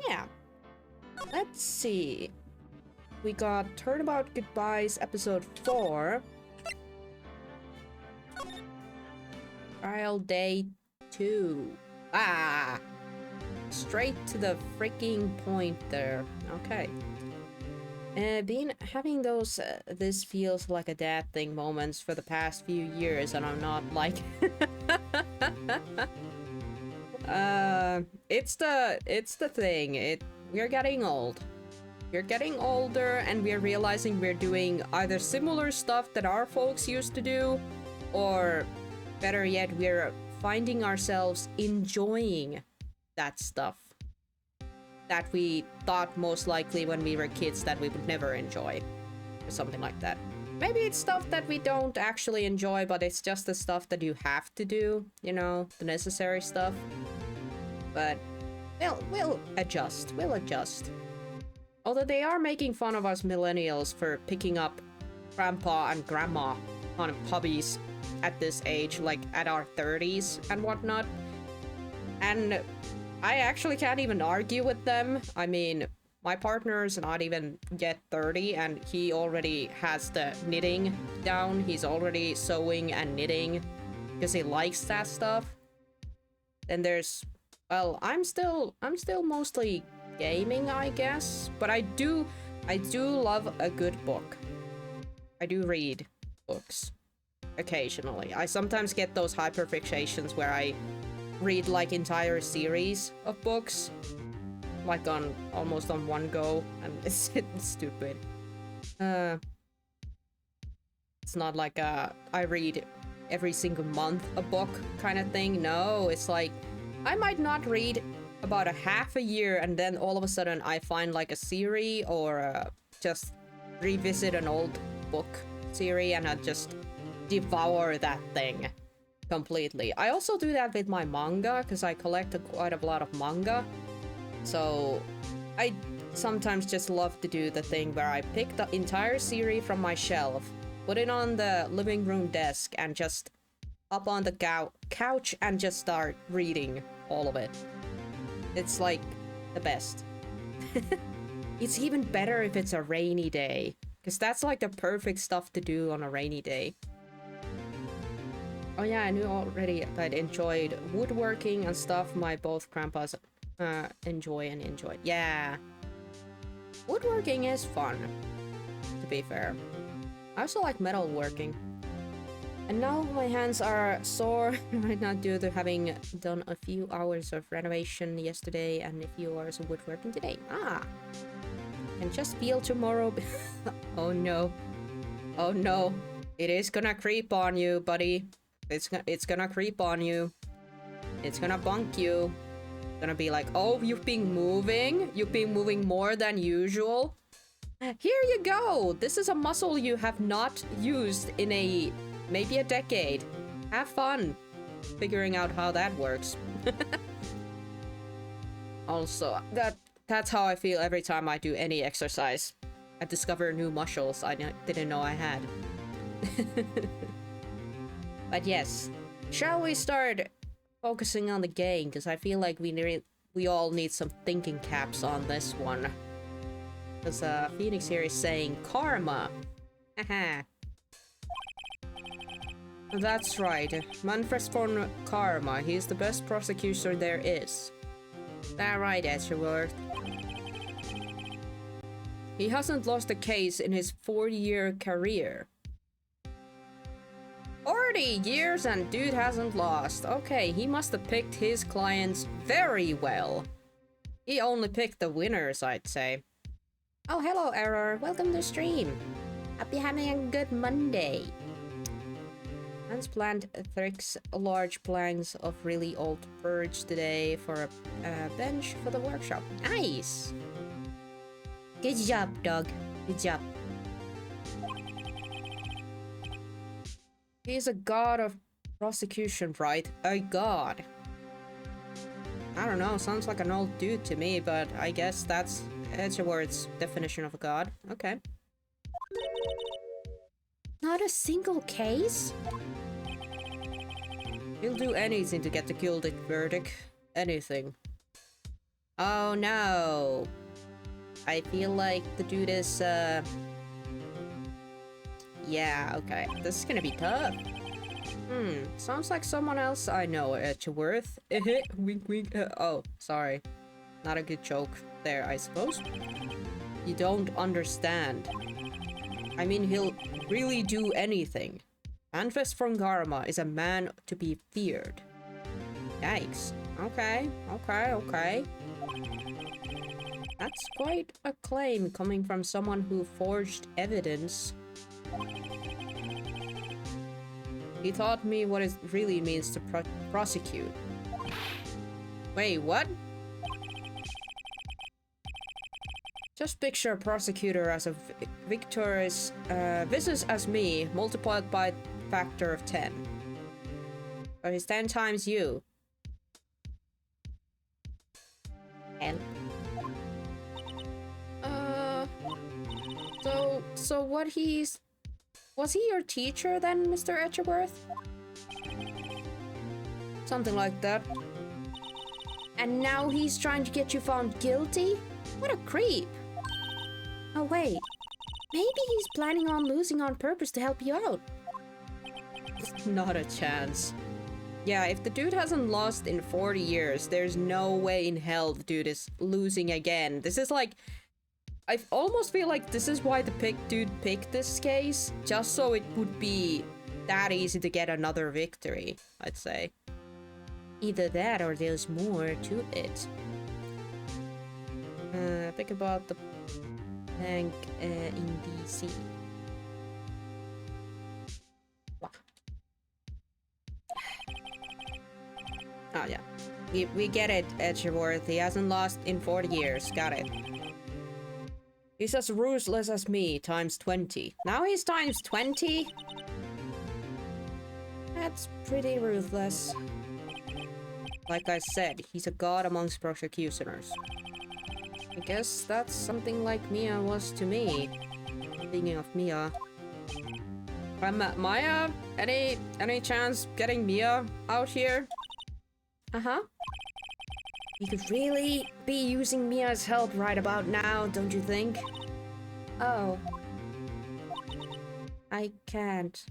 Yeah. Let's see. We got Turnabout Goodbyes episode 4. Trial day 2. Ah! Straight to the freaking point there. Okay. Been having those this feels like a dad thing moments for the past few years, and I'm not like it's the thing. We're getting old. We're getting older, and we're realizing we're doing either similar stuff that our folks used to do, or better yet, we're finding ourselves enjoying that stuff that we thought most likely when we were kids that we would never enjoy, or something like that. Maybe it's stuff that we don't actually enjoy, but it's just the stuff that you have to do, you know, the necessary stuff. But we'll adjust. We'll adjust. Although they are making fun of us millennials for picking up grandpa and grandma on hobbies at this age, like at our 30s and whatnot. And I actually can't even argue with them. I mean, my partner's not even yet 30, and he already has the knitting down. He's already sewing and knitting because he likes that stuff. Then there's, well, I'm still mostly gaming, I guess, but I do love a good book. I do read books occasionally. I sometimes get those hyperfixations where I read like entire series of books, like on almost on one go, and it's stupid. It's not like I read every single month a book kind of thing. No, it's like I might not read about a half a year, and then all of a sudden I find like a series or just revisit an old book series, and I just devour that thing completely. I also do that with my manga, because I collect quite a lot of manga. So I sometimes just love to do the thing where I pick the entire series from my shelf, put it on the living room desk, and just up on the couch and just start reading all of it. It's like the best. It's even better if it's a rainy day, because that's like the perfect stuff to do on a rainy day. Oh yeah, I knew already that I enjoyed woodworking and stuff. My both grandpas enjoy. Yeah. Woodworking is fun, to be fair. I also like metalworking. And now my hands are sore right now due to having done a few hours of renovation yesterday and a few hours of woodworking today. Ah! Can just feel tomorrow. Oh no. Oh no. It is gonna creep on you, buddy. It's gonna creep on you. It's gonna bunk you. It's gonna be like, oh, you've been moving? You've been moving more than usual? Here you go! This is a muscle you have not used in maybe a decade. Have fun figuring out how that works. Also, that's how I feel every time I do any exercise. I discover new muscles I didn't know I had. But yes, shall we start focusing on the game? Because I feel like we all need some thinking caps on this one. Because Phoenix here is saying karma. Haha. That's right. Manfred von Karma. He's the best prosecutor there is. That right, Edgeworth. He hasn't lost a case in his 40-year career. 40 years and dude hasn't lost. Okay, he must have picked his clients very well. He only picked the winners, I'd say. Oh, hello, Error. Welcome to stream. Hope you're having a good Monday. Hans planned six large planks of really old birch today for a bench for the workshop. Nice! Good job, dog. Good job. He's a god of prosecution, right? A god. I don't know, sounds like an old dude to me, but I guess that's Edgeworth's definition of a god. Okay. Not a single case? He'll do anything to get the guilty verdict. Anything. Oh no. I feel like the dude is, yeah, okay. This is gonna be tough. Sounds like someone else I know, Edgeworth. Wink wink. Oh, sorry. Not a good joke there, I suppose. You don't understand. I mean, he'll really do anything. Manifest from Karma is a man to be feared. Yikes. Okay, okay, okay. That's quite a claim coming from someone who forged evidence. He taught me what it really means to prosecute. Wait, what? Just picture a prosecutor as a victorious vicious as me, multiplied by factor of 10. So he's 10 times you. And so what was he your teacher then, Mr. Edgeworth? Something like that. And now he's trying to get you found guilty? What a creep. Oh wait, maybe he's planning on losing on purpose to help you out. Not a chance. Yeah, if the dude hasn't lost in 40 years, there's no way in hell the dude is losing again. This is like... I almost feel like this is why the dude picked this case, just so it would be that easy to get another victory, I'd say. Either that or there's more to it. Think about the bank in DC. Wow. Oh yeah, we get it, Edgeworth. He hasn't lost in 40 years. Got it. He's as ruthless as me, times 20. Now he's times 20? That's pretty ruthless. Like I said, he's a god amongst prosecutioners. I guess that's something like Mia was to me. Speaking of Mia. Maya? Any chance getting Mia out here? Uh-huh. You could really be using Mia's help right about now, don't you think? Oh. I can't.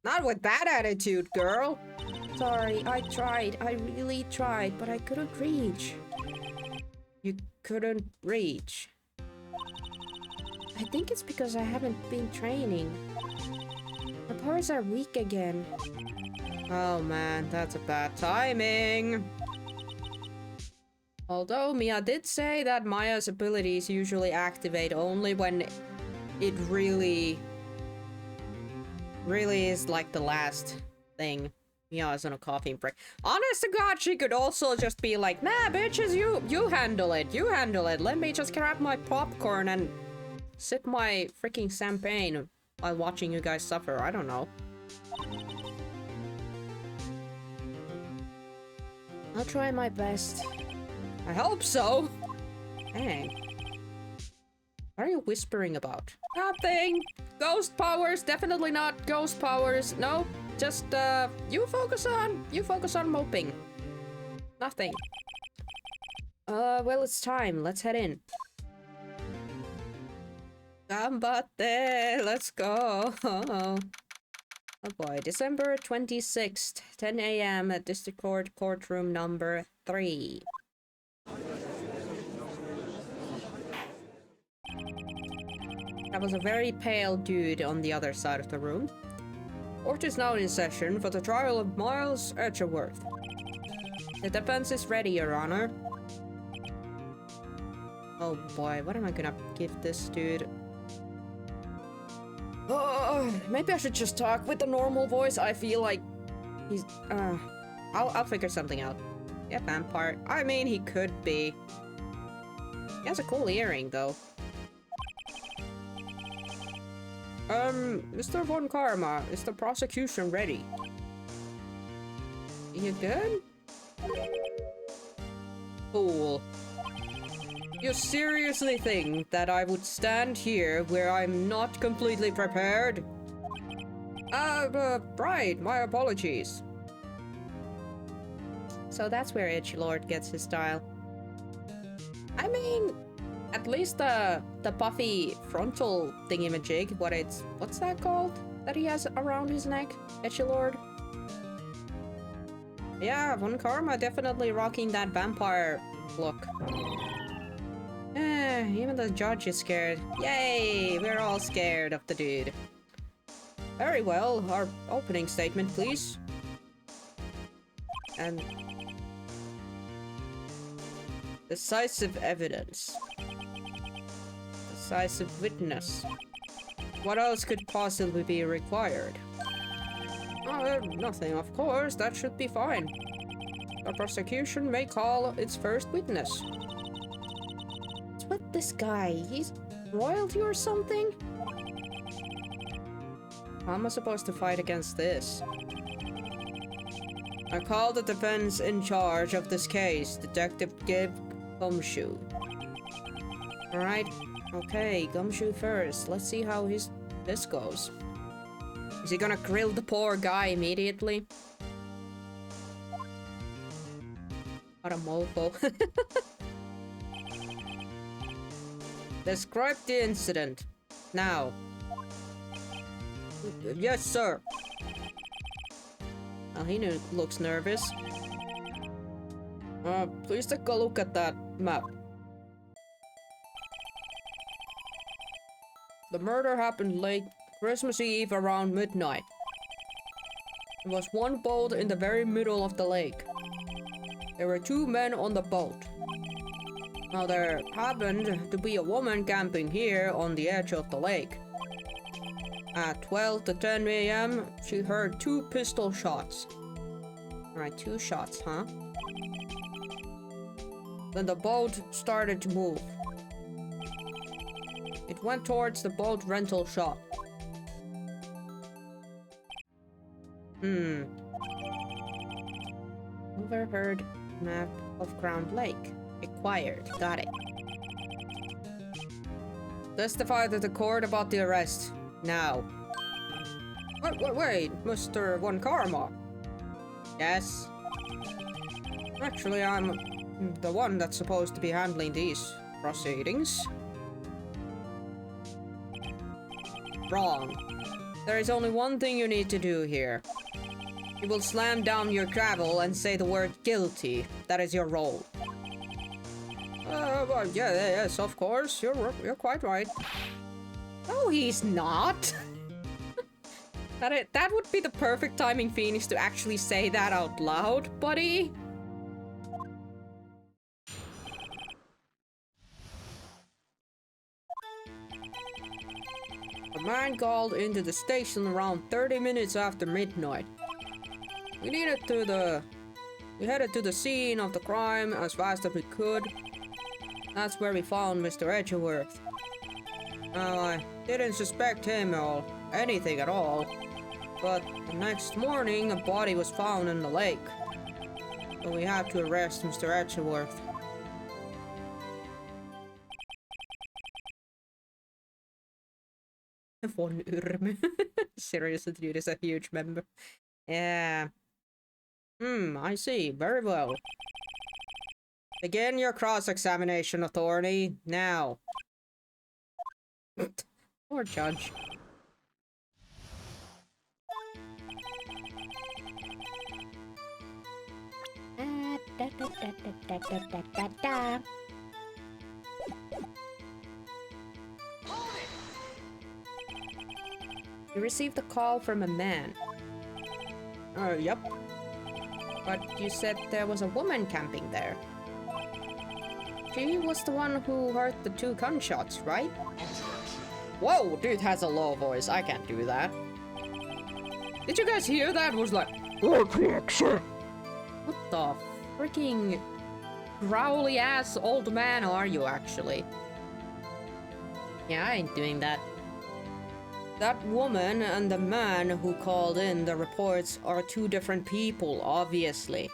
Not with that attitude, girl! Sorry, I tried. I really tried, but I couldn't reach. You couldn't reach? I think it's because I haven't been training. My powers are weak again. Oh man, that's a bad timing. Although Mia did say that Maya's abilities usually activate only when it really is like the last thing. Mia is on a coughing break. Honest to God, she could also just be like, nah, bitches, you handle it. You handle it. Let me just grab my popcorn and sip my freaking champagne while watching you guys suffer. I don't know. I'll try my best. I hope so. Dang. What are you whispering about? Nothing. Ghost powers. Definitely not ghost powers. No. Just you focus on moping. Nothing. Well, it's time. Let's head in. Gambate. Let's go. Oh boy. December 26th, 10 a.m. at District Court, courtroom number 3. That was a very pale dude on the other side of the room. Court is now in session for the trial of Miles Edgeworth. The defense is ready, Your Honor. Oh boy, what am I gonna give this dude? Oh, maybe I should just talk with the normal voice. I feel like he's I'll figure something out. Yeah, vampire. I mean, he could be. He has a cool earring though. Mr. Von Karma, is the prosecution ready? You good? Fool. You seriously think that I would stand here where I'm not completely prepared? Right, my apologies. So that's where Edgelord gets his style. I mean, at least the puffy frontal thingamajig, what's that called? That he has around his neck? Edgelord? Yeah, Von Karma definitely rocking that vampire look. Even the judge is scared. Yay! We're all scared of the dude. Very well, our opening statement, please. And decisive evidence. Decisive witness. What else could possibly be required? Oh, nothing, of course. That should be fine. The prosecution may call its first witness. What's with this guy? He's royalty or something? How am I supposed to fight against this? I call the defense in charge of this case, Detective Gib Gumshoe. Alright, okay, Gumshoe first. Let's see how this goes. Is he gonna grill the poor guy immediately? What a mofo. Describe the incident. Now. Yes, sir. Oh, he looks nervous. Please take a look at that map. The murder happened late Christmas Eve around midnight. There was one boat in the very middle of the lake. There were 2 men on the boat. Now there happened to be a woman camping here on the edge of the lake. At 12 to 10 a.m., she heard 2 pistol shots. Alright, 2 shots, huh? Then the boat started to move. It went towards the boat rental shop. Overheard map of Ground Lake. Acquired. Got it. Testify to the court about the arrest. Now. Wait, Mr. Von Karma. Yes. Actually, I'm the one that's supposed to be handling these proceedings. Wrong. There is only one thing you need to do here. You will slam down your gavel and say the word guilty. That is your role. Well, yes, of course. You're quite right. No, he's not. That would be the perfect timing, Phoenix, to actually say that out loud, buddy. A man called into the station around 30 minutes after midnight. We headed to the scene of the crime as fast as we could. That's where we found Mr. Edgeworth. Now, I didn't suspect him or anything at all, but the next morning a body was found in the lake. So we had to arrest Mr. Edgeworth. Von Urm. Seriously, dude is a huge member. Yeah. I see. Very well. Begin your cross-examination, authority, now. Poor judge. You received a call from a man. Yep. But you said there was a woman camping there. She was the one who heard the 2 gunshots, right? Whoa, dude has a low voice. I can't do that. Did you guys hear that? It was like, objection. What the freaking growly ass old man are you actually? Yeah, I ain't doing that. That woman and the man who called in the reports are 2 different people, obviously.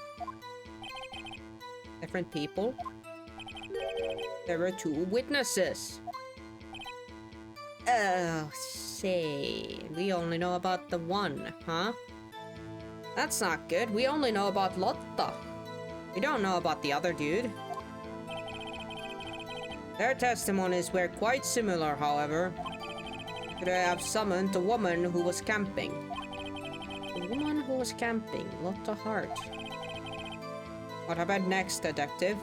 Different people? There were 2 witnesses. Oh, say, we only know about the one, huh? That's not good. We only know about Lotta. We don't know about the other dude. Their testimonies were quite similar, however. Could I have summoned a woman who was camping? A woman who was camping, Lotta Hart. What happened next, detective?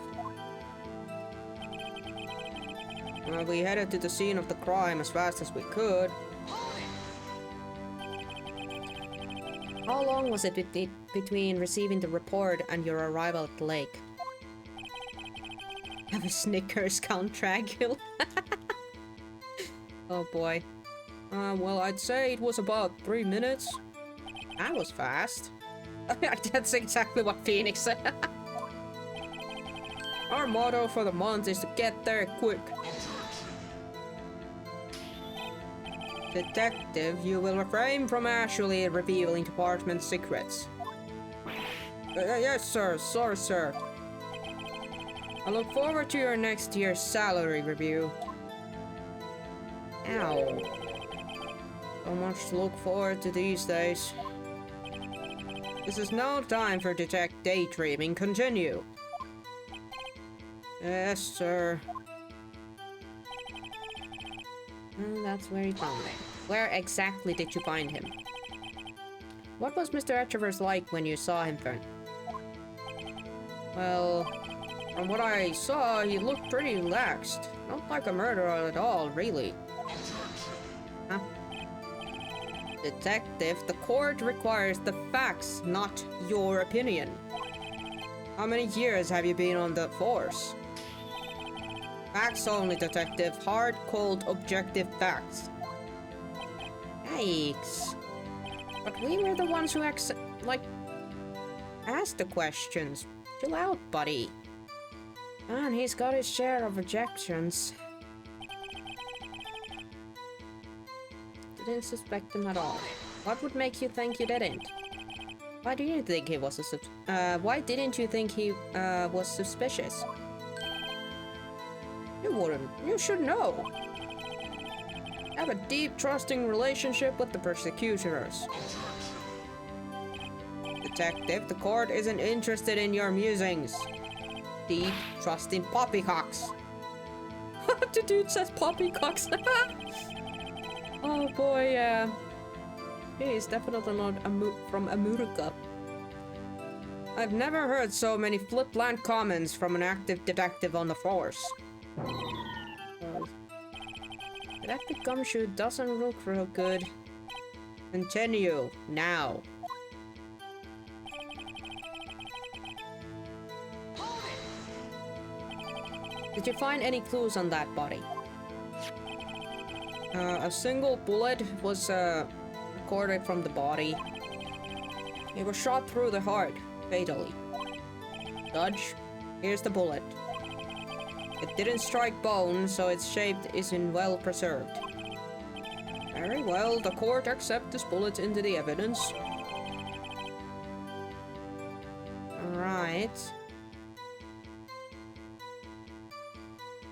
Well, we headed to the scene of the crime as fast as we could. How long was it between receiving the report and your arrival at the lake? Have a Snickers, Count Dracula. Oh boy. Well, I'd say it was about 3 minutes. That was fast. That's exactly what Phoenix said. Our motto for the month is to get there quick. Detective, you will refrain from actually revealing department secrets. Yes, sir. Sorry, sir. I look forward to your next year's salary review. Ow. So much to look forward to these days. This is no time for daydreaming. Continue. Yes, sir. And that's where you found him. Where exactly did you find him? What was Mr. Edgeworth like when you saw him first? Well, from what I saw, he looked pretty relaxed. Not like a murderer at all, really. Huh? Detective, the court requires the facts, not your opinion. How many years have you been on the force? Facts only, detective. Hard, cold, objective facts. Yikes. But we were the ones who asked the questions. Chill out, buddy. And he's got his share of rejections. Didn't suspect him at all. What would make you think you didn't? Why didn't you think he was suspicious? You wouldn't. You should know. Have a deep, trusting relationship with the prosecutors. Detective, the court isn't interested in your musings. Deep, trusting poppycocks. The dude says poppycocks. Oh boy, yeah. He's definitely not from America. I've never heard so many flip-land comments from an active detective on the force. Detective Gumshoe doesn't look real good. Continue, now. Did you find any clues on that body? A single bullet was recorded from the body. It was shot through the heart, fatally. Judge, here's the bullet. It didn't strike bone, so its shape isn't well preserved. Very well, the court accepts this bullet into the evidence. Alright.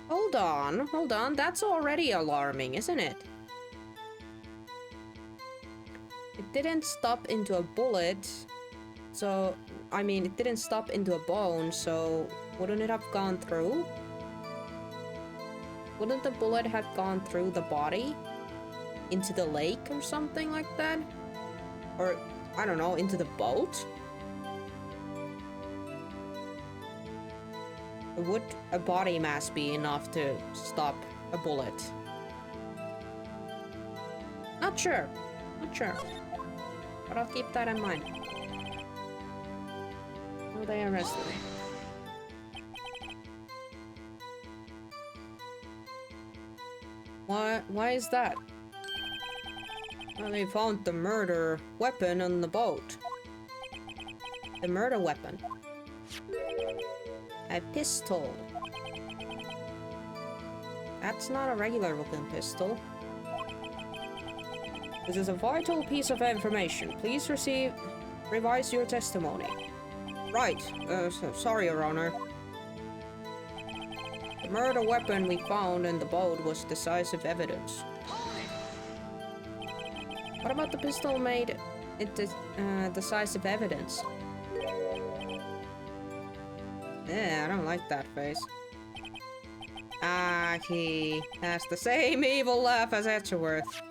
Hold on, that's already alarming, isn't it? It didn't stop into a bullet, so, I mean, it didn't stop into a bone, so wouldn't it have gone through? Wouldn't the bullet have gone through the body? Into the lake or something like that? Or, I don't know, into the boat? Would a body mass be enough to stop a bullet? Not sure. But I'll keep that in mind. Oh, they arrested me. Why is that? Well, they found the murder weapon on the boat. The murder weapon. A pistol. That's not a regular looking pistol. This is a vital piece of information. Please revise your testimony. Right. Sorry, Your Honor. The murder weapon we found in the boat was decisive evidence. What about the pistol made it decisive evidence? Yeah, I don't like that face. He has the same evil laugh as Edgeworth.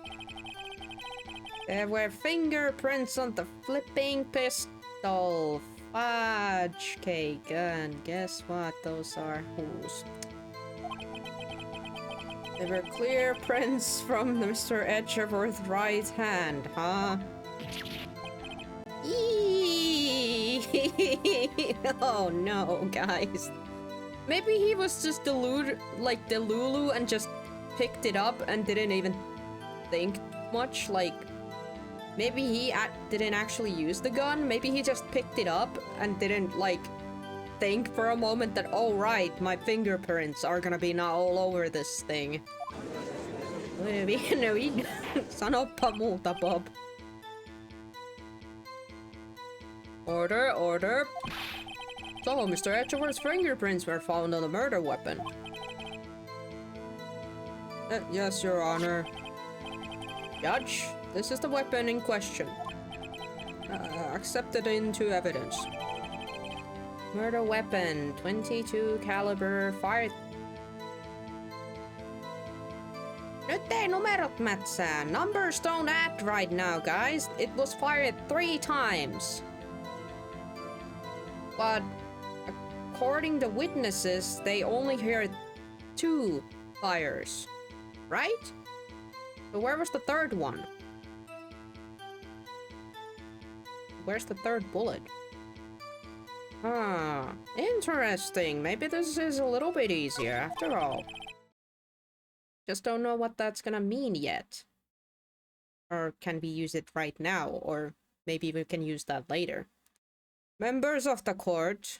There were fingerprints on the flipping pistol. Fudge cake. And guess what? Those are whose? They were clear prints from Mr. Edgeworth's right hand, huh? Oh no, guys. Maybe he was just Delulu and just picked it up and didn't even think much. Like, maybe he didn't actually use the gun. Maybe he just picked it up and didn't, like, think for a moment that, oh right, my fingerprints are gonna be now all over this thing. Sanoppa muuta, Bob. Order, order. So, Mr. Edgeworth's fingerprints were found on the murder weapon. Yes, Your Honor. Judge, this is the weapon in question. Accepted into evidence. Murder weapon, 22 caliber, fired. Nyt ei numerot mätsää. Numbers don't add right now, guys. It was fired 3 times. But according to witnesses, they only heard 2 fires, right? So where was the 3rd one? Where's the 3rd bullet? Ah, interesting. Maybe this is a little bit easier after all. Just don't know what that's gonna mean yet. Or can we use it right now? Or maybe we can use that later. Members of the court.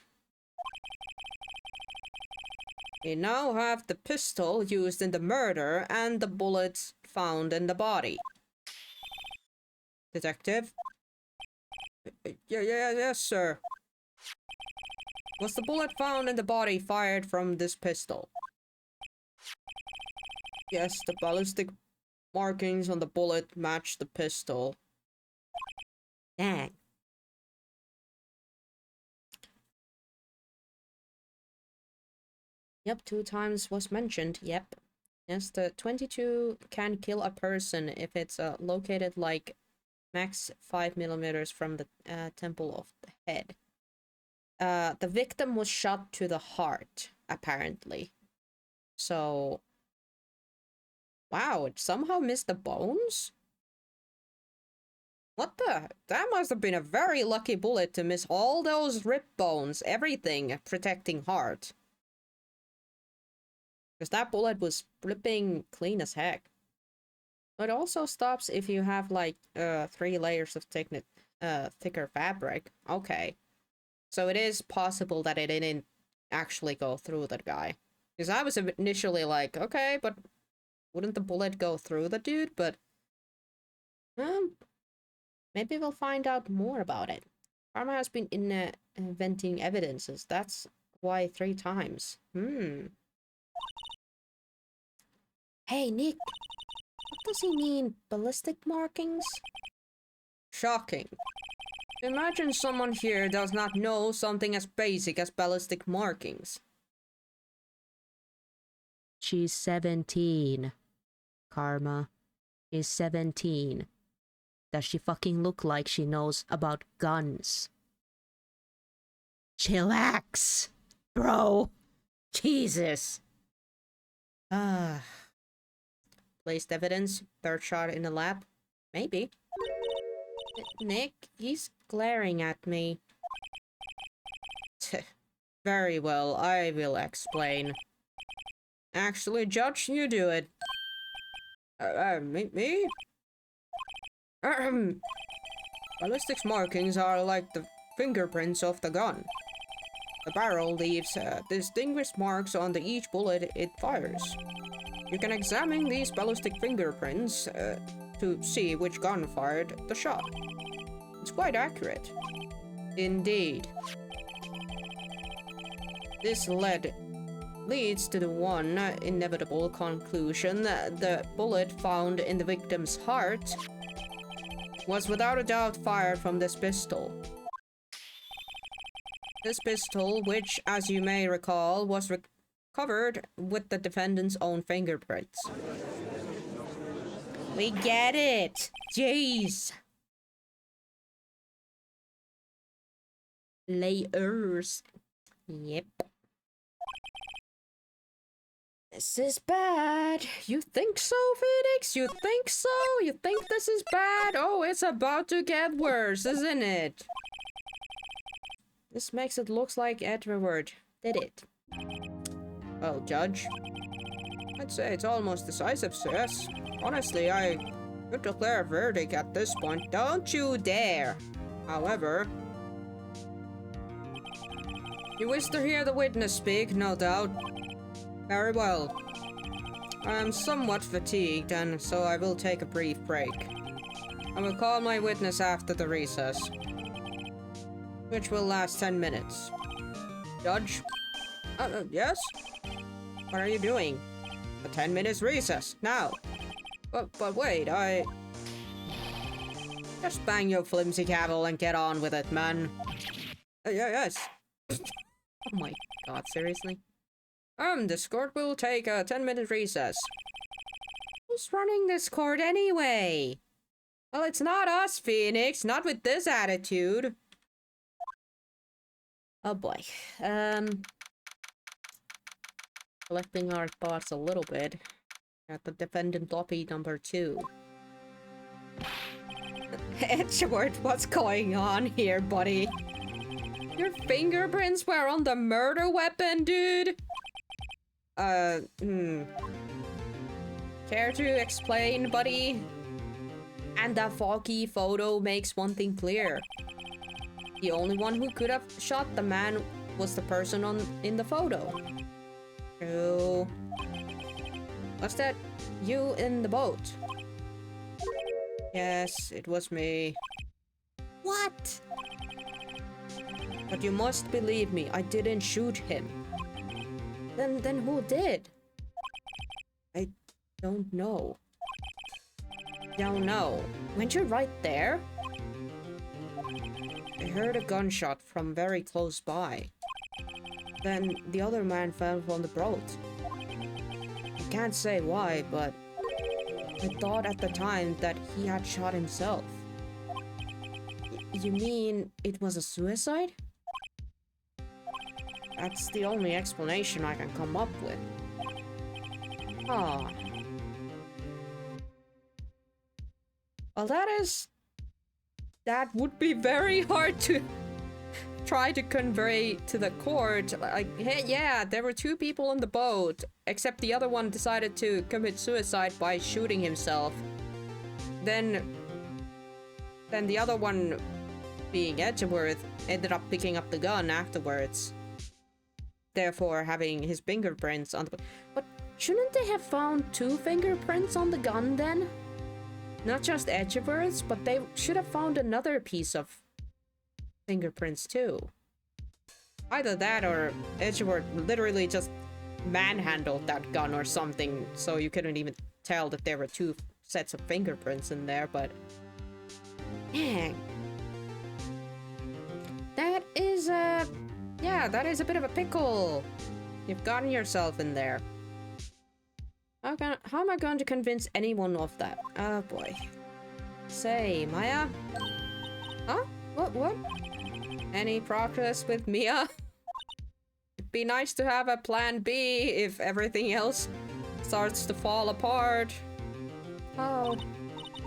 We now have the pistol used in the murder and the bullets found in the body. Detective? Yes, sir. Was the bullet found in the body fired from this pistol? Yes, the ballistic markings on the bullet match the pistol. Dang. Yep, 2 times was mentioned. Yep. Yes, the 22 can kill a person if it's located like max 5 millimeters from the temple of the head. The victim was shot to the heart, apparently. So, wow, it somehow missed the bones? What the? That must have been a very lucky bullet to miss all those rib bones, everything protecting heart. Because that bullet was flipping clean as heck. It also stops if you have like 3 layers of thicker fabric. Okay. So it is possible that it didn't actually go through that guy. Because I was initially like, okay, but wouldn't the bullet go through the dude? But maybe we'll find out more about it. Karma has been inventing evidences. That's why 3 times. Hey, Nick. What does he mean, ballistic markings? Shocking. Imagine someone here does not know something as basic as ballistic markings. She's 17. Karma is 17. Does she fucking look like she knows about guns? Chillax, bro. Jesus. Placed evidence, 3rd shot in the lab? Maybe. Nick, he's glaring at me. Very well, I will explain. Actually, Judge, you do it. Me? Ballistics markings are like the fingerprints of the gun. The barrel leaves distinguished marks on each bullet it fires. You can examine these ballistic fingerprints to see which gun fired the shot. It's quite accurate. Indeed. This leads to the one inevitable conclusion that the bullet found in the victim's heart was without a doubt fired from this pistol. This pistol, which, as you may recall, was covered with the defendant's own fingerprints. We get it! Jeez! Layers. Yep. This is bad. You think so, Phoenix? You think so? You think this is bad? Oh, it's about to get worse, isn't it? This makes it look like Edgeworth did it. Well, Judge, I'd say it's almost decisive, yes. Honestly, I could declare a verdict at this point. Don't you dare! However, you wish to hear the witness speak, no doubt. Very well. I am somewhat fatigued, and so I will take a brief break. I will call my witness after the recess, which will last 10 minutes. Judge? Yes? What are you doing? A 10 minutes recess, now. But wait, just bang your flimsy gavel and get on with it, man. Yes. Oh my god, seriously? This court will take a 10-minute recess. Who's running this court anyway? Well, it's not us, Phoenix. Not with this attitude. Oh boy. Collecting our thoughts a little bit. At the defendant lobby number 2. Edgeworth, what's going on here, buddy? Your fingerprints were on the murder weapon, dude? Care to explain, buddy? And that foggy photo makes one thing clear. The only one who could have shot the man was the person in the photo. So, was that you in the boat? Yes, it was me. What? But you must believe me, I didn't shoot him. Then who did? I don't know. Don't know. Weren't you right there? I heard a gunshot from very close by. Then the other man fell from the boat. I can't say why, but I thought at the time that he had shot himself. You mean it was a suicide? That's the only explanation I can come up with. Ah. Well, that would be very hard to try to convey to the court. Like, hey, yeah, there were 2 people on the boat, except the other one decided to commit suicide by shooting himself. Then the other one, being Edgeworth, ended up picking up the gun afterwards. Therefore, having his fingerprints on the... But shouldn't they have found 2 fingerprints on the gun then? Not just Edgeworth's, but they should have found another piece of fingerprints too. Either that or Edgeworth literally just manhandled that gun or something, so you couldn't even tell that there were 2 sets of fingerprints in there, but... Dang. That is yeah, that is a bit of a pickle. You've gotten yourself in there. How am I going to convince anyone of that? Oh boy. Say, Maya? Huh? What? Any progress with Mia? It'd be nice to have a plan B if everything else starts to fall apart. Oh.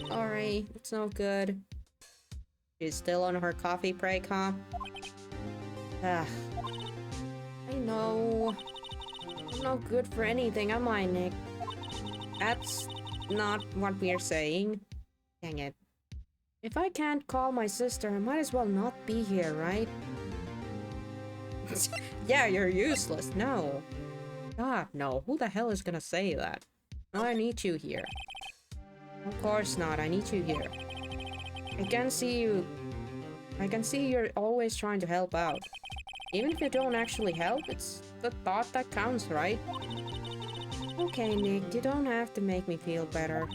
Sorry, it's no good. She's still on her coffee break, huh? Ah. I know. I'm not good for anything, am I, Nick? That's not what we're saying. Dang it. If I can't call my sister, I might as well not be here, right? Yeah, you're useless. No. God, no. Who the hell is gonna say that? No, I need you here. Of course not. I need you here. I can see you're always trying to help out. Even if you don't actually help, it's the thought that counts, right? Okay, Nick, you don't have to make me feel better.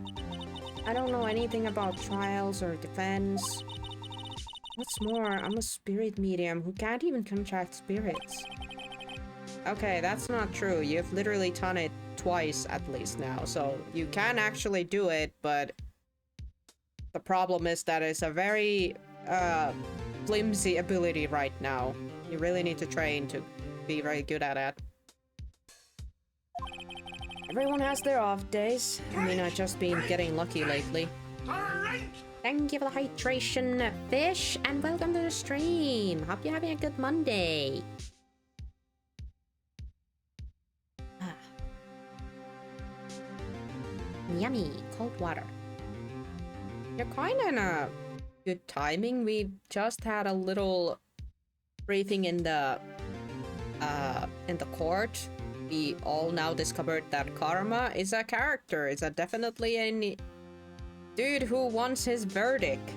I don't know anything about trials or defense. What's more, I'm a spirit medium who can't even contract spirits. Okay, that's not true. You've literally done it twice at least now, so you can actually do it, but the problem is that it's a very flimsy ability right now. You really need to train to be very good at it. Everyone has their off days. I mean, I've just been getting lucky lately. Thank you for the hydration, Fish, and welcome to the stream. Hope you're having a good Monday. Yummy, cold water. You're kind of in a good timing. We just had a little briefing in the court. We all now discovered that Karma is a character. It's a definitely a dude who wants his verdict.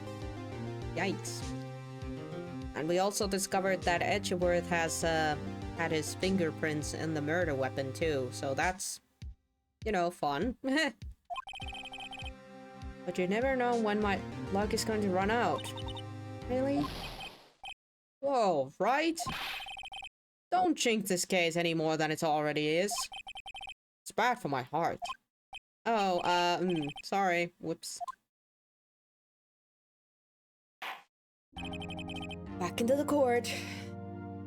Yikes. And we also discovered that Edgeworth has had his fingerprints in the murder weapon too. So that's, you know, fun. But you never know when my luck is going to run out. Really? Whoa, right? Don't jinx this case any more than it already is. It's bad for my heart. Oh, sorry. Whoops. Back into the court.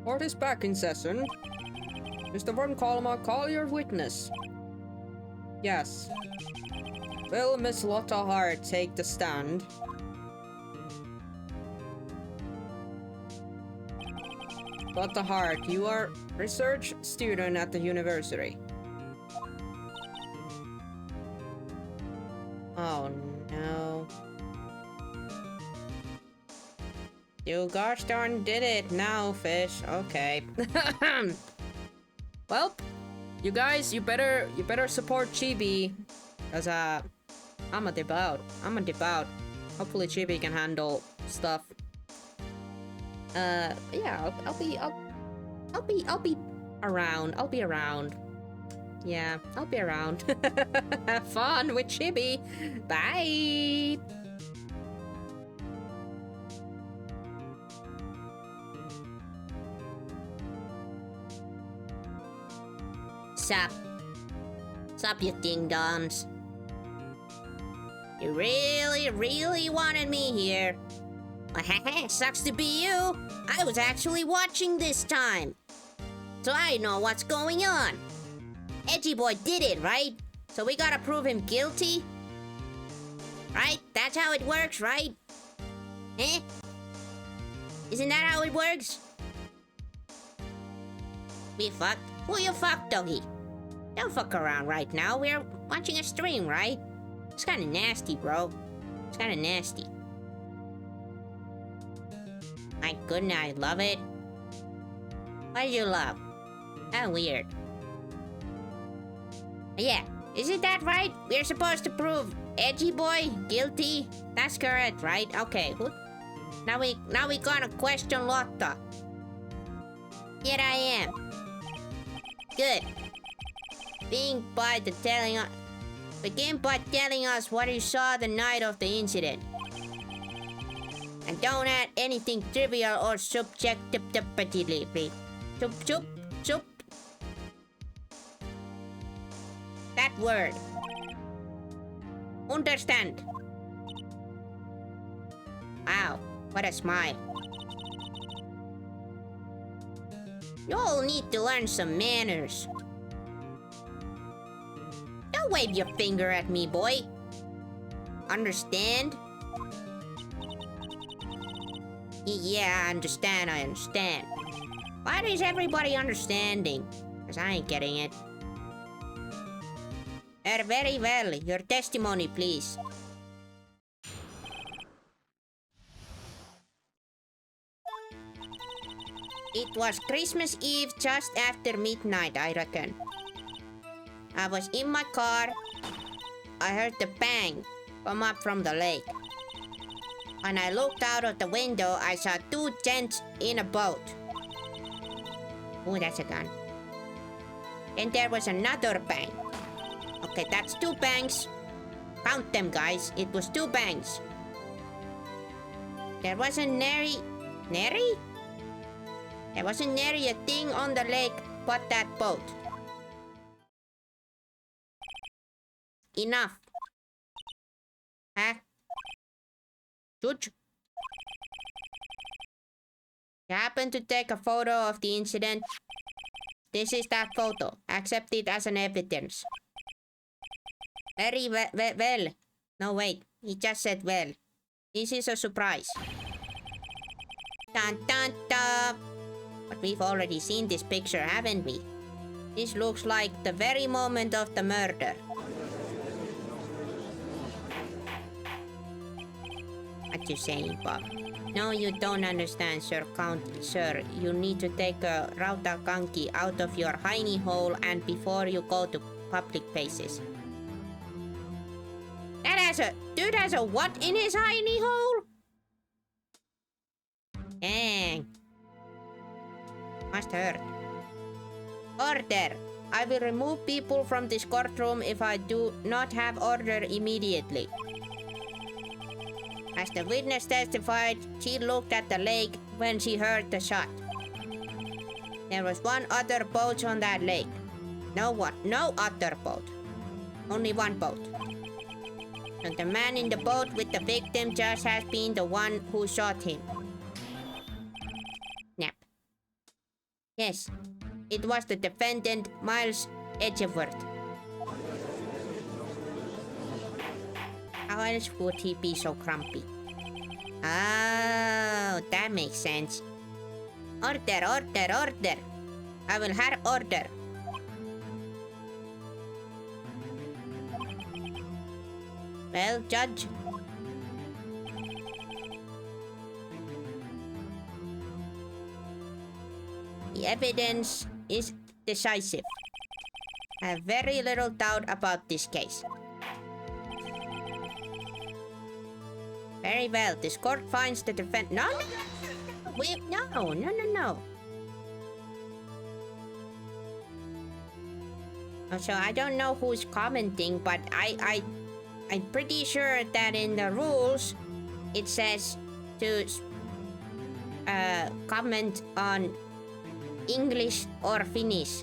Court is back in session. Mr. Von Kalmar, call your witness. Yes. Will Miss Lotta Hart take the stand? Lotta Hart, you are research student at the university. Oh no. You gosh darn did it now, Fish. Okay. Well, you guys, you better support Chibi. Cause I'm a devout. Hopefully Chibi can handle stuff. Yeah, I'll be around. I'll be around. Yeah, I'll be around. Have fun with Chibi. Bye. Sup, you ding-dongs. You really wanted me here. Sucks to be you. I was actually watching this time. So I know what's going on. Edgy Boy did it, right? So we gotta prove him guilty? Right? That's how it works, right? Eh? Isn't that how it works? We fucked? Who you fucked, doggy? Don't fuck around right now. We're watching a stream, right? It's kinda nasty, bro. It's kinda nasty. My goodness, I love it. What do you love? How weird. Yeah, isn't that right? We're supposed to prove Edgy Boy guilty? That's correct, right? Okay. Now we gonna question Lotta. Here I am. Good. Begin by telling us what you saw the night of the incident. And don't add anything trivial or subjectively. Sup. That word. Understand. Wow, what a smile. You all need to learn some manners. Don't wave your finger at me, boy. Understand? Yeah, I understand. Why is everybody understanding? Because I ain't getting it. Very well. Your testimony, please. It was Christmas Eve just after midnight, I reckon. I was in my car. I heard the bang come up from the lake. When I looked out of the window, I saw two gents in a boat. Oh, that's a gun. Then there was another bang. Okay, that's two bangs. Count them, guys. It was two bangs. There wasn't nary... Nary? There wasn't nary a thing on the lake but that boat. Enough. Huh? Judge? You happen to take a photo of the incident? This is that photo. Accept it as an evidence. Very well. No, wait. He just said well. This is a surprise. Dun dun dun. But we've already seen this picture, haven't we? This looks like the very moment of the murder. What you saying, Bob? No, you don't understand, Sir. You need to take a rautakanki out of your hiney hole and before you go to public places. Dude has a what in his hiney hole? Dang. Must hurt. Order! I will remove people from this courtroom if I do not have order immediately. As the witness testified, she looked at the lake when she heard the shot. There was one other boat on that lake. No other boat. Only one boat. And the man in the boat with the victim just has been the one who shot him. Snap. Yes, it was the defendant, Miles Edgeworth. How else would he be so grumpy? Oh, that makes sense. Order. I will have order. Well, Judge. The evidence is decisive. I have very little doubt about this case. Very well. This court finds the defendant. No. So I don't know who's commenting, but I'm pretty sure that in the rules it says to comment on English or Finnish.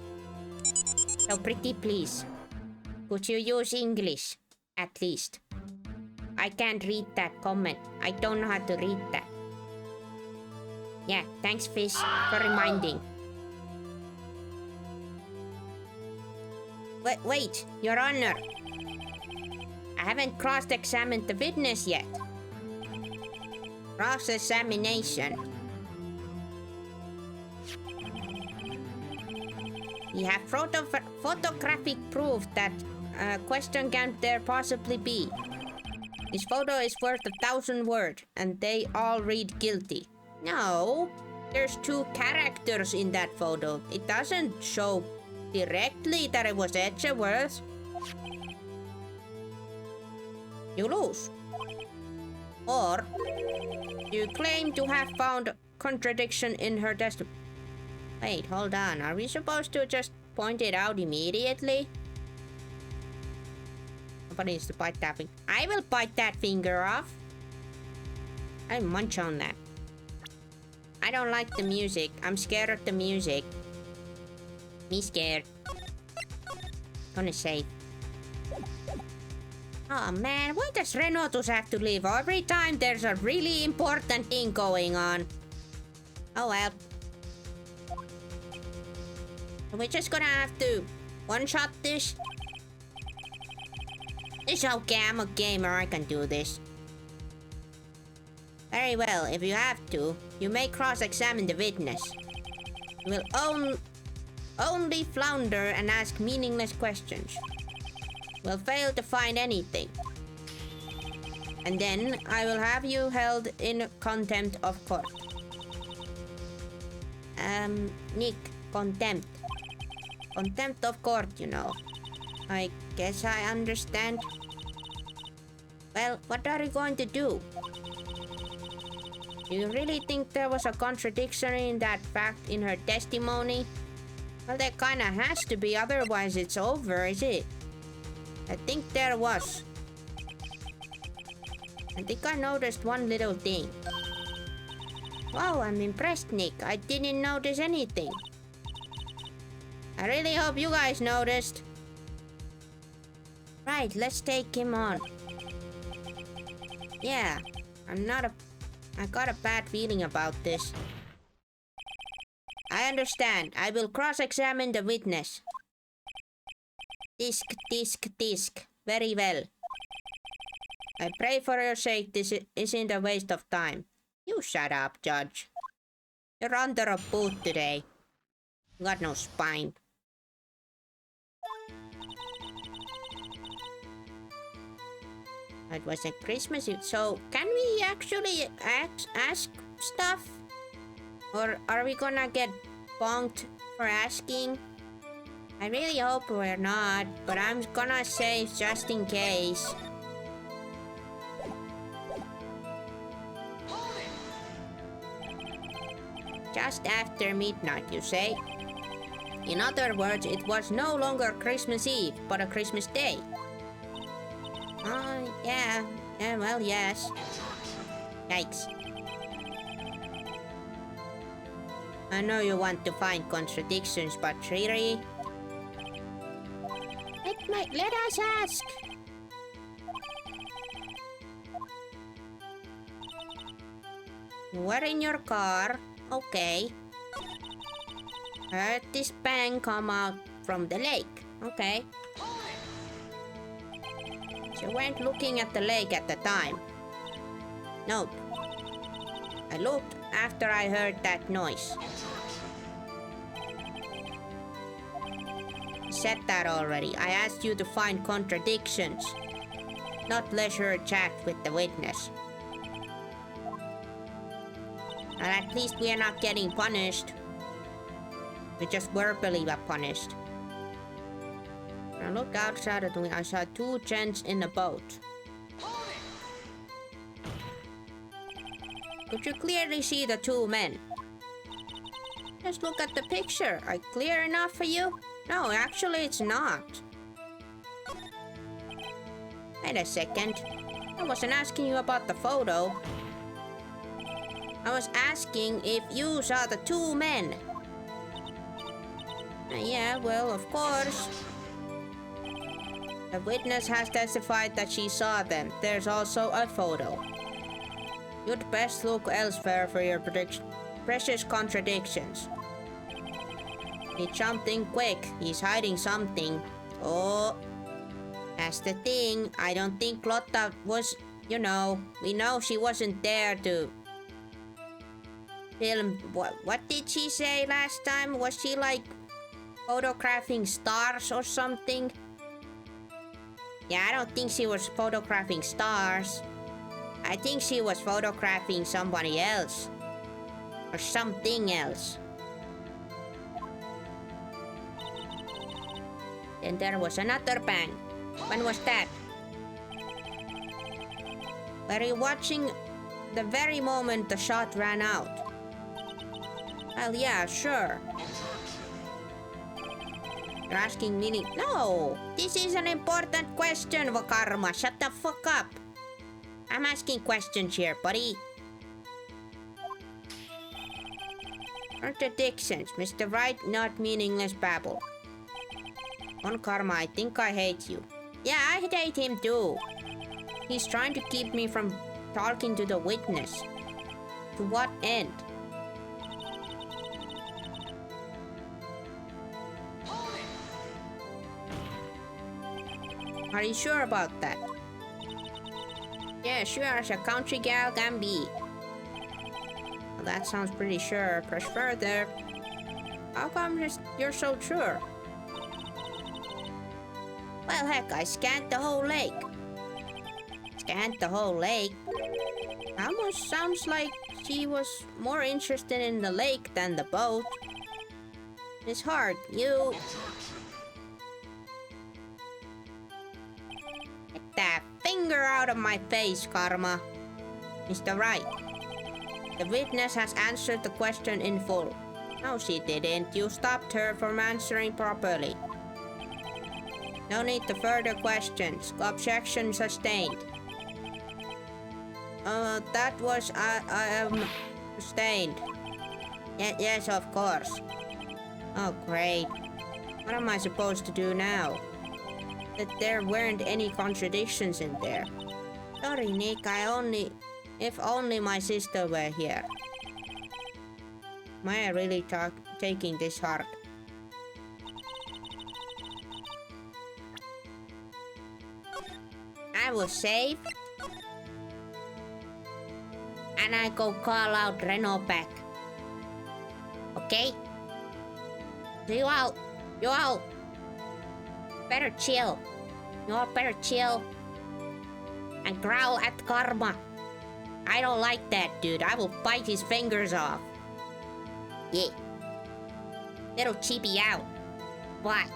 So pretty please, could you use English at least? I can't read that comment. I don't know how to read that. Yeah, thanks Fish for reminding. Wait, Your Honor. I haven't cross-examined the witness yet. Cross-examination. We have photographic proof that question can there possibly be. This photo is worth 1,000 words, and they all read guilty. No, there's two characters in that photo. It doesn't show directly that it was Edgeworth. You lose. Or you claim to have found contradiction in her testimony. Wait, hold on. Are we supposed to just point it out immediately? Somebody needs to bite that finger. I will bite that finger off. I munch on that. I don't like the music. I'm scared of the music. Me scared. Gonna save. Oh man, why does Renotus have to leave every time there's a really important thing going on? Oh well. We're just gonna have to one-shot this. It's okay, I'm a gamer, I can do this. Very well, if you have to, you may cross-examine the witness. You will only flounder and ask meaningless questions. Will fail to find anything. And then I will have you held in contempt of court. Nick, contempt. Contempt of court, you know. I guess I understand. Well, what are you going to do? Do you really think there was a contradiction in that fact in her testimony? Well, there kinda has to be, otherwise it's over, is it? I think there was. I think I noticed one little thing. Wow, I'm impressed, Nick. I didn't notice anything. I really hope you guys noticed. Right, let's take him on. Yeah, I got a bad feeling about this. I understand. I will cross-examine the witness. Tisk, tisk, tisk. Very well. I pray for your sake this isn't a waste of time. You shut up, Judge. You're under a boot today. You got no spine. It was a Christmas Eve, so can we actually ask stuff? Or are we gonna get bonked for asking? I really hope we're not, but I'm gonna say just in case. Just after midnight, you say? In other words, it was no longer Christmas Eve, but a Christmas Day. Yeah. Well, yes. Yikes. I know you want to find contradictions, but really? Let us ask. You were in your car. Okay. Heard this bang come out from the lake. Okay. You weren't looking at the lake at the time. Nope. I looked after I heard that noise. I said that already. I asked you to find contradictions, not leisure chat with the witness. And at least we are not getting punished. We just verbally were punished. I looked outside of the window. I saw two gents in a boat. Could you clearly see the two men? Just look at the picture. Are clear enough for you? No, actually it's not. Wait a second. I wasn't asking you about the photo. I was asking if you saw the two men. Yeah, well, of course. The witness has testified that she saw them. There's also a photo. You'd best look elsewhere for your precious contradictions. Need something quick. He's hiding something. Oh, that's the thing. I don't think Lotta was, we know she wasn't there to film. What did she say last time? Was she like photographing stars or something? Yeah, I don't think she was photographing stars. I think she was photographing somebody else. Or something else. Then there was another bang. When was that? Were you watching the very moment the shot ran out? Well, yeah, sure. You're asking me? No! This is an important question, Vakarma. Shut the fuck up. I'm asking questions here, buddy. Contradictions, Mr. Wright, not meaningless babble. On Karma, I think I hate you. Yeah, I hate him too. He's trying to keep me from talking to the witness. To what end? Are you sure about that? Yeah, sure as a country gal can be. Well, that sounds pretty sure. Press further. How come you're so sure? Well, heck, I scanned the whole lake. Scanned the whole lake? Almost sounds like she was more interested in the lake than the boat. It's hard, you... Get that finger out of my face, Karma. Mr. Wright, the witness has answered the question in full. No, she didn't. You stopped her from answering properly. No need to further questions. Objection sustained. That was, sustained. Yes, of course. Oh, great. What am I supposed to do now? That there weren't any contradictions in there. Sorry, Nick, if only my sister were here. Am I really taking this hard? I will save. And I go call out Reno back. Okay? So you all better chill. You all better chill. And growl at Karma. I don't like that, dude. I will bite his fingers off. Yeah. Little cheapy out. Bye.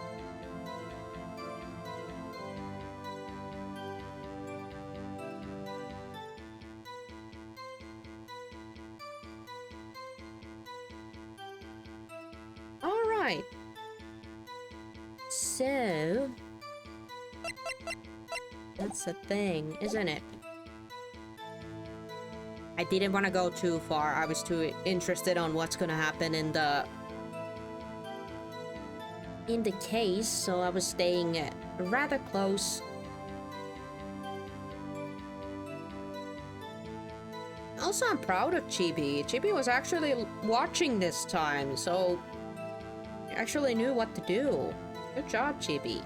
Alright. So... that's the thing, isn't it? I didn't want to go too far. I was too interested on what's gonna happen in the case, so I was staying rather close. Also, I'm proud of Chibi. Chibi was actually watching this time, so he actually knew what to do. Good job, Chibi.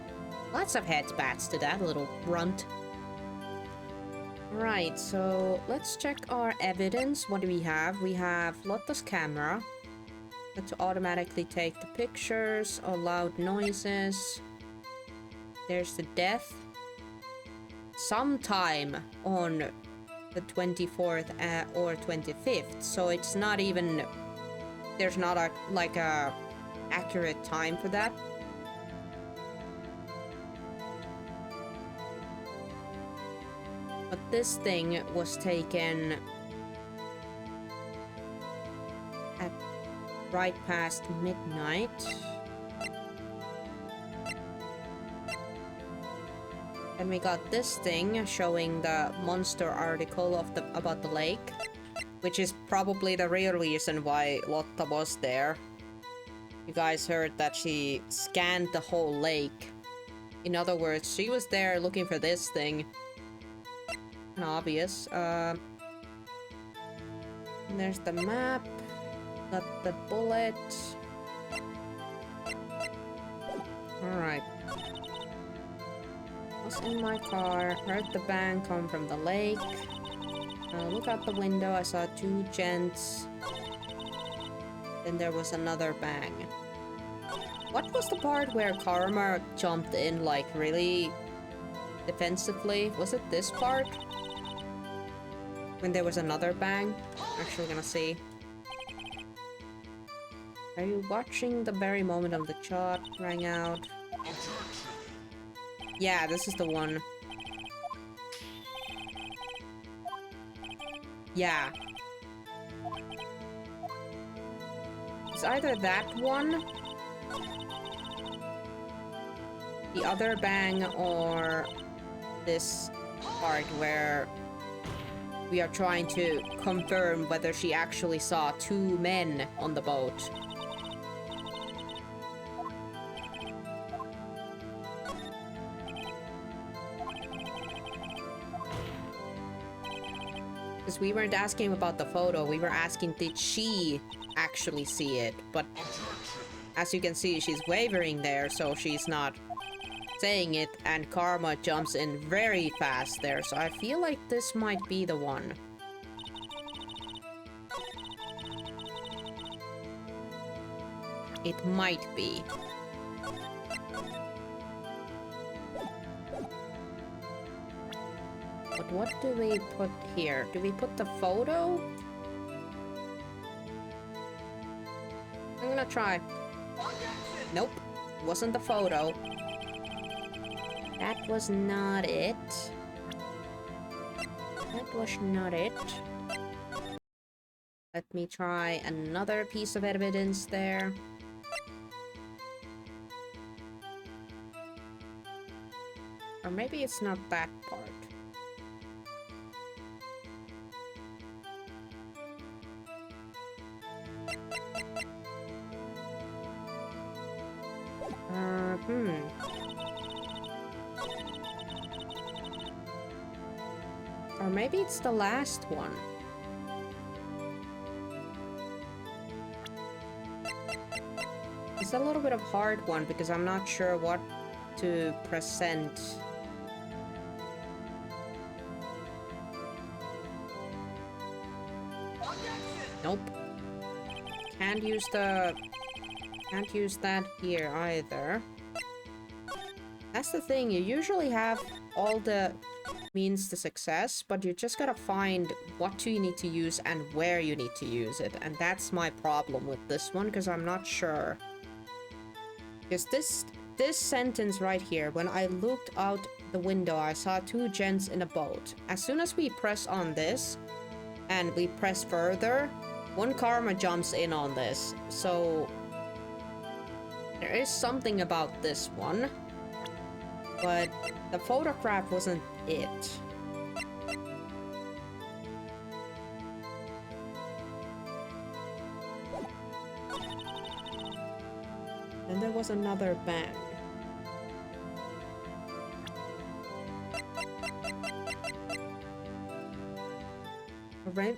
Lots of headbats to that little runt. Right, so let's check our evidence. What do we have? We have Lotta's camera. To automatically take the pictures or loud noises. There's the death. Sometime on the 24th or 25th. So it's not even... there's not a accurate time for that. But this thing was taken at right past midnight. And we got this thing showing the monster article of about the lake, which is probably the real reason why Lotta was there. You guys heard that she scanned the whole lake. In other words, she was there looking for this thing. And obvious. And there's the map. Got the bullet. Alright. Was in my car. Heard the bang come from the lake. Look out the window. I saw two gents. Then there was another bang. What was the part where Karma jumped in, like, really defensively? Was it this part? When there was another bang? Actually gonna see. Are you watching the very moment of the shot rang out? Yeah, this is the one. Yeah. It's either that one, the other bang, or this part where we are trying to confirm whether she actually saw two men on the boat. Because we weren't asking about the photo, we were asking did she actually see it, but as you can see she's wavering there, so she's not saying it, and Karma jumps in very fast there, so I feel like this might be the one. It might be. But what do we put here? Do we put the photo? I'm gonna try. Nope, wasn't the photo. That was not it. That was not it. Let me try another piece of evidence there. Or maybe it's not that part. Or maybe it's the last one. It's a little bit of a hard one because I'm not sure what to present. Nope. Can't use that here either. That's the thing, you usually have all the means to success, but you just gotta find what you need to use and where you need to use it. And that's my problem with this one, because I'm not sure. Because this sentence right here, when I looked out the window, I saw two gents in a boat. As soon as we press on this, and we press further, one karma jumps in on this. So there is something about this one. But the photograph wasn't it. And there was another bang.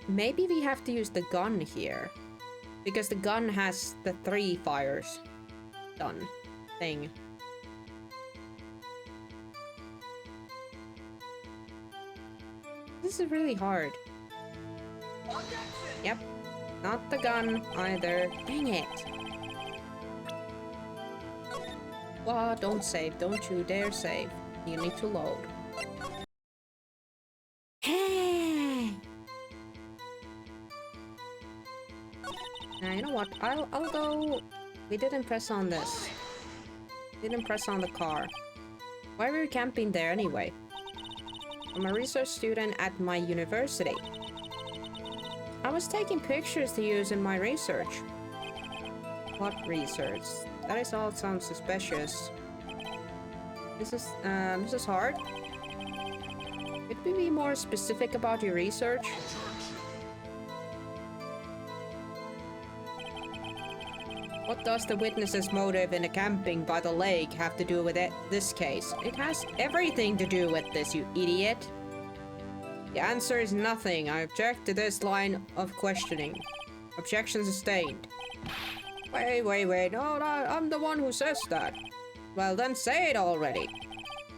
Maybe we have to use the gun here. Because the gun has the 3 fires done thing. This is really hard. Yep. Not the gun either. Dang it. Well, don't save. Don't you dare save. You need to load. Hey! Now, you know what? I'll go... We didn't press on this. Didn't press on the car. Why were we camping there anyway? I'm a research student at my university. I was taking pictures to use in my research. What research? That is all sounds suspicious. This is hard. Could we be more specific about your research? What does the witness's motive in a camping by the lake have to do with this case? It has everything to do with this, you idiot. The answer is nothing. I object to this line of questioning. Objection sustained. Wait. No, I'm the one who says that. Well, then say it already.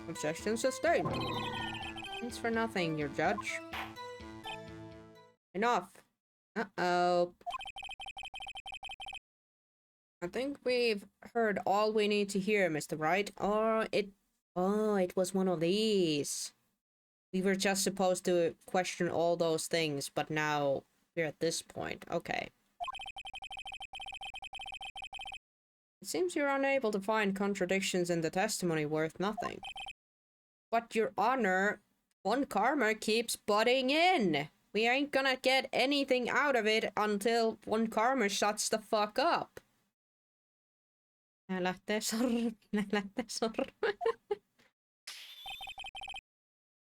Objection sustained. Thanks for nothing, your judge. Enough. Uh-oh. I think we've heard all we need to hear, Mr. Wright. Oh, it was one of these. We were just supposed to question all those things, but now we're at this point. Okay. It seems you're unable to find contradictions in the testimony worth nothing. But, Your Honor, one karma keeps butting in. We ain't gonna get anything out of it until one karma shuts the fuck up.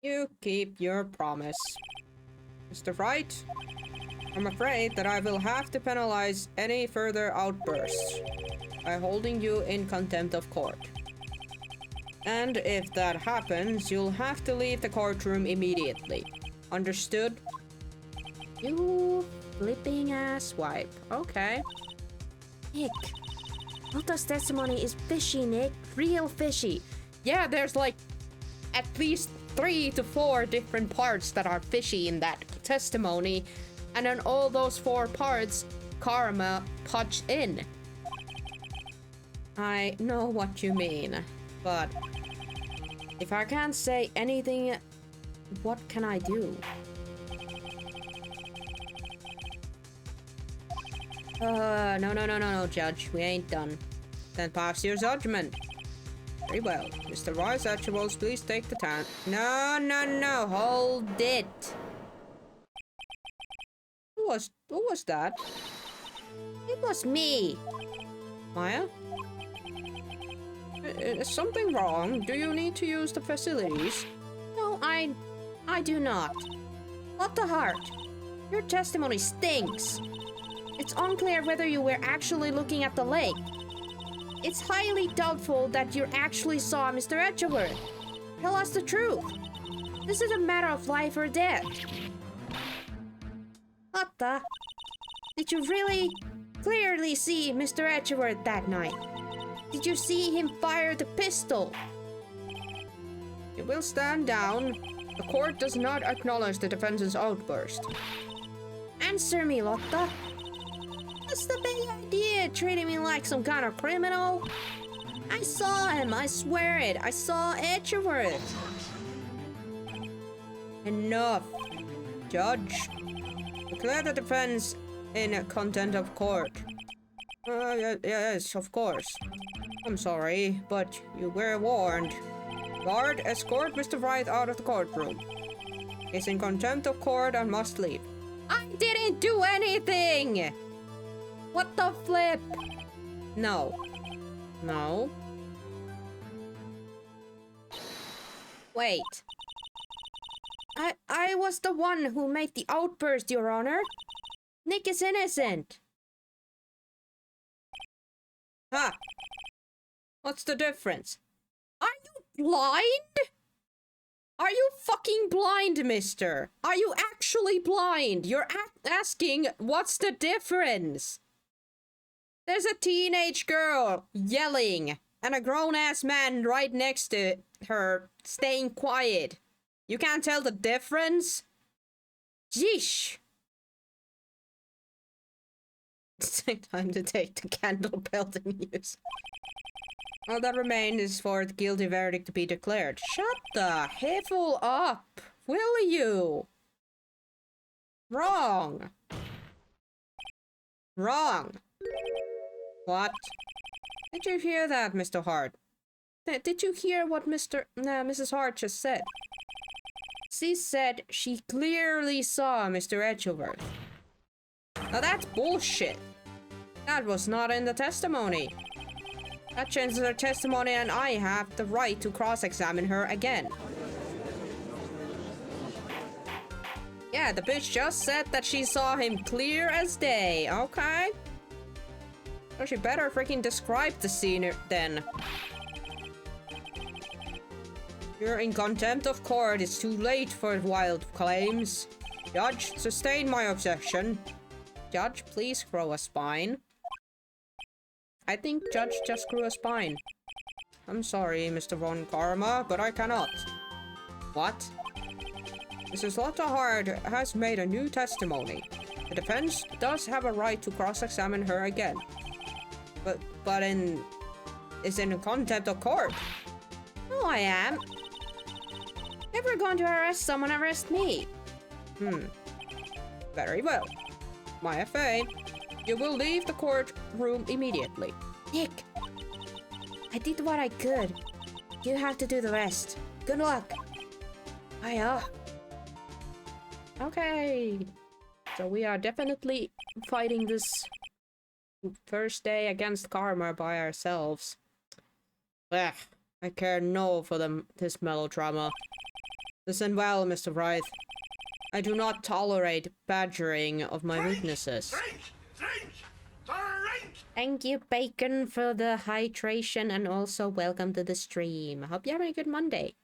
You keep your promise. Mr. Wright, I'm afraid that I will have to penalize any further outbursts by holding you in contempt of court. And if that happens, you'll have to leave the courtroom immediately. Understood? You flipping asswipe. Okay. Nick. Malta's testimony is fishy, Nick. Real fishy. Yeah, there's like at least 3 to 4 different parts that are fishy in that testimony. And then all those 4 parts, karma punched in. I know what you mean, but if I can't say anything, what can I do? No, Judge. We ain't done. Then pass your judgment. Very well. Mr. Wise Edgeworth, please take the stand. No. Hold it. Who was that? It was me. Maya? Is something wrong? Do you need to use the facilities? No, I do not. What the heart? Your testimony stinks. It's unclear whether you were actually looking at the lake. It's highly doubtful that you actually saw Mr. Edgeworth. Tell us the truth. This is a matter of life or death. What the? Did you really clearly see Mr. Edgeworth that night? Did you see him fire the pistol? You will stand down. The court does not acknowledge the defense's outburst. Answer me, Lotta. What's the big idea, treating me like some kind of criminal? I saw him, I swear it. I saw Edgeworth. Enough. Judge. Declare the defense in contempt of court. Yes, of course. I'm sorry, but you were warned. Guard, escort Mr. Wright out of the courtroom. He's in contempt of court and must leave. I didn't do anything! What the flip? No. No. Wait. I was the one who made the outburst, Your Honor. Nick is innocent. Ah. What's the difference? Are you blind? Are you fucking blind, mister? Are you actually blind? You're asking what's the difference? There's a teenage girl yelling and a grown-ass man right next to her staying quiet. You can't tell the difference? Yeesh. It's time to take the candle belt in use. All that remains is for the guilty verdict to be declared. Shut the hell up, will you? Wrong. Wrong. What? Did you hear that, Mr. Hart? Did you hear what Mrs. Hart just said? She said she clearly saw Mr. Edgeworth. Now that's bullshit. That was not in the testimony. That changes her testimony and I have the right to cross-examine her again. Yeah, the bitch just said that she saw him clear as day, okay? So she better freaking describe the scene then. You're in contempt of court. It's too late for wild claims. Judge, sustain my objection. Judge, please grow a spine. I think Judge just grew a spine. I'm sorry, Mr. Von Karma, but I cannot. What? Mrs. Lotta Hart has made a new testimony. The defense does have a right to cross-examine her again. But is in contempt of court. No, I am. If we're going to arrest someone, arrest me. Very well. My FA. You will leave the courtroom immediately. Nick, I did what I could. You have to do the rest. Good luck. Hiya. Okay. So we are definitely fighting this first day against karma by ourselves. Ugh, I care no for this melodrama. Listen well, Mr. Wright. I do not tolerate badgering of my witnesses. Drink! Thank you, Bacon, for the hydration, and also welcome to the stream. I hope you're having a good Monday.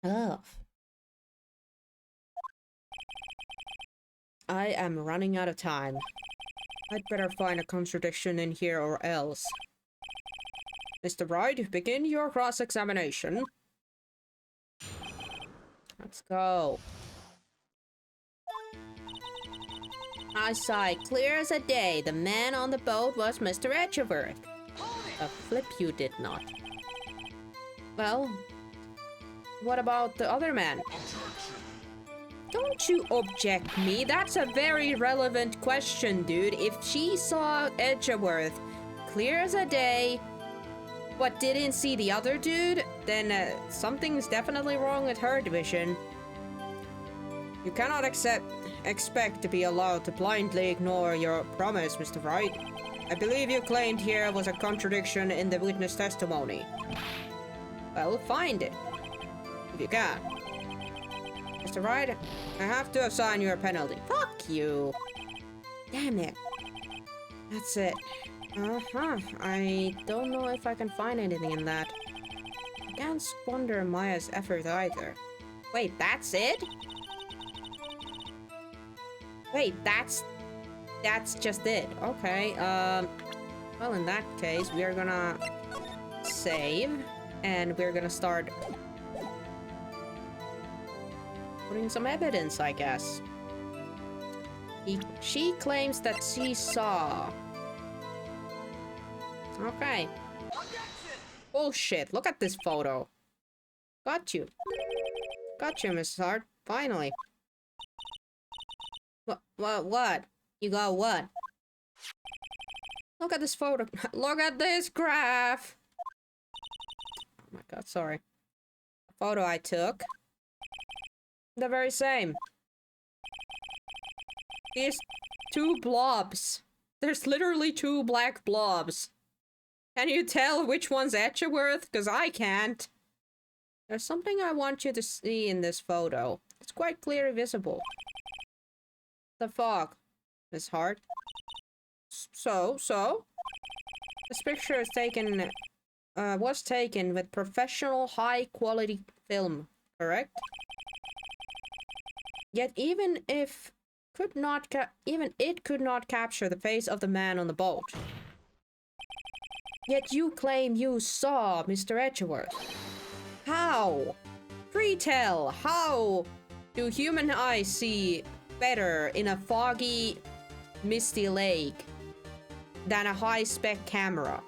Oh. I am running out of time. I'd better find a contradiction in here or else. Mr. Wright, begin your cross-examination. Let's go. Eyesight clear as a day. The man on the boat was Mr. Edgeworth. A flip you did not. Well, what about the other man? Don't you object me. That's a very relevant question, dude. If she saw Edgeworth clear as a day, but didn't see the other dude, then something's definitely wrong with her division. You cannot expect to be allowed to blindly ignore your promise, Mr. Wright. I believe you claimed here was a contradiction in the witness testimony. Well, find it. If you can. Mr. Wright, I have to assign you a penalty. Fuck you. Damn it. That's it. I don't know if I can find anything in that. can't squander Maya's effort either. Wait, that's it? Wait, that's just it. Okay, well, in that case, we are gonna save, and we're gonna start putting some evidence, I guess. She claims that she saw. Okay. Bullshit, look at this photo. Got you. Got you, Mrs. Hart. Finally. What? You got what? Look at this photo. Look at this graph. Oh my god, sorry. The photo I took. The very same. These two blobs. There's literally two black blobs. Can you tell which one's Edgeworth? Because I can't. There's something I want you to see in this photo. It's quite clearly visible. The fog, Miss Hart. So? This picture is taken, was taken with professional high-quality film, correct? Yet even it could not capture the face of the man on the boat. Yet you claim you saw Mr. Edgeworth. How? Pre-tell, how do human eyes see better in a foggy, misty lake than a high-spec camera?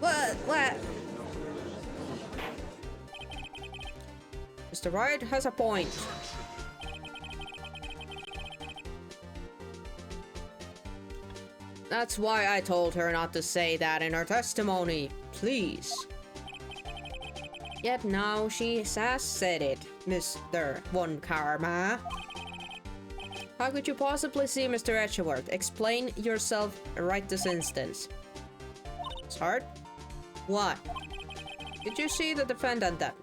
What? Mr. Wright has a point. That's why I told her not to say that in her testimony. Please. Yet now she has said it, Mr. Von Karma. How could you possibly see Mr. Edgeworth? Explain yourself right this instance. It's hard. What? Did you see the defendant that...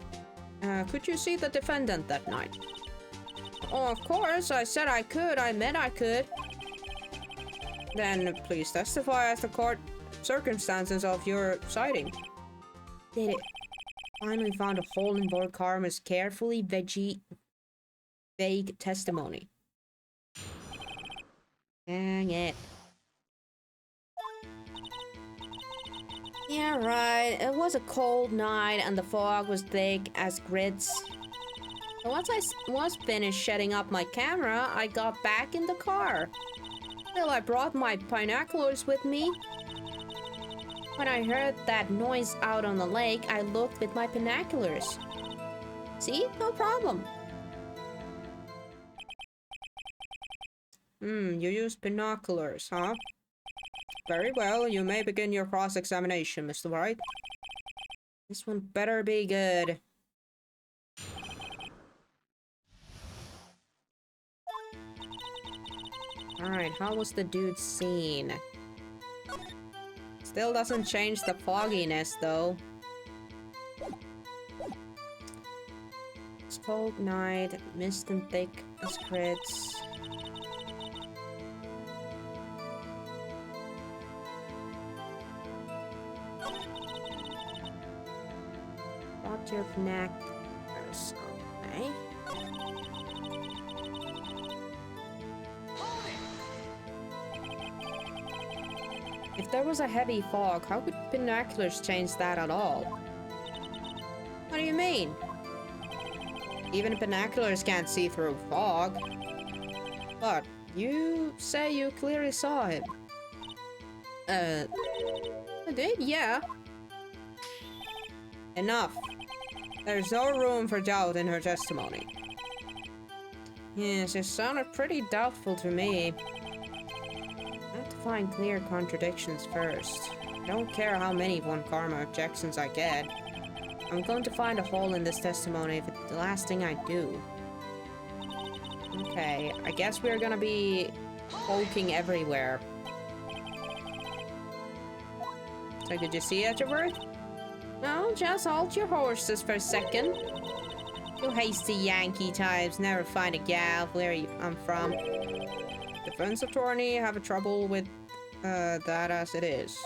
could you see the defendant that night? Oh, of course. I said I could. I meant I could. Then please testify as the court circumstances of your sighting. Did it finally found a hole in Von Karma's carefully vague testimony? Dang it. Yeah, right. It was a cold night and the fog was thick as grits. But once I was finished setting up my camera, I got back in the car. Still, I brought my binoculars with me. When I heard that noise out on the lake, I looked with my binoculars. See? No problem. You used binoculars, huh? Very well, you may begin your cross-examination, Mr. Wright. This one better be good. Alright, how was the dude seen? Still doesn't change the fogginess, though. It's cold night, mist and thick as grits. Brought your binoculars, okay. If there was a heavy fog, how could binoculars change that at all? What do you mean? Even binoculars can't see through fog. But you say you clearly saw him. I did, yeah. Enough. There's no room for doubt in her testimony. Yes, it sounded pretty doubtful to me. I have to find clear contradictions first. I don't care how many Von Karma objections I get. I'm going to find a hole in this testimony if it's the last thing I do. Okay, I guess we're gonna be poking everywhere. So did you see Edgeworth? No, just hold your horses for a second. You hasty Yankee types never find a gal where I'm from. Defense attorney have a trouble with that as it is.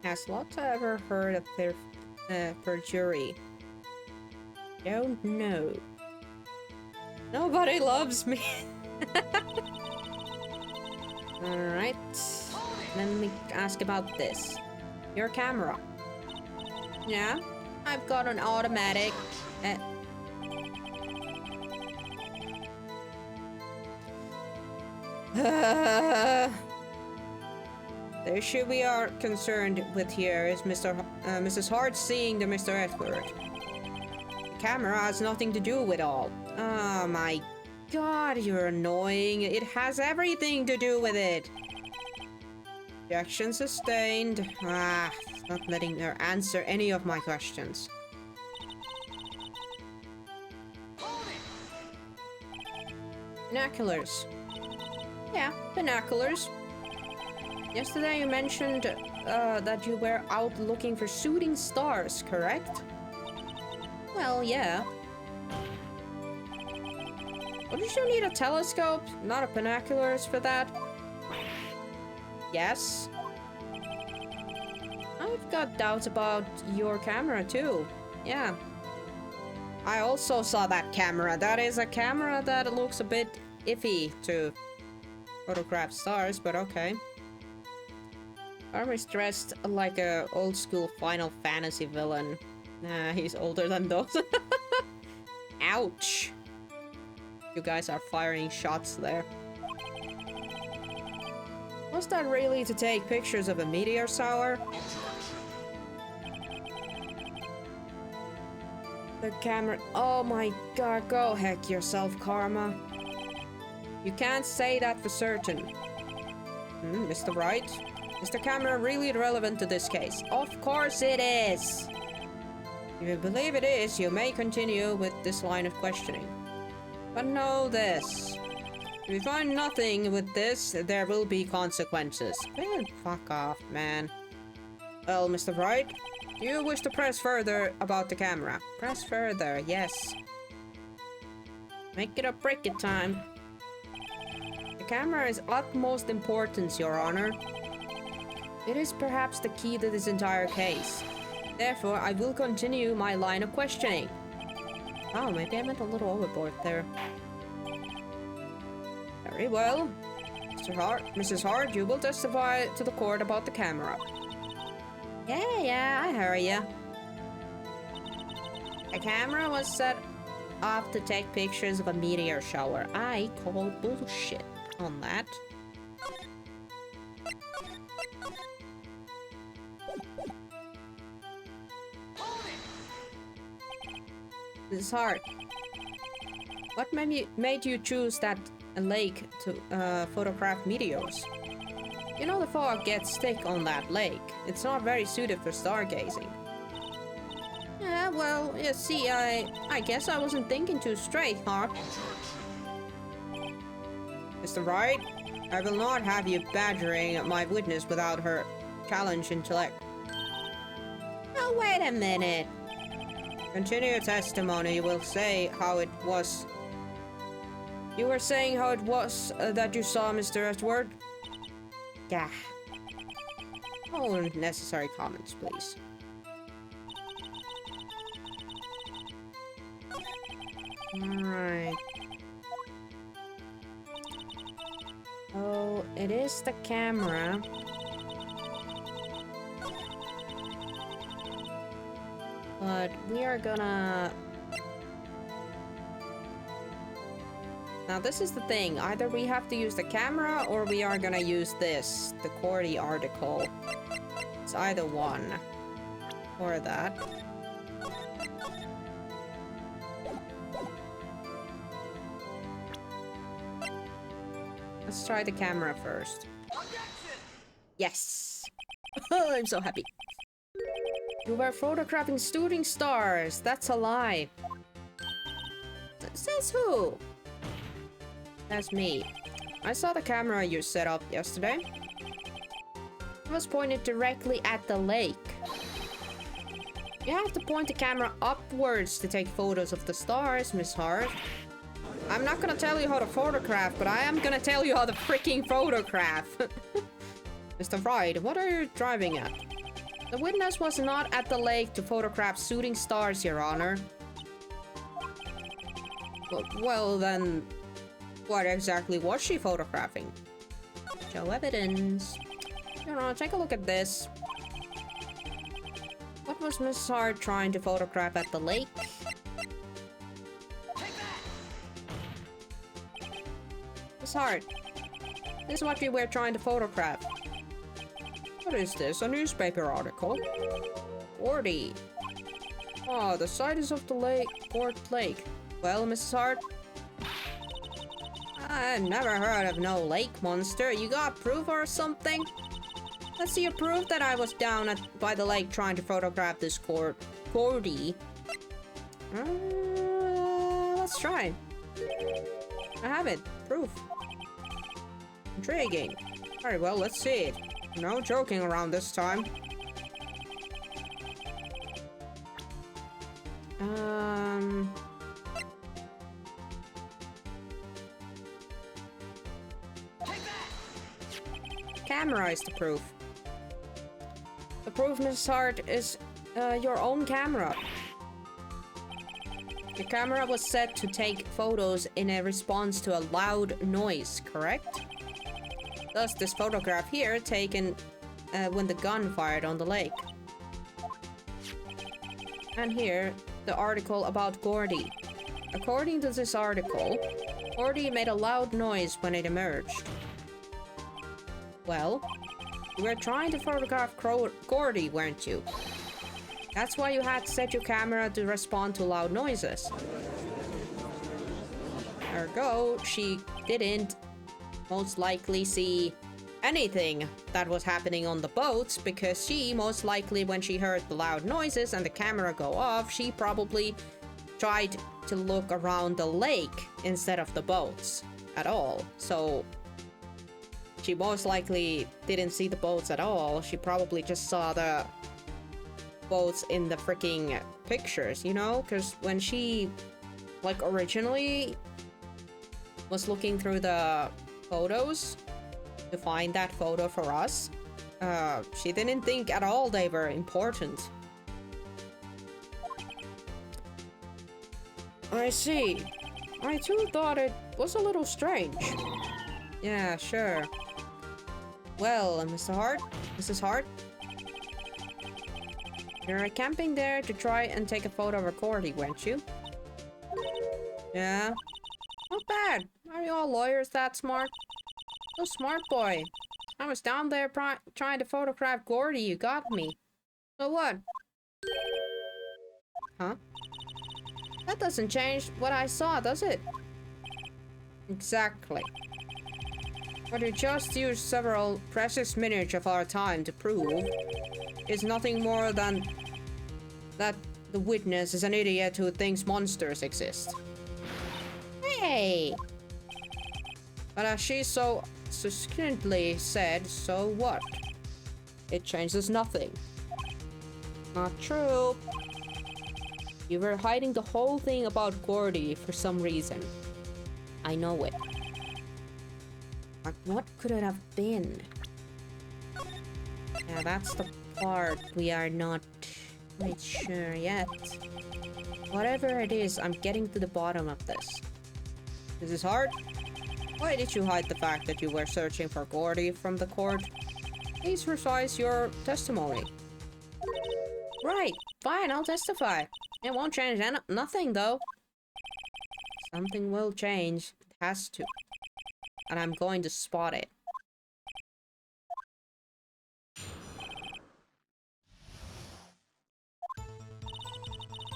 Has Lotta ever heard of perjury? Don't know. Nobody loves me. Alright. Let me ask about this. Your camera. Yeah? I've got an automatic. The issue we are concerned with here is Mrs. Hart seeing the Mr. Edgeworth. The camera has nothing to do with all. Oh my god, you're annoying. It has everything to do with it. Objection sustained. It's not letting her answer any of my questions. Binoculars. Yeah, binoculars. Yesterday you mentioned that you were out looking for shooting stars, correct? Well, yeah. Wouldn't you need a telescope, not a binoculars for that? Yes. I've got doubts about your camera too. Yeah. I also saw that camera. That is a camera that looks a bit iffy to photograph stars, but okay. Armor's dressed like a old school Final Fantasy villain. Nah, he's older than those. Ouch. You guys are firing shots there. Was that really to take pictures of a meteor shower? The camera... Oh my god, go heck yourself, Karma. You can't say that for certain. Mr. Wright? Is the camera really relevant to this case? Of course it is! If you believe it is, you may continue with this line of questioning. But know this. If you find nothing with this, there will be consequences. Man, fuck off, man. Well, Mr. Wright, do you wish to press further about the camera? Press further, yes. Make it or break it time. The camera is utmost importance, Your Honor. It is perhaps the key to this entire case. Therefore, I will continue my line of questioning. Oh, maybe I went a little overboard there. Very well. Mrs. Hart, you will testify to the court about the camera. Yeah, I hear ya. The camera was set up to take pictures of a meteor shower. I call bullshit on that. Mrs. Hart, what made you choose that lake to photograph meteors? You know the fog gets thick on that lake. It's not very suited for stargazing. Yeah, well, you see, I guess I wasn't thinking too straight, huh? Mr. Wright, I will not have you badgering my witness without her challenge intellect. Oh, wait a minute. Continue your testimony. You will say how it was. You were saying how it was that you saw Mr. Edgeworth? Yeah. No unnecessary comments, please. Alright. Oh, it is the camera. But we are gonna... Now this is the thing, either we have to use the camera or we are gonna use this, the Cordy article. It's either one. Or that. Let's try the camera first. Yes! I'm so happy. You were photographing shooting stars. That's a lie. Says who? That's me. I saw the camera you set up yesterday. It was pointed directly at the lake. You have to point the camera upwards to take photos of the stars, Miss Hart. I'm not gonna tell you how to photograph, but I am gonna tell you how to freaking photograph. Mr. Wright, what are you driving at? The witness was not at the lake to photograph shooting stars, Your Honor. Well then, what exactly was she photographing? Show evidence. Your Honor, take a look at this. What was Miss Hart trying to photograph at the lake? Miss Hart, this is what you were trying to photograph. What is this? A newspaper article? 40. Oh, the size of the lake, Port Lake. Well, Mrs. Hart? I've never heard of no lake monster. You got proof or something? Let's see your proof that I was down by the lake trying to photograph this Cordy. Let's try. I have it. Proof. Intriguing. Alright, well, let's see it. No joking around this time. Camera is the proof. The proof, Mrs. Hart, is your own camera. The camera was set to take photos in a response to a loud noise, correct? Thus, this photograph here taken when the gun fired on the lake. And here, the article about Gordy. According to this article, Gordy made a loud noise when it emerged. Well, you were trying to photograph Gordy, weren't you? That's why you had to set your camera to respond to loud noises. Ergo, she didn't most likely see anything that was happening on the boats, because she most likely, when she heard the loud noises and the camera go off, she probably tried to look around the lake instead of the boats at all. So she most likely didn't see the boats at all. She probably just saw the boats in the freaking pictures, you know? Because when she, like, originally was looking through the photos to find that photo for us, she didn't think at all they were important. I see. I too thought it was a little strange. Yeah, sure. Well, Mr. Hart, Mrs. Hart, you're camping there to try and take a photo of Cordy, weren't you? Yeah. Not bad. Are you all lawyers that smart? So smart, boy. I was down there trying to photograph Gordy. You got me. So what? Huh? That doesn't change what I saw, does it? Exactly. What you just used several precious minutes of our time to prove is nothing more than that the witness is an idiot who thinks monsters exist. Hey! But as she so succinctly said, so what? It changes nothing. Not true. You were hiding the whole thing about Gordy for some reason. I know it. But what could it have been? Yeah, that's the part we are not quite sure yet. Whatever it is, I'm getting to the bottom of this. This is hard. Why did you hide the fact that you were searching for Gordy from the court? Please revise your testimony. Right, fine, I'll testify. It won't change nothing, though. Something will change. It has to. And I'm going to spot it.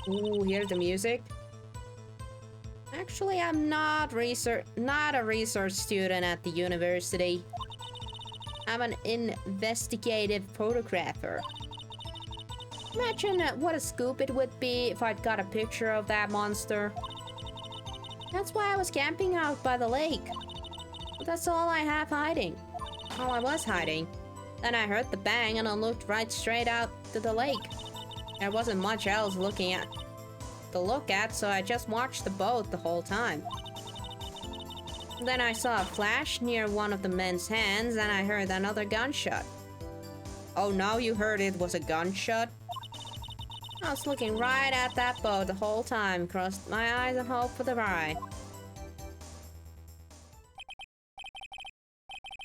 Ooh, here's the music. Actually, I'm not a research student at the university. I'm an investigative photographer. Imagine what a scoop it would be if I'd got a picture of that monster. That's why I was camping out by the lake. But that's all I have hiding. All I was hiding. Then I heard the bang and I looked right straight out to the lake. There wasn't much else to look at, so I just watched the boat the whole time. Then I saw a flash near one of the men's hands and I heard another gunshot. Oh, now you heard it was a gunshot? I was looking right at that boat the whole time, crossed my eyes and hoped for the ride.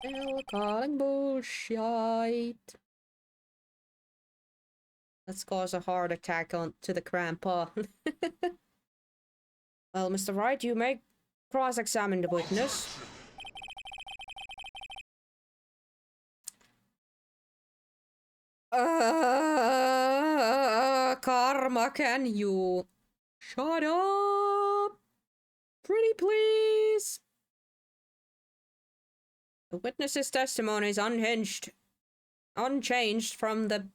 Still calling bullshit. Let's cause a heart attack to the grandpa. Well, Mr. Wright, you may cross-examine the witness. Karma, can you shut up? Pretty please. The witness's testimony is unchanged from the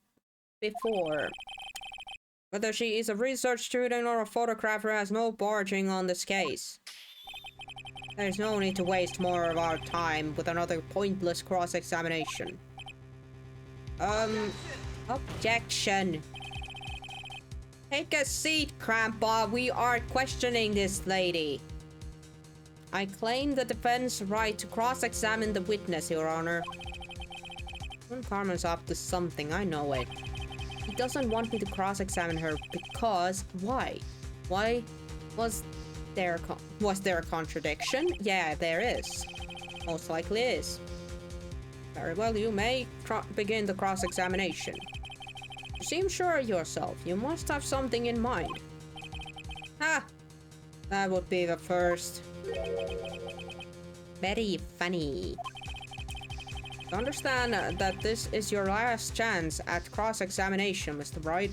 before. Whether she is a research student or a photographer has no barging on this case. There's no need to waste more of our time with another pointless cross-examination. Objection. Take a seat, Grandpa. We are questioning this lady. I claim the defense right to cross-examine the witness, Your Honor. Carmen's up to something, I know it. He doesn't want me to cross-examine her because... Why? Why? Was there a contradiction? Yeah, there is. Most likely is. Very well, you may begin the cross-examination. You seem sure of yourself. You must have something in mind. Ha! That would be the first. Very funny. Understand that this is your last chance at cross-examination, Mr. Wright.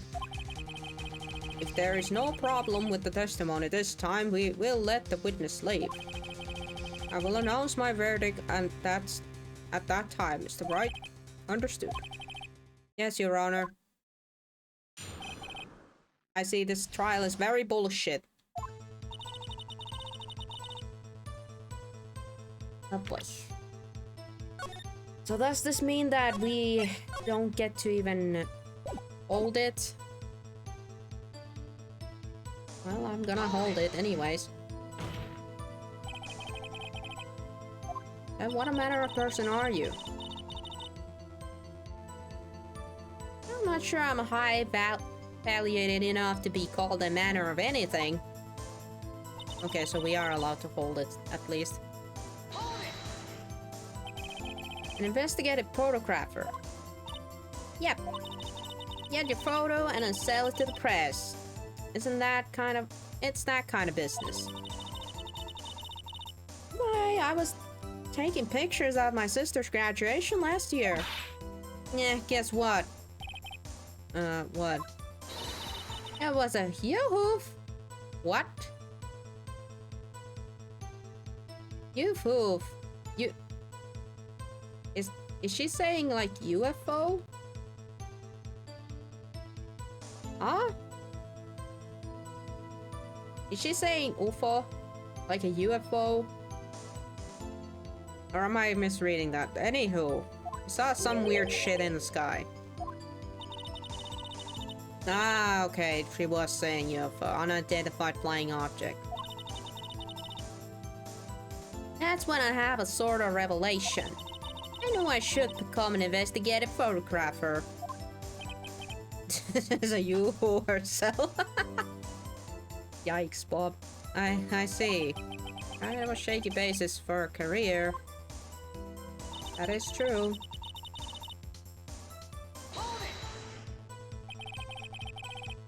If there is no problem with the testimony this time, we will let the witness leave. I will announce my verdict, and that's at that time, Mr. Wright. Understood. Yes, Your Honor. I see this trial is very bullshit. Oh boy. So does this mean that we don't get to even hold it? Well, I'm gonna hold it anyways. And what a manner of person are you? I'm not sure I'm high valued enough to be called a manner of anything. Okay, so we are allowed to hold it, at least. An investigative photographer. Yep. Get your photo and then sell it to the press. Isn't that kind of... It's that kind of business. Why, I was taking pictures of my sister's graduation last year. Yeah, guess what? What? It was a yoo-hoof. What? Yoo-hoof. You... Is she saying like UFO? Huh? Is she saying UFO? Like a UFO? Or am I misreading that? Anywho, I saw some weird shit in the sky. Ah, okay, she was saying UFO, unidentified flying object. That's when I have a sort of revelation. I know I should become an investigative photographer. Is a UFO herself? Yikes, Bob. I see. I have a shaky basis for a career. That is true.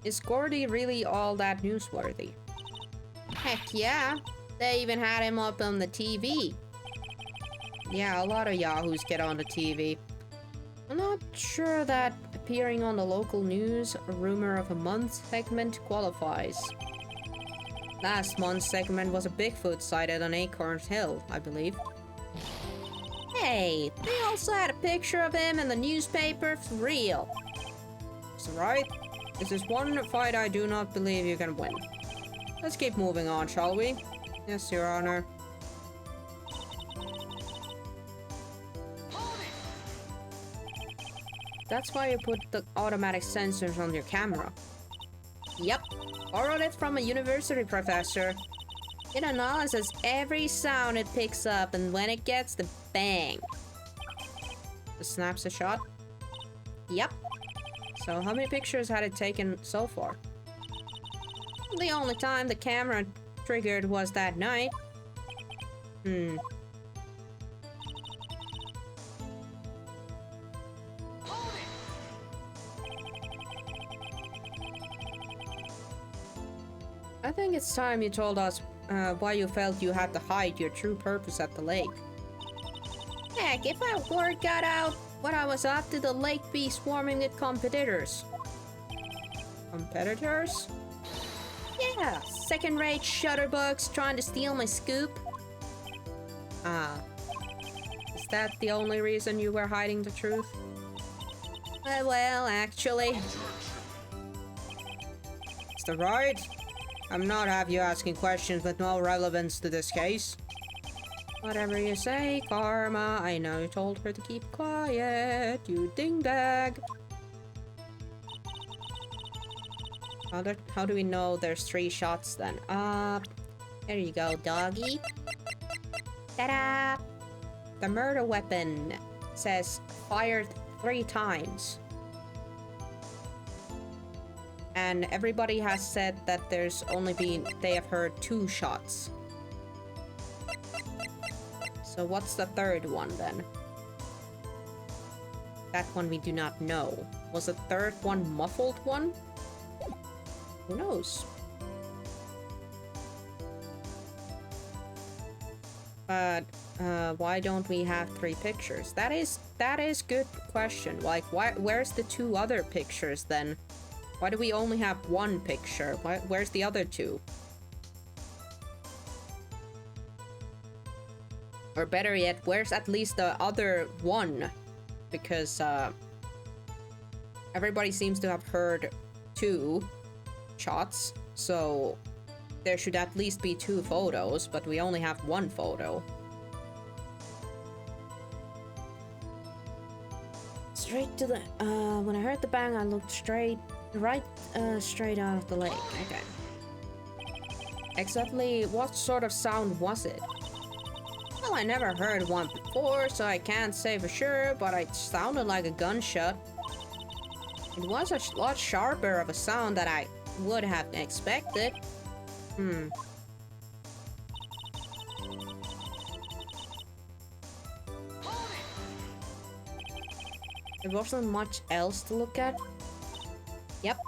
Is Gordy really all that newsworthy? Heck yeah. They even had him up on the TV. Yeah, a lot of yahoos get on the TV. I'm not sure that appearing on the local news, a rumor of a month segment qualifies. Last month's segment was a Bigfoot sighted on Acorn Hill, I believe. Hey, they also had a picture of him in the newspaper for real. Is that right? This is one fight I do not believe you can win. Let's keep moving on, shall we? Yes, Your Honor. That's why you put the automatic sensors on your camera. Yep, borrowed it from a university professor. It analyzes every sound it picks up, and when it gets the bang, it snaps a shot. Yep. So how many pictures had it taken so far? The only time the camera triggered was that night. I think it's time you told us why you felt you had to hide your true purpose at the lake. Heck, if our word got out, what I was up to, the lake be swarming with competitors. Competitors? Yeah, second-rate shutterbugs trying to steal my scoop. Is that the only reason you were hiding the truth? Well, actually... Mr. Wright, I'm not have you asking questions with no relevance to this case. Whatever you say, Karma. I know you told her to keep quiet, you dingbat. How do we know there's 3 shots then? There you go, doggy. Ta-da! The murder weapon says fired 3 times. And everybody has said that they have heard 2 shots. So what's the 3rd one then? That one we do not know. Was the 3rd one muffled one? Who knows? But why don't we have 3 pictures? That is good question. Like, where's the 2 other pictures then? Why do we only have 1 picture? Where's the other 2? Or better yet, where's at least the other 1? Because everybody seems to have heard 2 shots, so there should at least be 2 photos, but we only have 1 photo. Straight to the... when I heard the bang, I looked straight out of the lake. Okay. Exactly what sort of sound was it? Well, I never heard one before, so I can't say for sure, but it sounded like a gunshot. It was a lot sharper of a sound than I would have expected. There wasn't much else to look at. Yep.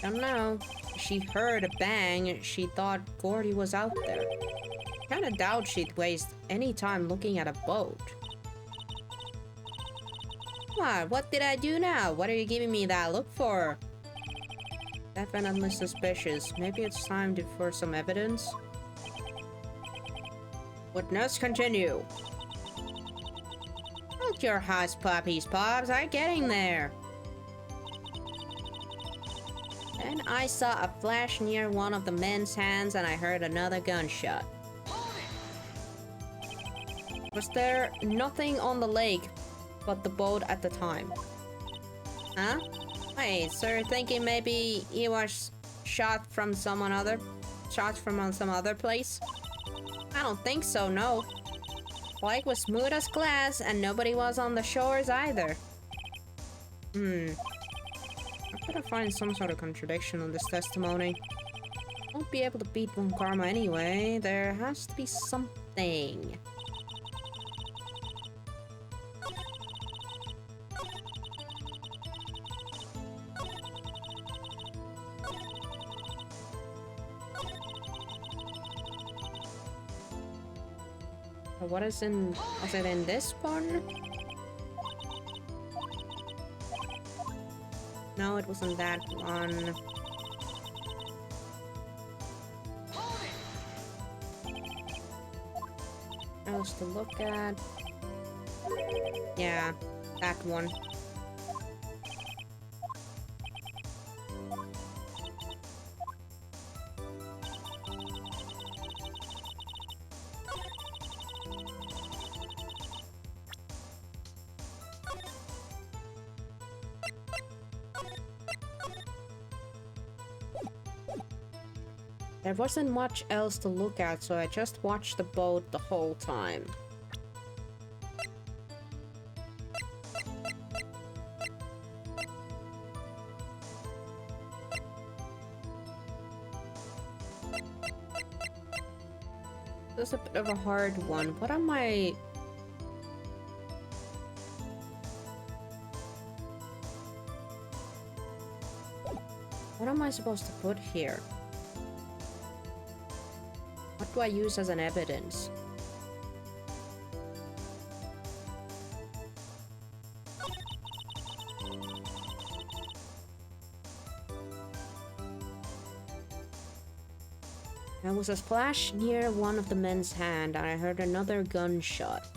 Don't know. She heard a bang. She thought Gordy was out there. Kinda doubt she'd waste any time looking at a boat. Come on, what did I do now? What are you giving me that look for? Definitely suspicious. Maybe it's time for some evidence. Witness, continue. Hold your hush puppies, Pops. I'm getting there. Then I saw a flash near one of the men's hands and I heard another gunshot. Was there nothing on the lake but the boat at the time? Huh? Wait, so you're thinking maybe he was shot from some other place? I don't think so, no. The lake was smooth as glass and nobody was on the shores either. I gotta find some sort of contradiction on this testimony. Won't be able to beat one Karma anyway. There has to be something. Was it in this one? No, it wasn't that one. Else to look at? Yeah, that one. There wasn't much else to look at, so I just watched the boat the whole time. This is a bit of a hard one. What am I... What am I supposed to put here? What do I use as an evidence? There was a splash near one of the men's hand, and I heard another gunshot.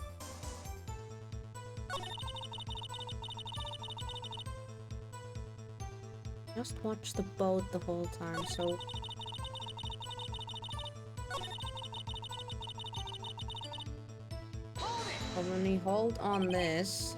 Just watch the boat the whole time, so... Probably hold on this.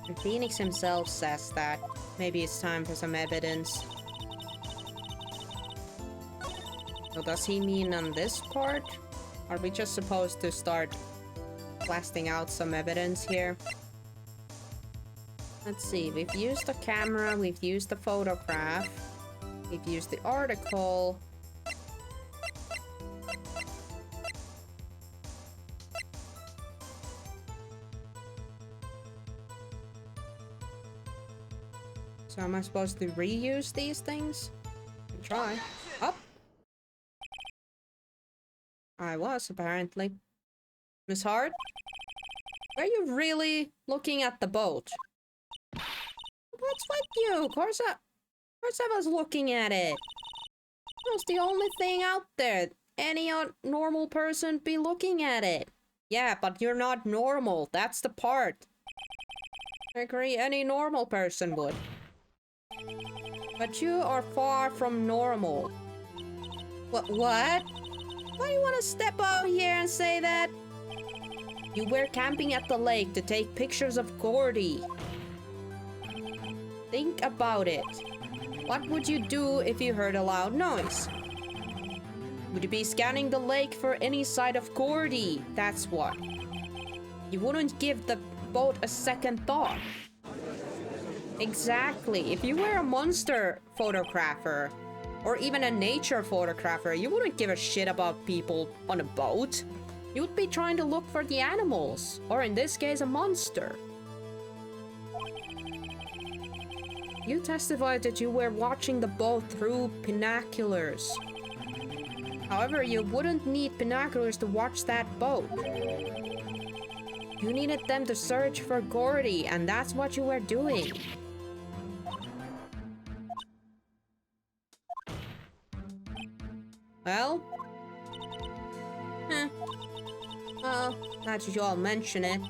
And Phoenix himself says that maybe it's time for some evidence. So does he mean on this part? Are we just supposed to start blasting out some evidence here? Let's see, we've used the camera, we've used the photograph, we've used the article. So am I supposed to reuse these things? Try. Up! I was, apparently. Miss Hart? Were you really looking at the boat? What's with you? Of course I was looking at it. It was the only thing out there. Any normal person be looking at it. Yeah, but you're not normal. That's the part. I agree, any normal person would. But you are far from normal. What? Why do you want to step out here and say that? You were camping at the lake to take pictures of Gordy. Think about it. What would you do if you heard a loud noise? Would you be scanning the lake for any sign of Gordy? That's what. You wouldn't give the boat a second thought. Exactly. If you were a monster photographer, or even a nature photographer, you wouldn't give a shit about people on a boat. You would be trying to look for the animals, or in this case, a monster. You testified that you were watching the boat through binoculars. However, you wouldn't need binoculars to watch that boat. You needed them to search for Gordy, and that's what you were doing. Well? Well, now that you all mention it,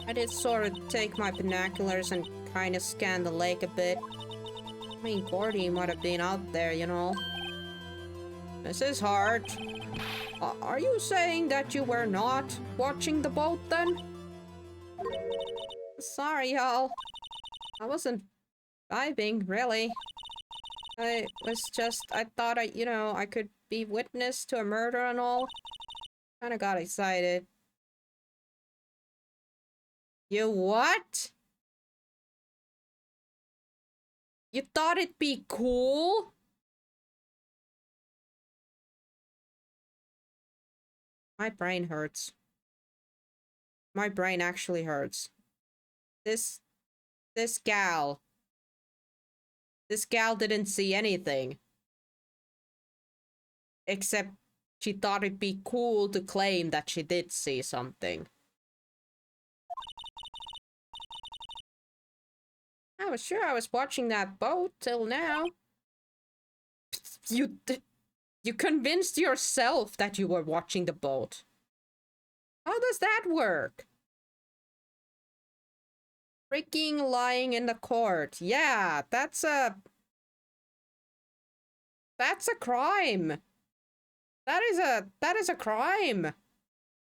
I did sort of take my binoculars and kind of scan the lake a bit. I mean, Gordy might have been out there, you know. This is hard. Are you saying that you were not watching the boat then? Sorry, y'all. I wasn't diving, really. I thought I could be witness to a murder and all. Kinda got excited. You what? You thought it'd be cool? My brain hurts. My brain actually hurts. This gal didn't see anything. Except she thought it'd be cool to claim that she did see something. I was sure I was watching that boat till now. You convinced yourself that you were watching the boat. How does that work? Freaking lying in the court. Yeah, that's a crime. That is a crime.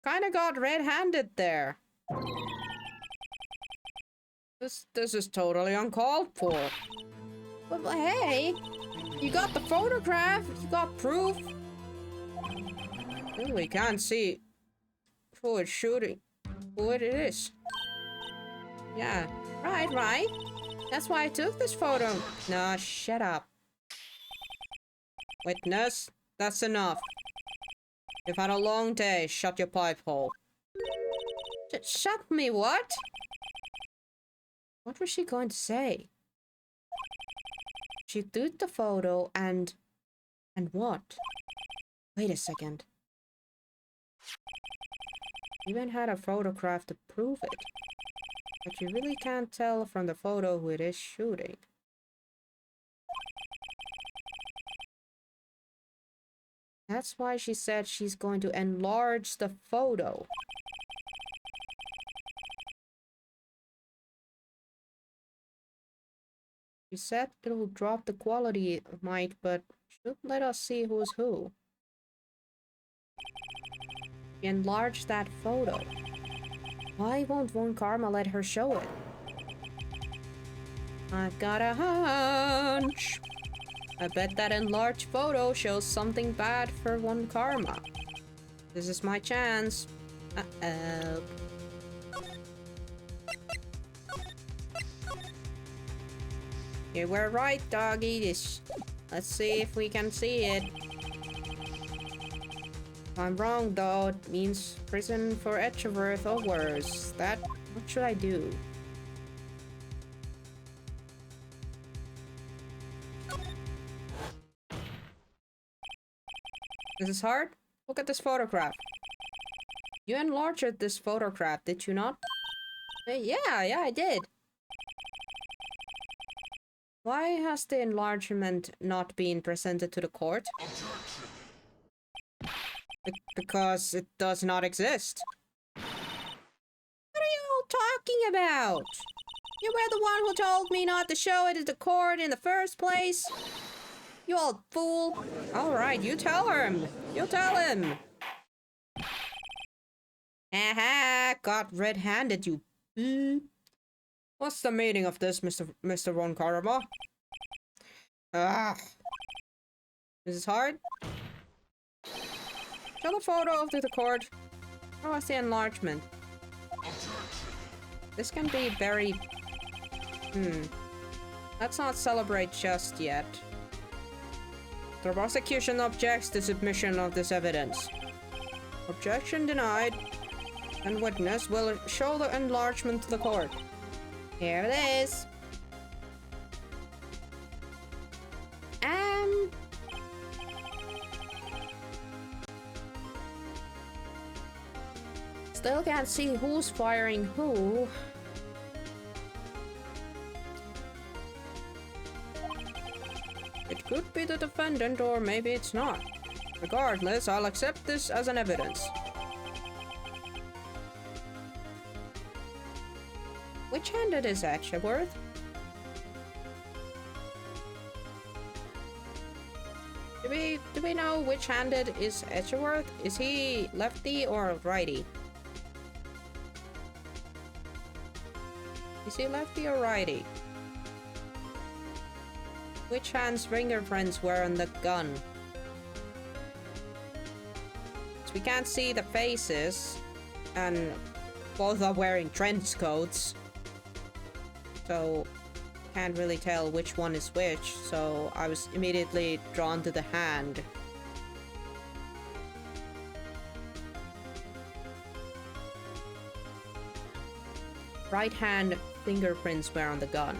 Kinda got red-handed there. This is totally uncalled for. But hey, you got the photograph, you got proof. Really can't see who is shooting. who it is. Yeah, right. That's why I took this photo. No, shut up. Witness, that's enough. You've had a long day. Shut your pipe hole. Shut me, what? What was she going to say? She took the photo and what? Wait a second. Even had a photograph to prove it. But you really can't tell from the photo who it is shooting. That's why she said she's going to enlarge the photo. She said it'll drop the quality it might, but should let us see who's who. She enlarged that photo. Why won't Von Karma let her show it? I've got a hunch. I bet that enlarged photo shows something bad for Von Karma. This is my chance. Uh-oh. You were right, doggy. Let's see if we can see it. If I'm wrong, though, it means prison for Edgeworth or worse. What should I do? This is hard? Look at this photograph. You enlarged this photograph, did you not? Yeah, I did. Why has the enlargement not been presented to the court? Because it does not exist. What are you all talking about? You were the one who told me not to show it to the court in the first place. You old fool. Alright, you tell him. You tell him. Aha, got red-handed, you beep. What's the meaning of this, Mr. Von Karma? This is hard. Show the photo to the court. How was the enlargement? This can be very... Let's not celebrate just yet. The prosecution objects to submission of this evidence. Objection denied. And witness will show the enlargement to the court. Here it is. Still can't see who's firing who. It could be the defendant, or maybe it's not. Regardless, I'll accept this as an evidence. Which-handed is Edgeworth? Do we know which-handed is Edgeworth? Is he lefty or righty? Is he lefty or righty? Which hand's fingerprints were on the gun? So we can't see the faces, and both are wearing trench coats. So can't really tell which one is which, so I was immediately drawn to the hand. Right hand fingerprints were on the gun.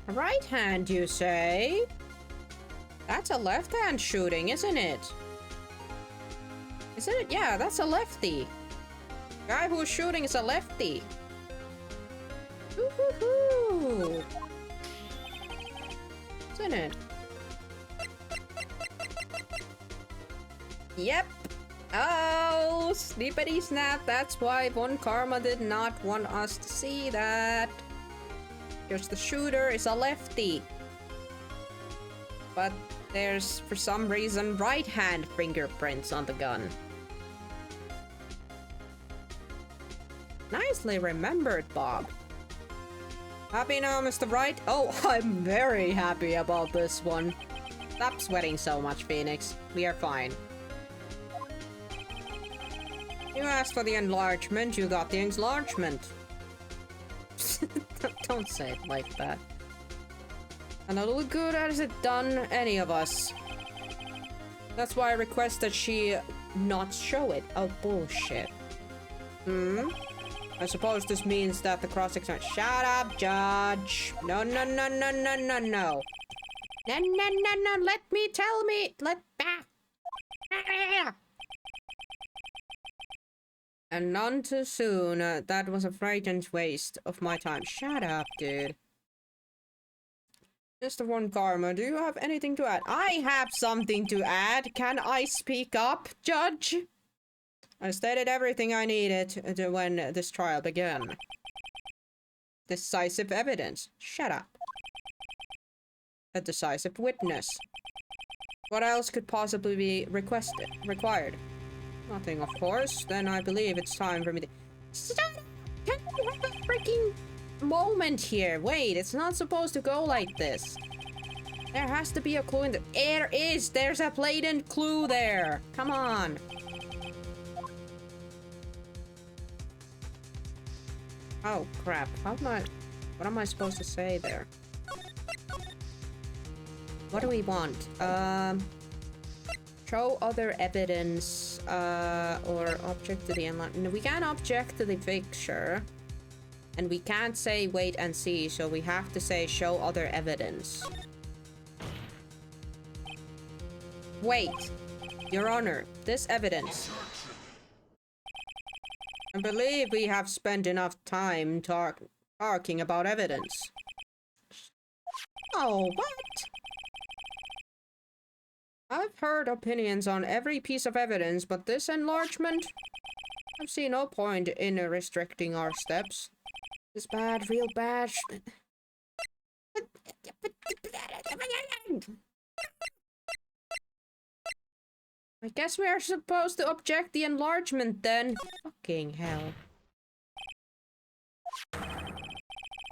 Right hand, you say? That's a left hand shooting, isn't it? Isn't it? Yeah, that's a lefty. The guy who's shooting is a lefty. Woo-hoo-hoo! Isn't it? Yep. Oh, snippety snap. That's why Von Karma did not want us to see that. Because the shooter is a lefty. But there's, for some reason, right hand fingerprints on the gun. Nicely remembered, Bob. Happy now, Mr. Wright? Oh, I'm very happy about this one. Stop sweating so much, Phoenix. We are fine. You asked for the enlargement, you got the enlargement. Don't say it like that. And not look good as it done any of us. That's why I request that she not show it. Oh, bullshit. I suppose this means that the cross-examination— Shut up, Judge! No, no, no, no, no, no, no. No, no, no, no, let me tell me— And none too soon. That was a frightened waste of my time. Shut up, dude. Mr. Von Karma, do you have anything to add? I have something to add. Can I speak up, Judge? I stated everything I needed to when this trial began. Decisive evidence. Shut up. A decisive witness. What else could possibly be required? Nothing, of course. Then I believe it's time for me to— Shut up! Can you have a freaking moment here? Wait, it's not supposed to go like this. There has to be a clue in the— There is! There's a blatant clue there! Come on! Oh, crap. What am I supposed to say there? What do we want? Show other evidence, or object to the enlargement. We can't object to the picture. And we can't say wait and see, so we have to say show other evidence. Wait, Your Honor, this evidence. I believe we have spent enough time talking about evidence. Oh, what? I've heard opinions on every piece of evidence, but this enlargement? I see no point in restricting our steps. It's bad, real bad. I guess we are supposed to object the enlargement then. Fucking hell.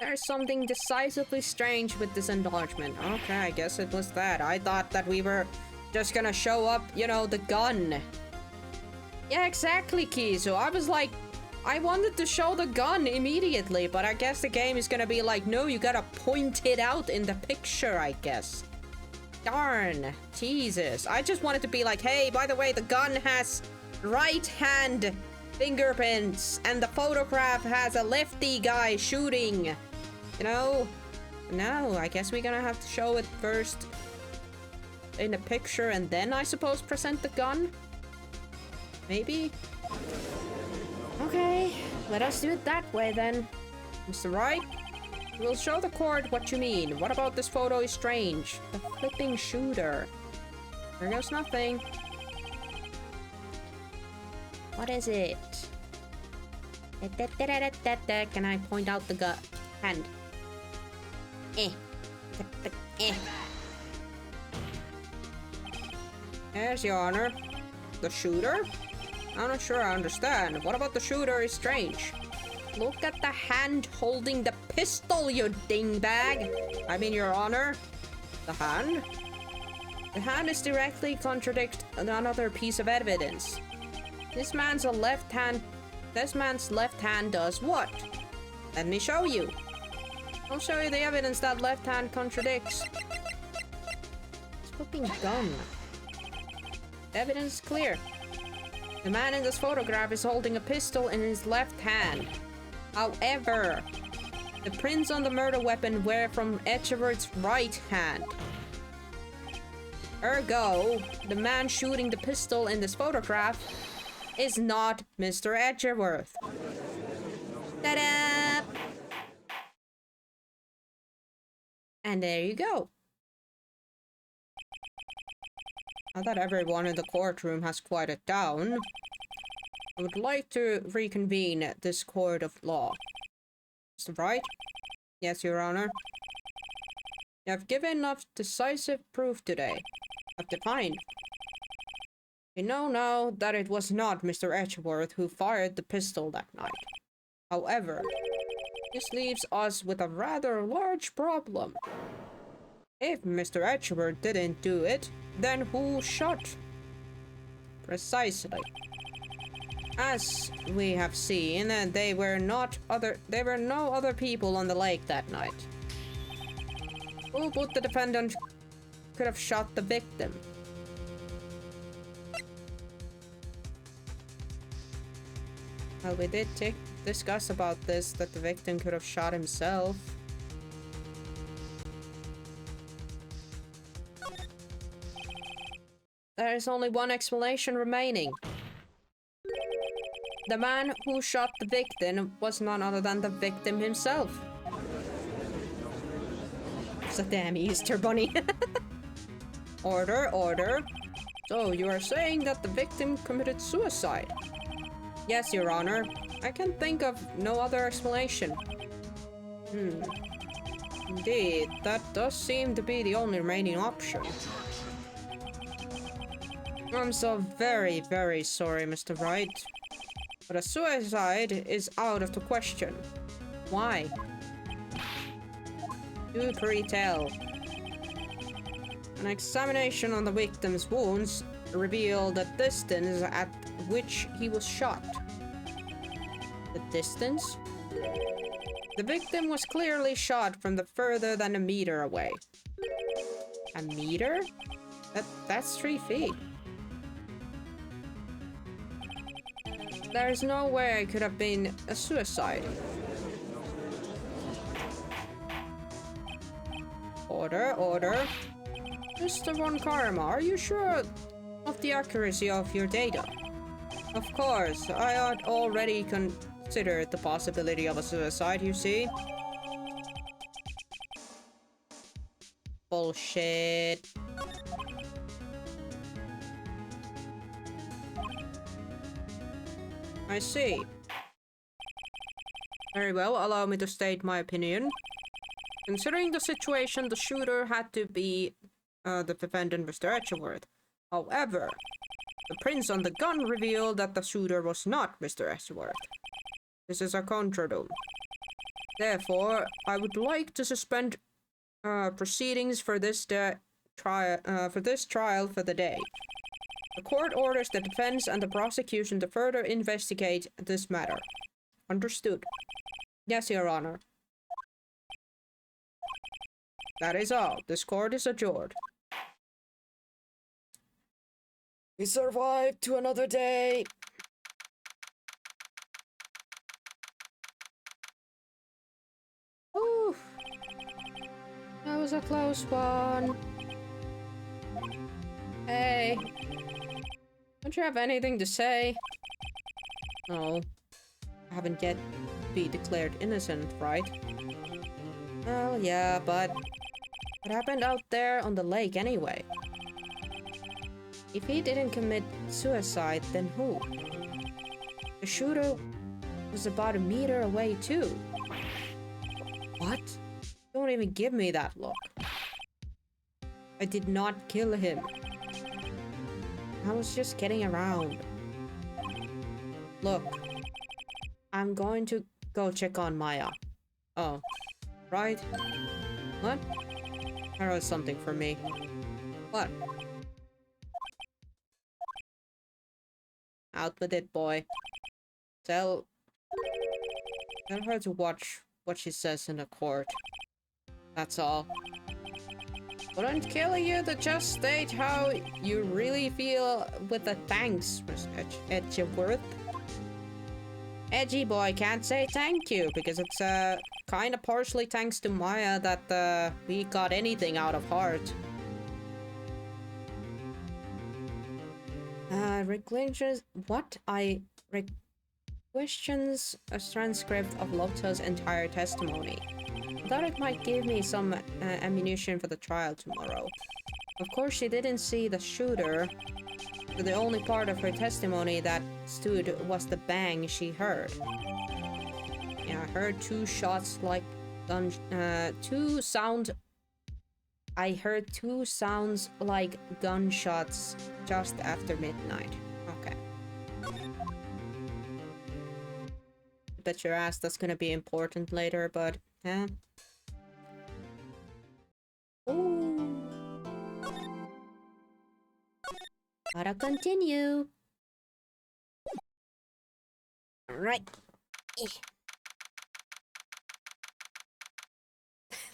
There's something decisively strange with this enlargement. Okay, I guess it was that. I thought that we were just gonna show up, you know, the gun. Yeah, exactly, Kizu. I was like, I wanted to show the gun immediately, but I guess the game is gonna be like, no, you gotta point it out in the picture, I guess. Darn. Jesus. I just wanted to be like, hey, by the way, the gun has right hand fingerprints, and the photograph has a lefty guy shooting. You know? No, I guess we're gonna have to show it first in a picture and then I suppose present the gun? Maybe? Okay, let us do it that way then. Mr. Wright, we'll show the court what you mean. What about this photo is strange? The flipping shooter. There goes nothing. What is it? Can I point out the hand? Yes, Your Honor. The shooter? I'm not sure I understand. What about the shooter is strange? Look at the hand holding the pistol, you dingbag! I mean, Your Honor. The hand? The hand is directly contradict another piece of evidence. This man's left hand does what? Let me show you. I'll show you the evidence that left hand contradicts. It's flipping gun. The evidence is clear. The man in this photograph is holding a pistol in his left hand. However, the prints on the murder weapon were from Edgeworth's right hand. Ergo, the man shooting the pistol in this photograph is not Mr. Edgeworth. Ta-da! And there you go. Now that everyone in the courtroom has quieted down, I would like to reconvene this court of law. Mr. Wright? Yes, Your Honor. You have given enough decisive proof today. I've defined. We know now that it was not Mr. Edgeworth who fired the pistol that night. However, this leaves us with a rather large problem. If Mr. Edgeworth didn't do it, then who shot? Precisely. As we have seen, there were no other people on the lake that night. Who but the defendant could have shot the victim? Well, we did discuss about this, that the victim could have shot himself. There is only one explanation remaining. The man who shot the victim was none other than the victim himself. It's a damn Easter bunny. Order, order. So, you are saying that the victim committed suicide? Yes, Your Honor. I can think of no other explanation. Indeed, that does seem to be the only remaining option. I'm so very, very sorry, Mr. Wright. But a suicide is out of the question. Why? Do retell. An examination on the victim's wounds revealed the distance at which he was shot. The distance? The victim was clearly shot from the further than a meter away. A meter? That's 3 feet. There is no way it could have been a suicide. Order, order. Mr. Von Karma, are you sure of the accuracy of your data? Of course, I had already considered the possibility of a suicide, you see. Bullshit. I see. Very well, allow me to state my opinion. Considering the situation, the shooter had to be the defendant, Mr. Edgeworth. However, the prints on the gun revealed that the shooter was not Mr. Edgeworth. This is a contradum. Therefore, I would like to suspend proceedings for this trial for the day. The court orders the defense and the prosecution to further investigate this matter. Understood. Yes, Your Honor. That is all. This court is adjourned. We survived to another day. Ooh. That was a close one. Hey. Don't you have anything to say? No. I haven't yet been declared innocent, right? Well, yeah, but what happened out there on the lake anyway? If he didn't commit suicide, then who? The shooter was about a meter away too. What? Don't even give me that look. I did not kill him. I was just kidding around. Look, I'm going to go check on Maya. Oh, right? What? There was something for me. What? Out with it, boy. Tell her to watch what she says in the court. That's all. Wouldn't kill you to just state how you really feel with the thanks, Mr. Edgeworth. Edgy boy can't say thank you because it's kind of partially thanks to Maya that we got anything out of heart. Questions a transcript of Lopta's entire testimony. I thought it might give me some ammunition for the trial tomorrow. Of course, she didn't see the shooter, so the only part of her testimony that stood was the bang she heard. Yeah, I heard 2 shots like I heard 2 sounds like gunshots just after midnight. Okay. Bet your ass that's gonna be important later, but yeah. Ooh. Gotta continue. Right.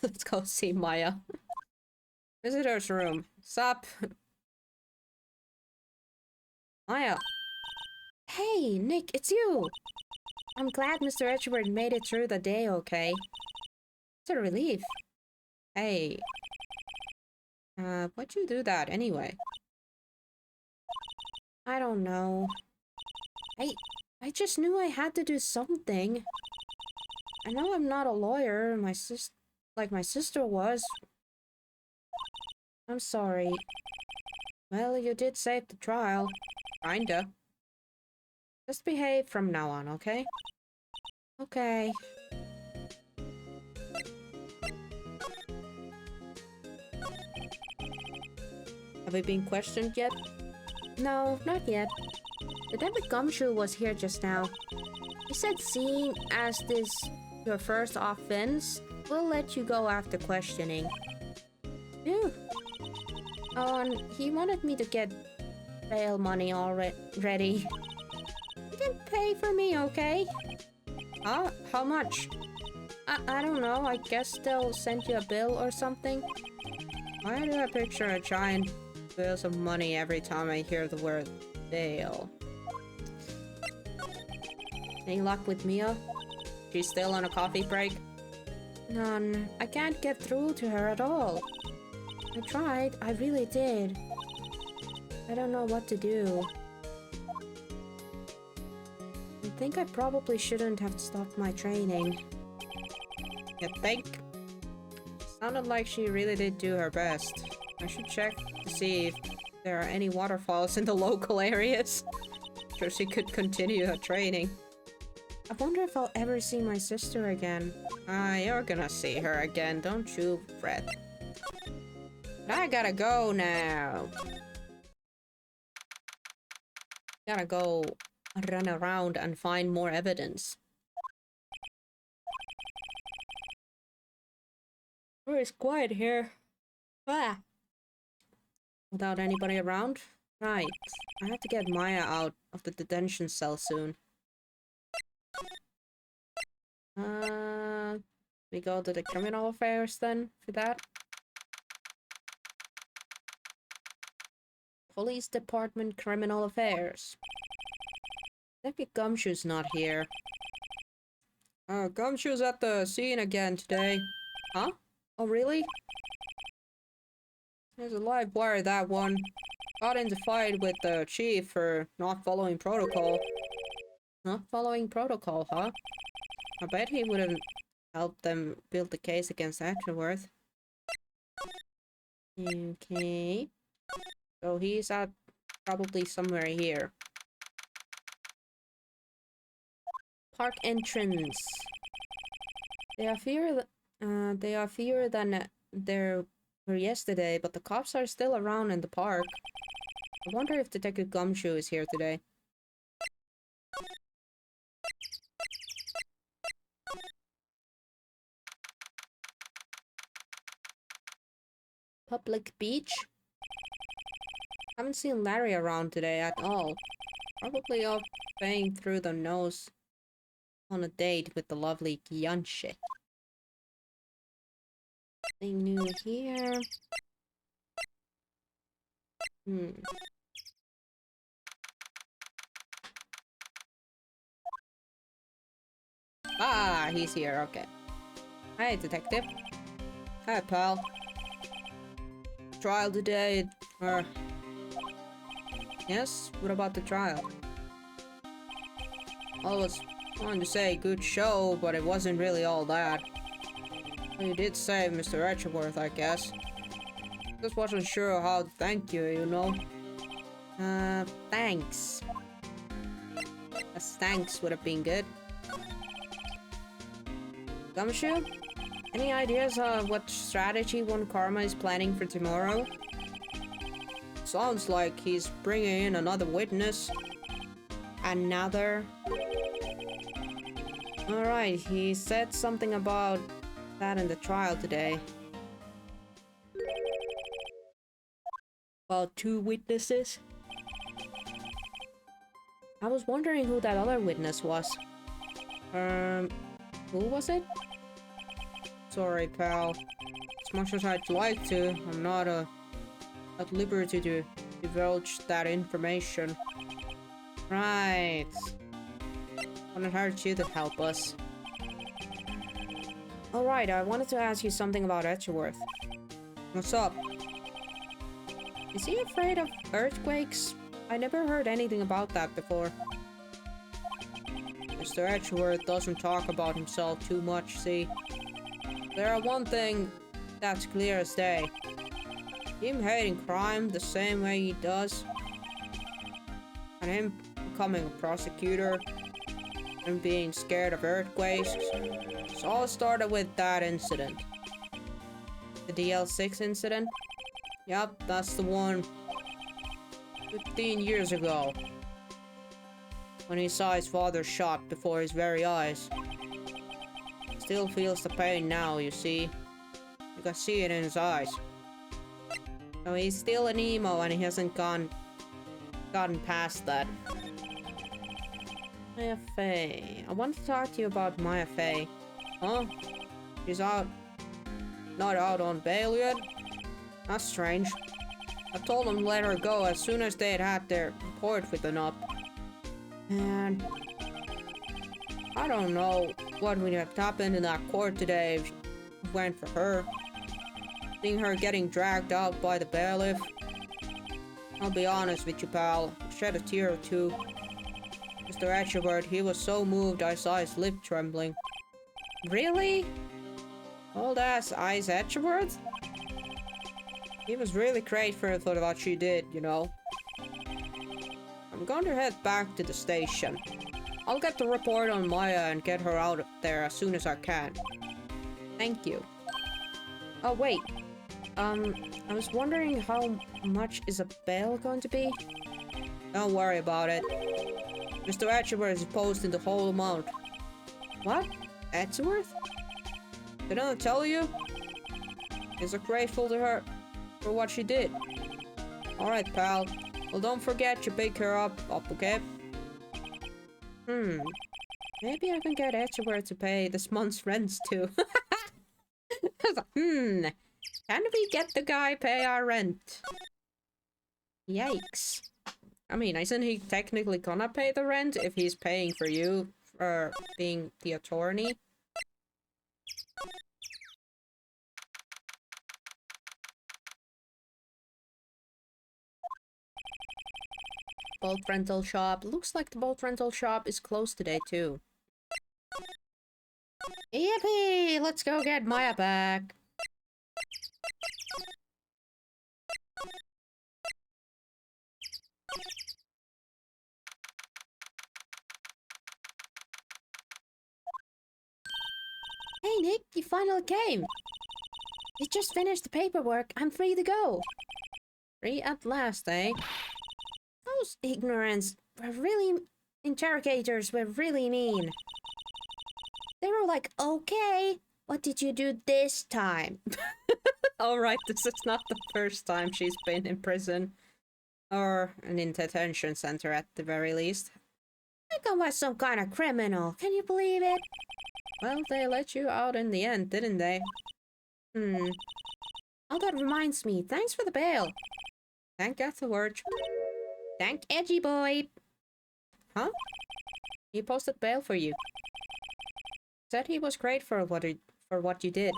Let's go see Maya. Visitor's room. Sup? Maya. Hey, Nick, it's you! I'm glad Mr. Edgeworth made it through the day okay. It's a relief. Hey. Why'd you do that anyway? I don't know. I just knew I had to do something. I know I'm not a lawyer, like my sister was. I'm sorry. Well, you did save the trial. Kinda. Just behave from now on, okay? Okay. Have we been questioned yet? No, not yet. The David Gumshoe was here just now. He said seeing as this your first offense, we'll let you go after questioning. Phew. Oh, and he wanted me to get bail money already. You can pay for me, okay? Huh? How much? I don't know. I guess they'll send you a bill or something. Why do I picture a giant bills of money every time I hear the word bail? Any luck with Mia? She's still on a coffee break? None. I can't get through to her at all. I tried. I really did. I don't know what to do. I think I probably shouldn't have stopped my training. You think? Sounded like she really did do her best. I should check to see if there are any waterfalls in the local areas. So she could continue her training. I wonder if I'll ever see my sister again. You're gonna see her again, don't you fret. But I gotta go now. Gotta go run around and find more evidence. Oh, it's quiet here. Ah. Without anybody around? Right. I have to get Maya out of the detention cell soon. We go to the criminal affairs then for that. Police Department Criminal Affairs. Deputy Gumshoe's not here. Gumshoe's at the scene again today. Huh? Oh, really? There's a live wire, that one. Got into fight with the chief for not following protocol. Not following protocol, huh? I bet he would have helped them build the case against Edgeworth. Okay. So he's at probably somewhere here. Park entrance. They are fewer than there were yesterday, but the cops are still around in the park. I wonder if Detective Gumshoe is here today. Public beach? Haven't seen Larry around today at all. Probably off paying through the nose on a date with the lovely Gyanche. Nothing new here. Ah, he's here, okay. Hi, detective. Hi, pal. Trial today, yes? What about the trial? I was going to say good show, but it wasn't really all that. Well, you did save Mr. Edgeworth, I guess. Just wasn't sure how to thank you, you know? Thanks. Yes, thanks would have been good. Gumshoe? Any ideas on what strategy One Karma is planning for tomorrow? Sounds like he's bringing in another witness. Another? Alright, he said something about that in the trial today. About 2 witnesses? I was wondering who that other witness was. Who was it? Sorry, pal. As much as I'd like to, I'm not at liberty to divulge that information. Right. Wouldn't hurt you to help us. Alright, I wanted to ask you something about Edgeworth. What's up? Is he afraid of earthquakes? I never heard anything about that before. Mr. Edgeworth doesn't talk about himself too much, see? There are one thing that's clear as day. Him hating crime the same way he does, and him becoming a prosecutor, and being scared of earthquakes. It all started with that incident. The DL6 incident? Yep, that's the one 15 years ago. When he saw his father shot before his very eyes. Still feels the pain now, you see. You can see it in his eyes. So he's still an emo and he hasn't gotten past that. Maya Fey. I want to talk to you about Maya Fey. Huh? She's not out on bail yet? That's strange. I told them to let her go as soon as they had their report written up. And I don't know what would have happened in that court today if it went for her. Seeing her getting dragged out by the bailiff. I'll be honest with you, pal. I shed a tear or two. Mr. Edgeworth, he was so moved I saw his lip trembling. Really? Old ass Eyes Edgeworth? He was really grateful for what she did, you know. I'm going to head back to the station. I'll get the report on Maya and get her out of there as soon as I can. Thank you. Oh, wait. I was wondering how much is a bail going to be? Don't worry about it. Mr. Edgeworth is posting the whole amount. What? Edgeworth? Didn't I tell you? He's grateful to her for what she did. Alright, pal. Well, don't forget to pick her up, okay? Maybe I can get Edgeworth to pay this month's rents too. Can we get the guy pay our rent? Yikes. I mean, isn't he technically gonna pay the rent if he's paying for you for being the attorney? Boat rental shop. Looks like the boat rental shop is closed today too. Yippee! Let's go get Maya back. Hey Nick, you finally came. You just finished the paperwork. I'm free to go. Free at last, eh? Those ignorants were really... Interrogators were really mean. They were like, okay, what did you do this time? Alright, this is not the first time she's been in prison. Or in detention center at the very least. I think I was some kind of criminal. Can you believe it? Well, they let you out in the end, didn't they? Oh, that reminds me. Thanks for the bail. Thank Edgeworth. Thank Edgy Boy. Huh? He posted bail for you. Said he was great for what you did.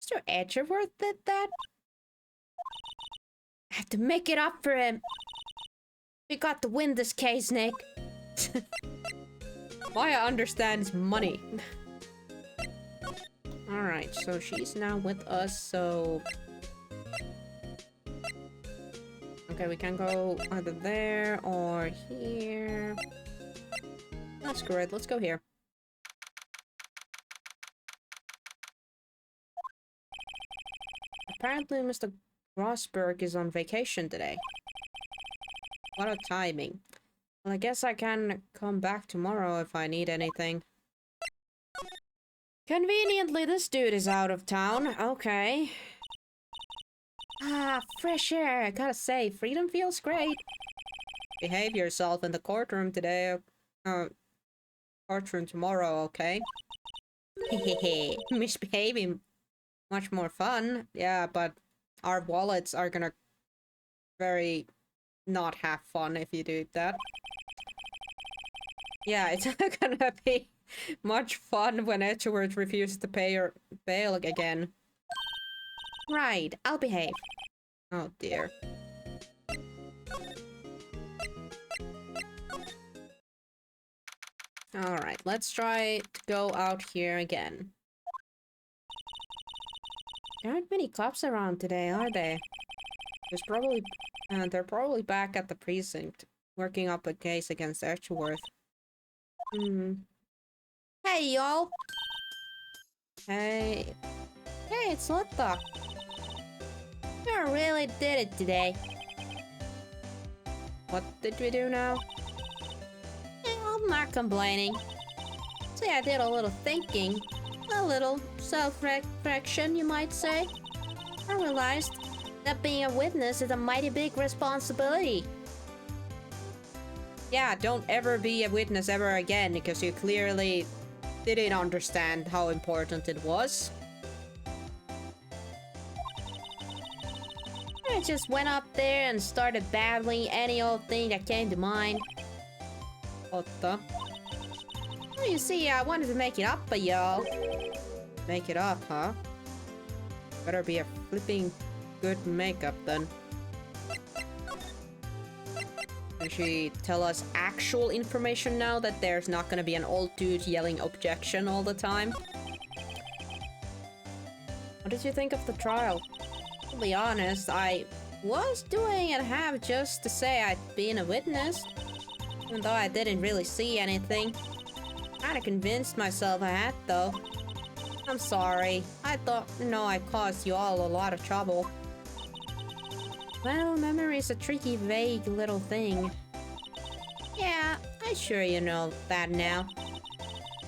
Mr. Edgeworth did that? I have to make it up for him. We got to win this case, Nick. Maya understands money. Alright, so she's now with us, so... Okay, we can go either there or here. That's good, let's go here. Apparently Mr. Rosberg is on vacation today. What a timing. Well, I guess I can come back tomorrow if I need anything. Conveniently, this dude is out of town. Okay. Ah, fresh air. I gotta say, freedom feels great. Behave yourself in the courtroom today. courtroom tomorrow, okay? Hehehe. Misbehaving much more fun. Yeah, but our wallets are gonna very not have fun if you do that. Yeah, it's not gonna be much fun when Edgeworth refuses to pay your bail again. Right, I'll behave. Oh dear. Alright, let's try to go out here again. There aren't many cops around today, are they? They're probably back at the precinct, working up a case against Edgeworth. Hey, y'all! Hey, it's Lotta. You really did it today. What did we do now? I'm not complaining. See, I did a little thinking. A little self-reflection, you might say. I realized that being a witness is a mighty big responsibility. Yeah, don't ever be a witness ever again, because you clearly didn't understand how important it was. I just went up there and started battling any old thing that came to mind. Otta. Well, you see, I wanted to make it up for y'all. Make it up, huh? Better be a flipping good makeup then. Did she tell us actual information now that there's not gonna be an old dude yelling objection all the time? What did you think of the trial? To be honest, I was doing it half just to say I'd been a witness. Even though I didn't really see anything. Kinda convinced myself I had, though. I'm sorry. I thought, I caused you all a lot of trouble. Well, memory's a tricky, vague little thing. Yeah, I'm sure you know that now.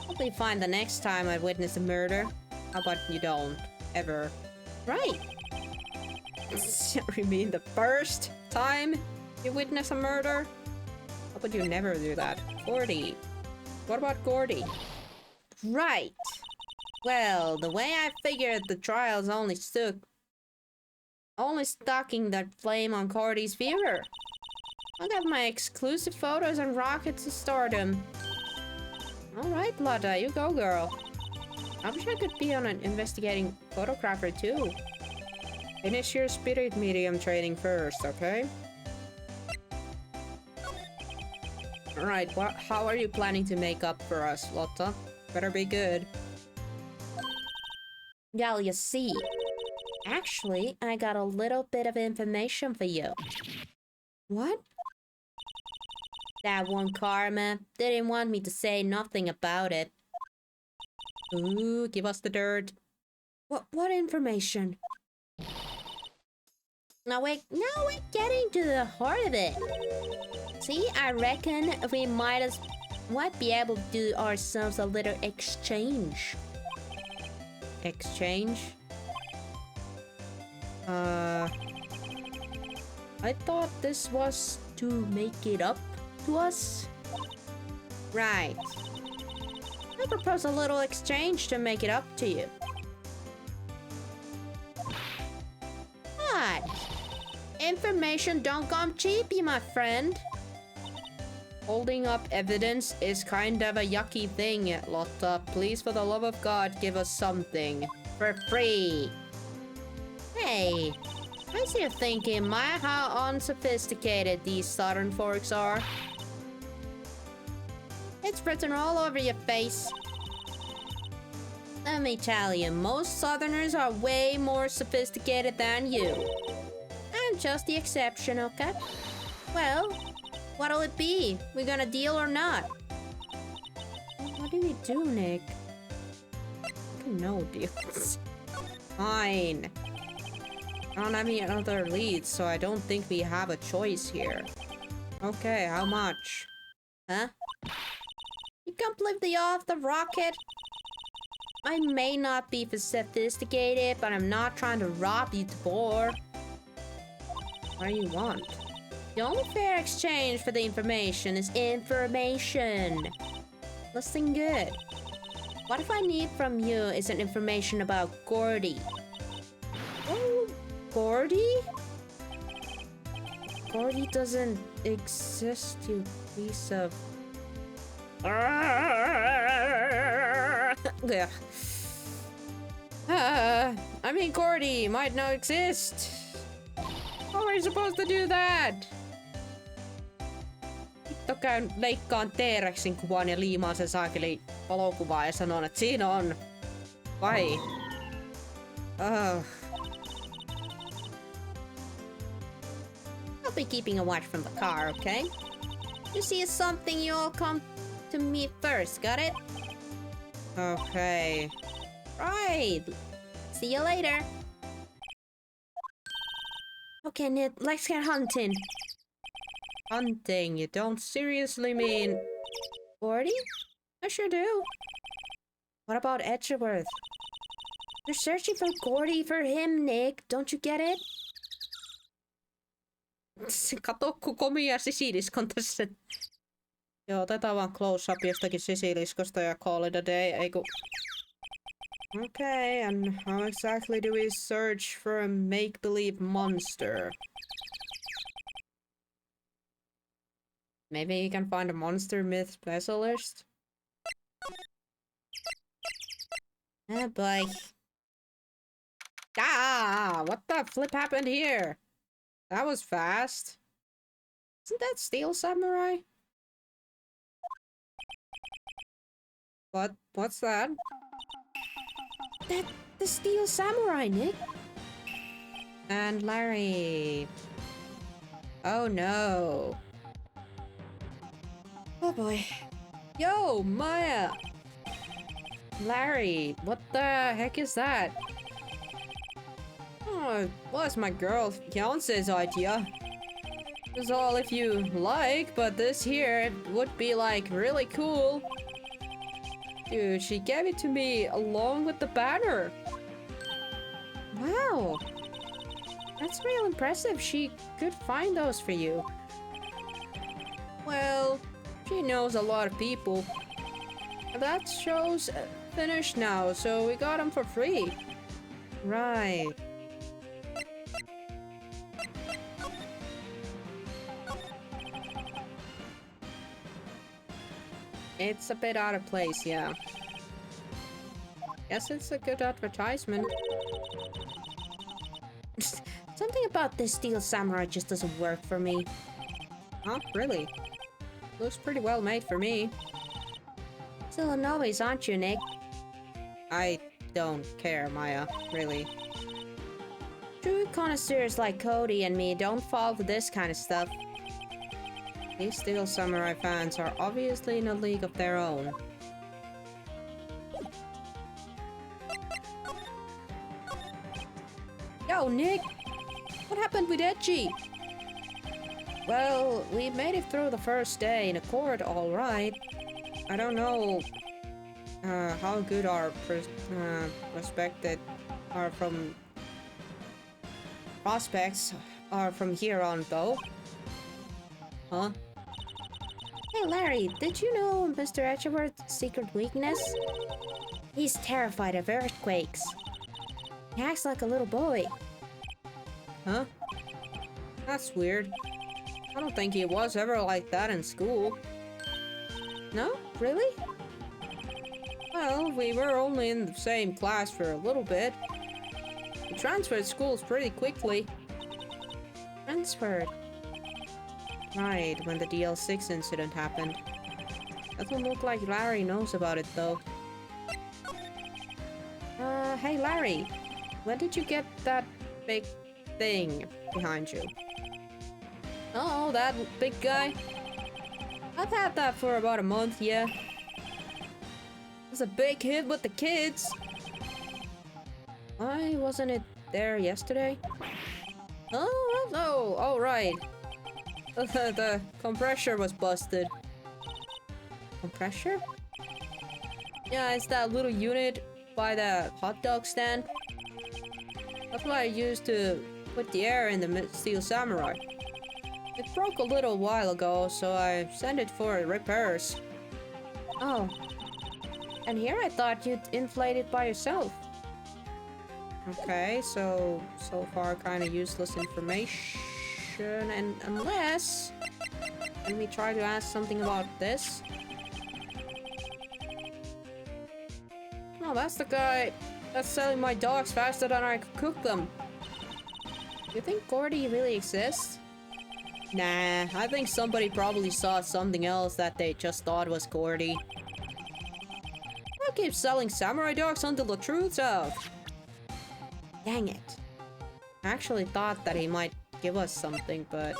I'll be fine the next time I witness a murder. How about you don't? Ever. Right. You mean the first time you witness a murder? How about you never do that? Gordy. What about Gordy? Right. Well, the way I figured the trial's only stalking that flame on Gordy's fever. I got my exclusive photos and rockets to stardom. Alright, Lotta, you go, girl. I wish I could be on an investigating photographer too. Finish your spirit medium training first, okay? Alright, how are you planning to make up for us, Lotta? Better be good. Well, you see, actually, I got a little bit of information for you. What? That one Karma didn't want me to say nothing about it. Ooh, give us the dirt. What information? Now we're getting to the heart of it. See, I reckon we might be able to do ourselves a little exchange. Exchange? I thought this was to make it up to us? Right. I propose a little exchange to make it up to you. What? Information don't come cheap, my friend. Holding up evidence is kind of a yucky thing, Lotta. Please, for the love of God, give us something. For free. Hey, I see you're thinking, how unsophisticated these southern folks are. It's written all over your face. Let me tell you, most southerners are way more sophisticated than you. I'm just the exception, okay? Well, what'll it be? We gonna deal or not? What do we do, Nick? No deals. Fine. I don't have any other leads, so I don't think we have a choice here. Okay, how much? Huh? You completely off the rocket? I may not be sophisticated, but I'm not trying to rob you to bore. What do you want? The only fair exchange for the information is information. Listen good. What if I need from you is an information about Gordy? Oh, Gordy? Gordy doesn't exist, you piece of... I mean, Gordy might not exist. How are you supposed to do that? Hitto käyn leikkaan T-Rexin kuvan ja liimaan sen saakeli valokuvaan ja sanon, että siinä on. Vai? I'll be keeping a watch from the car, okay? You see something, you all come to me first, got it? Okay. Right. See you later. Okay, Ned, let's get hunting. Hunting? You don't seriously mean... Gordy? I sure do. What about Edgeworth? You're searching for Gordy for him, Nick. Don't you get it? Kato, kun komia sisiliskon tässä. Joo, otetaan vaan close-up jostakin sisiliskosta ja call it a day, eiku... Okay, and how exactly do we search for a make-believe monster? Maybe you can find a monster myth specialist? Oh boy. Ah! What the flip happened here? That was fast. Isn't that Steel Samurai? What's that? That's the Steel Samurai, Nick. And Larry. Oh no. Oh boy. Yo, Maya! Larry, what the heck is that? Oh, it was my girl fiance's idea. It's all if you like, but this here would be like really cool. Dude, she gave it to me along with the banner. Wow. That's real impressive. She could find those for you. Well, she knows a lot of people. That show's finished now, so we got them for free. Right. It's a bit out of place, yeah. Guess it's a good advertisement. Something about this Steel Samurai just doesn't work for me. Huh? Really? Looks pretty well made for me. Still a novice, aren't you, Nick? I don't care, Maya. Really. True connoisseurs like Cody and me don't fall for this kind of stuff. These Steel Samurai fans are obviously in a league of their own. Yo, Nick! What happened with Edgy? Well, we made it through the first day in a court, alright. I don't know how good our prospects are from here on, though. Huh? Hey Larry, did you know Mr. Edgeworth's secret weakness? He's terrified of earthquakes. He acts like a little boy. Huh? That's weird. I don't think he was ever like that in school. No? Really? Well, we were only in the same class for a little bit. He transferred schools pretty quickly. Transferred? Right, when the DL6 incident happened. Doesn't look like Larry knows about it, though. Hey Larry, when did you get that big thing behind you? Oh, that big guy? I've had that for about a month, yeah. It was a big hit with the kids. Why wasn't it there yesterday? Oh, no, alright. The compressor was busted. Compressor? Yeah, it's that little unit by the hot dog stand. That's what I used to put the air in the Steel Samurai. It broke a little while ago, so I sent it for repairs. Oh. And here I thought you'd inflate it by yourself. Okay, so far kind of useless information. And unless... Let me try to ask something about this. Oh, that's the guy that's selling my dogs faster than I could cook them. You think Gordy really exists? Nah, I think somebody probably saw something else that they just thought was Gordy. I'll keep selling samurai dogs until the truth's out. Dang it. I actually thought that he might give us something, but...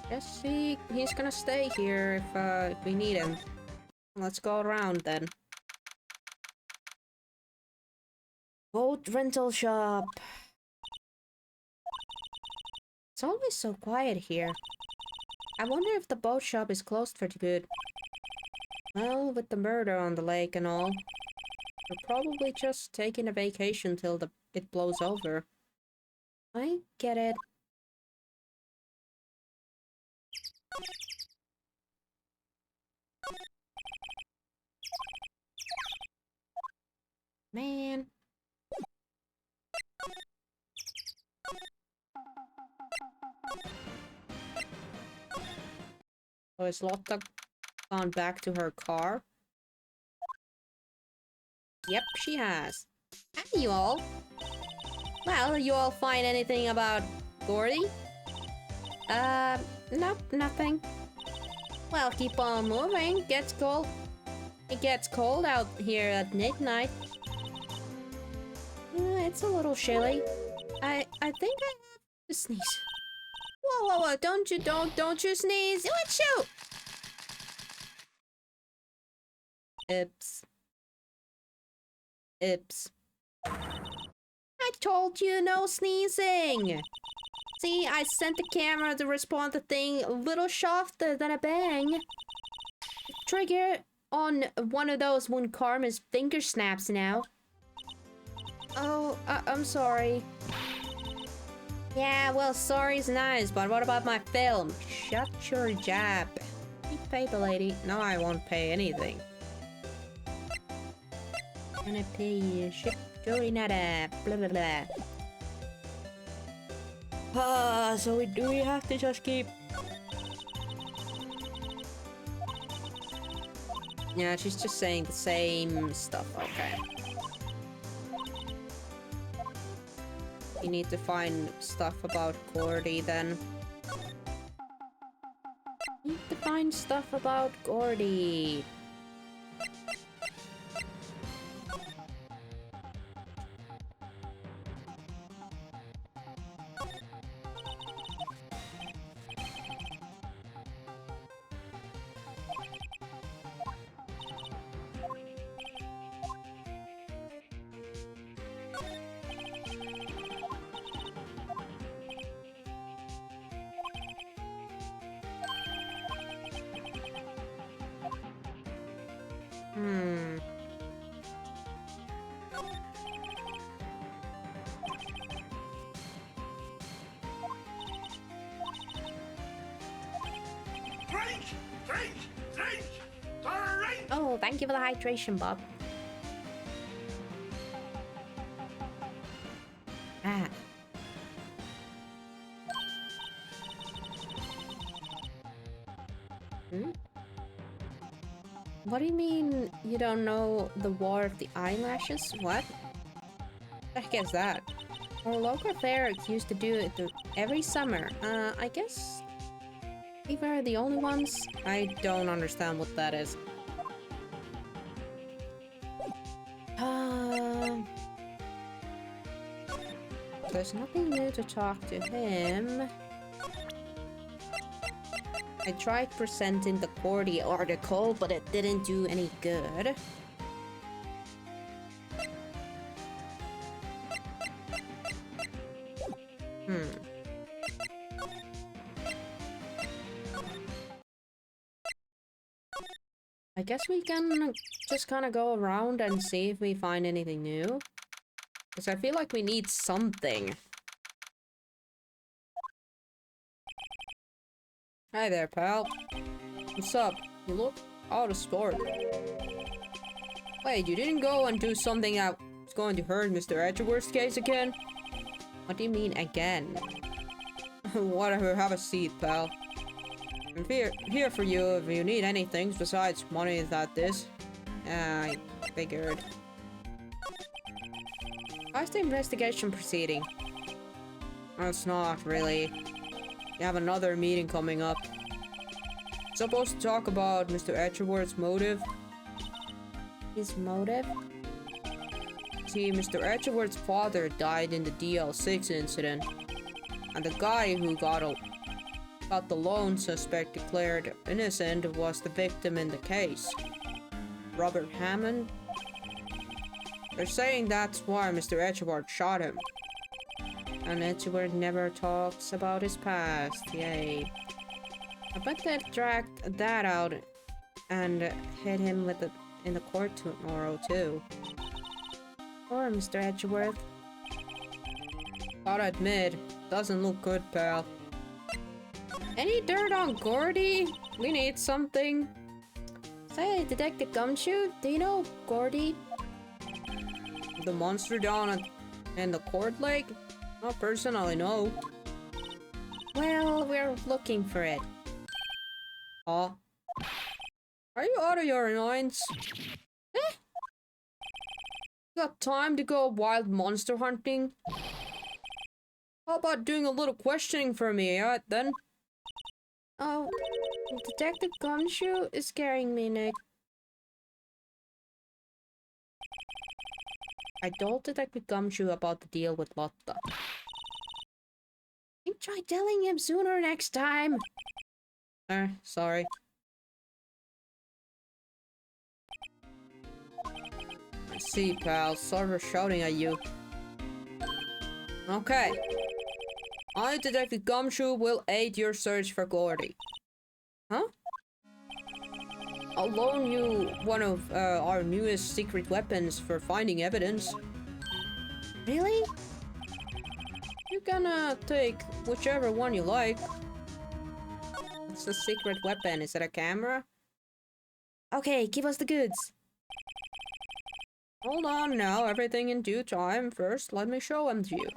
Guess he's gonna stay here if we need him. Let's go around then. Boat rental shop. It's always so quiet here. I wonder if the boat shop is closed for good. Well, with the murder on the lake and all, we're probably just taking a vacation till it blows over. I get it. Man. Oh, is Lotta gone back to her car? Yep, she has. Hi, you all. Well, you all find anything about Gordy? Nope, nothing. Well, keep on moving. Gets cold. It gets cold out here at midnight. It's a little chilly. I think I have to sneeze. Whoa, don't you sneeze. Achoo! Oops. I told you no sneezing! See, I sent the camera to respond to thing a little softer than a bang. Trigger on one of those when Karma's finger snaps now. Oh, I'm sorry. Yeah, well, sorry's nice, but what about my film? Shut your jab. You pay the lady. No, I won't pay anything. Gonna pay you. Ship Joey nada. Blah blah blah. So we have to just keep... Yeah, she's just saying the same stuff, okay. You need to find stuff about Gordy then. Need to find stuff about Gordy. Oh, thank you for the hydration, Bob. Ah. What do you mean you don't know the War of the Eyelashes? What? The heck is that? Our local fair used to do it every summer. I guess we were the only ones. I don't understand what that is. There's nothing new to talk to him. I tried presenting the Gordy article, but it didn't do any good. I guess we can just kind of go around and see if we find anything new. Because I feel like we need something. Hi there, pal. What's up? You look out of sorts. Wait, you didn't go and do something that was going to hurt Mr. Edgeworth's case again? What do you mean, again? Whatever, have a seat, pal. I'm here for you if you need anything besides money that this. I figured. How's the investigation proceeding? It's not, really. We have another meeting coming up. Supposed to talk about Mr. Edgeworth's motive. His motive? See, Mr. Edgeworth's father died in the DL6 incident. And the guy who got the lone suspect declared innocent was the victim in the case. Robert Hammond? They're saying that's why Mr. Edgeworth shot him. And Edgeworth never talks about his past, yay. I bet they've dragged that out and hit him with in the court tomorrow too. Poor Mr. Edgeworth. Gotta admit, doesn't look good, pal. Any dirt on Gordy? We need something. Say, Detective Gumshoe, do you know Gordy? The monster down in the court lake? Not personally, no. Well, we're looking for it. Huh? Are you out of your minds? Eh? Got time to go wild monster hunting? How about doing a little questioning for me, alright then? Oh, Detective Gumshoe is scaring me, Nick. I told Detective Gumshoe about the deal with Lotta. You try telling him sooner next time. Sorry. I see, pal. Sorry for shouting at you. Okay. I, Detective Gumshoe, will aid your search for Gordy. Huh? I'll loan you one of our newest secret weapons for finding evidence. Really? You're gonna take whichever one you like. It's a secret weapon. Is it a camera? Okay, give us the goods. Hold on now, everything in due time. First, let me show them to you.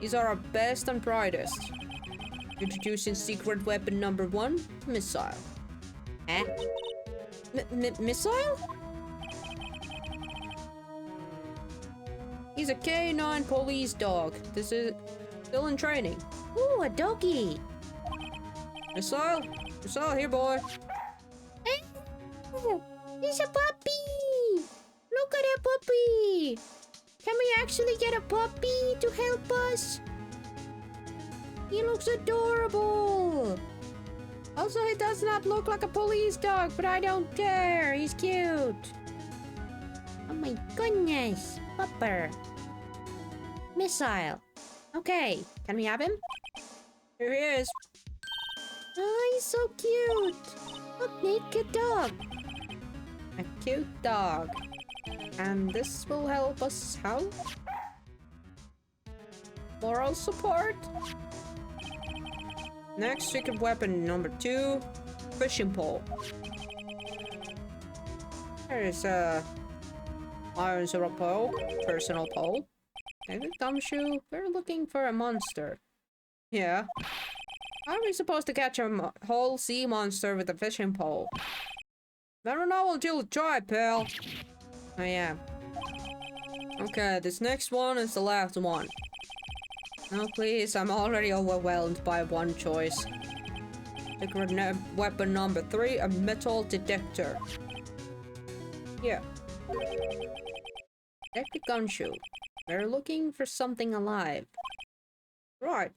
These are our best and brightest. Introducing secret weapon number 1, missile. Eh? Missile? He's a K9 police dog. This is still in training. Ooh, a doggy. Missile? Missile, here, boy. He's a puppy! Look at that puppy! Can we actually get a puppy to help us? He looks adorable! Also, he does not look like a police dog, but I don't care. He's cute. Oh my goodness. Pupper. Missile. Okay, can we have him? Here he is. Oh, he's so cute. Look, naked dog. A cute dog. And this will help us how? Moral support? Next, secret weapon number 2, fishing pole. There's a iron silver pole, personal pole. Maybe Gumshoe, we're looking for a monster. Yeah. How are we supposed to catch a whole sea monster with a fishing pole? Never know until you try, pal. Oh yeah. Okay, this next one is the last one. No, please, I'm already overwhelmed by one choice. Secret weapon number 3, a metal detector. Yeah. Detective Gumshoe. We're looking for something alive. Right.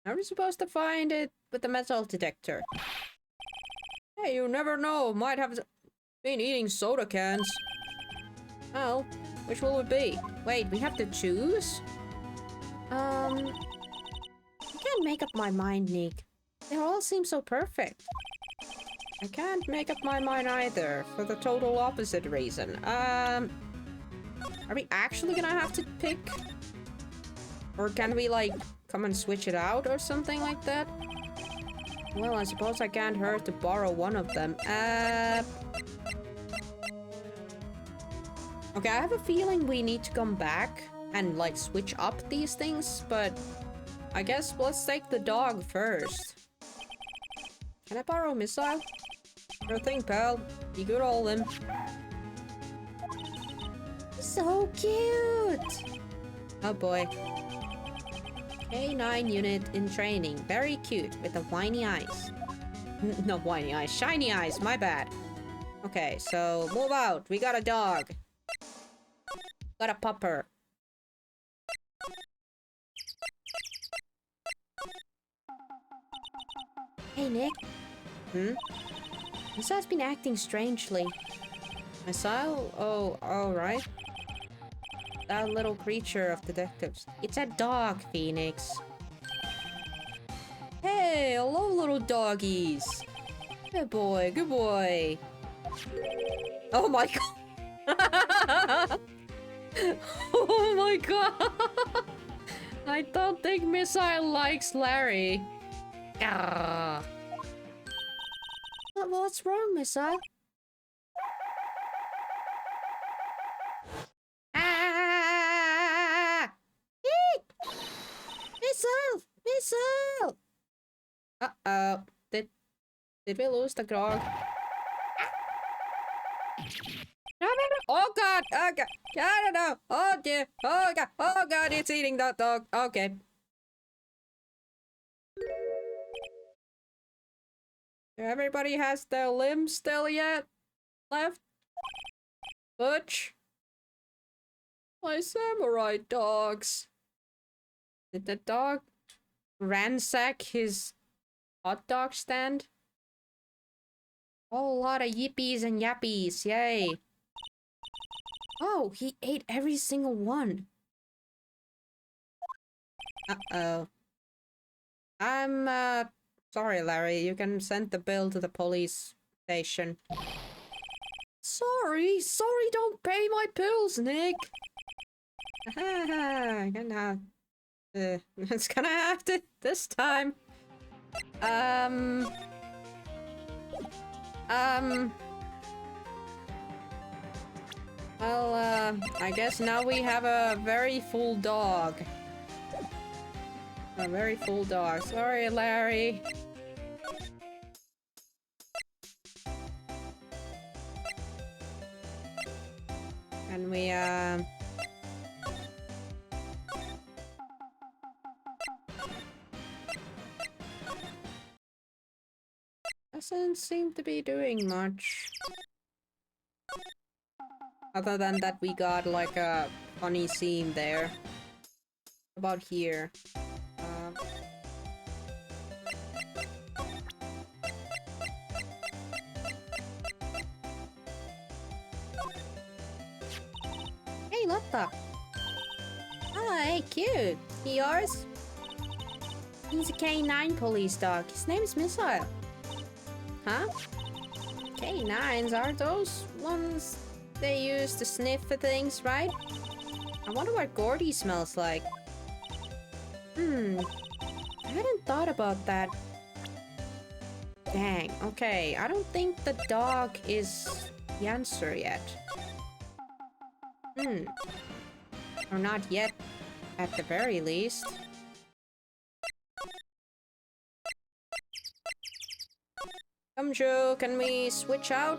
Are we supposed to find it with the metal detector? Hey, you never know. Might have been eating soda cans. Well, which will it be? Wait, we have to choose? I can't make up my mind, Nick. They all seem so perfect. I can't make up my mind either, for the total opposite reason. Are we actually gonna have to pick? Or can we, like, come and switch it out or something like that? Well, I suppose I can't hurt to borrow one of them. Okay, I have a feeling we need to come back and, like, switch up these things, but I guess let's take the dog first. Can I borrow a missile? Sure thing, pal. You good old him. So cute! Oh boy. K9 unit in training. Very cute, with the whiny eyes. Not whiny eyes, shiny eyes, my bad. Okay, so move out. We got a dog. Got a pupper. Hey, Nick. Missile's been acting strangely. Missile? Oh, alright. That little creature of detectives. It's a dog, Phoenix. Hey, hello, little doggies. Good boy, good boy. Oh my god. Oh my god. I don't think Missile likes Larry. Ah. What's wrong, Missile? Ah! Missile! Missile! Uh-oh. Did we lose the dog? No, no, no. Oh god! Oh god! I don't know! Oh dear! Oh god! Oh god! It's eating that dog! Okay. Everybody has their limbs still yet? Left? Butch? My samurai dogs. Did the dog ransack his hot dog stand? Whole lot of yippies and yappies, yay. Oh, he ate every single one. Uh-oh. I'm, sorry, Larry. You can send the bill to the police station. Sorry, don't pay my bills, Nick. It's gonna have to this time. Well, I guess now we have a very full dog. A very full dog. Sorry, Larry. And we, doesn't seem to be doing much. Other than that, we got like a funny scene there. About here. Hey, Lotta! Hi, cute! He yours? He's a K9 police dog. His name is Missile. Huh? K9s, are those ones they use to sniff for things, right? I wonder what Gordy smells like. I hadn't thought about that. Dang, okay. I don't think the dog is the answer yet. Or not yet, at the very least. Come, Joe, can we switch out?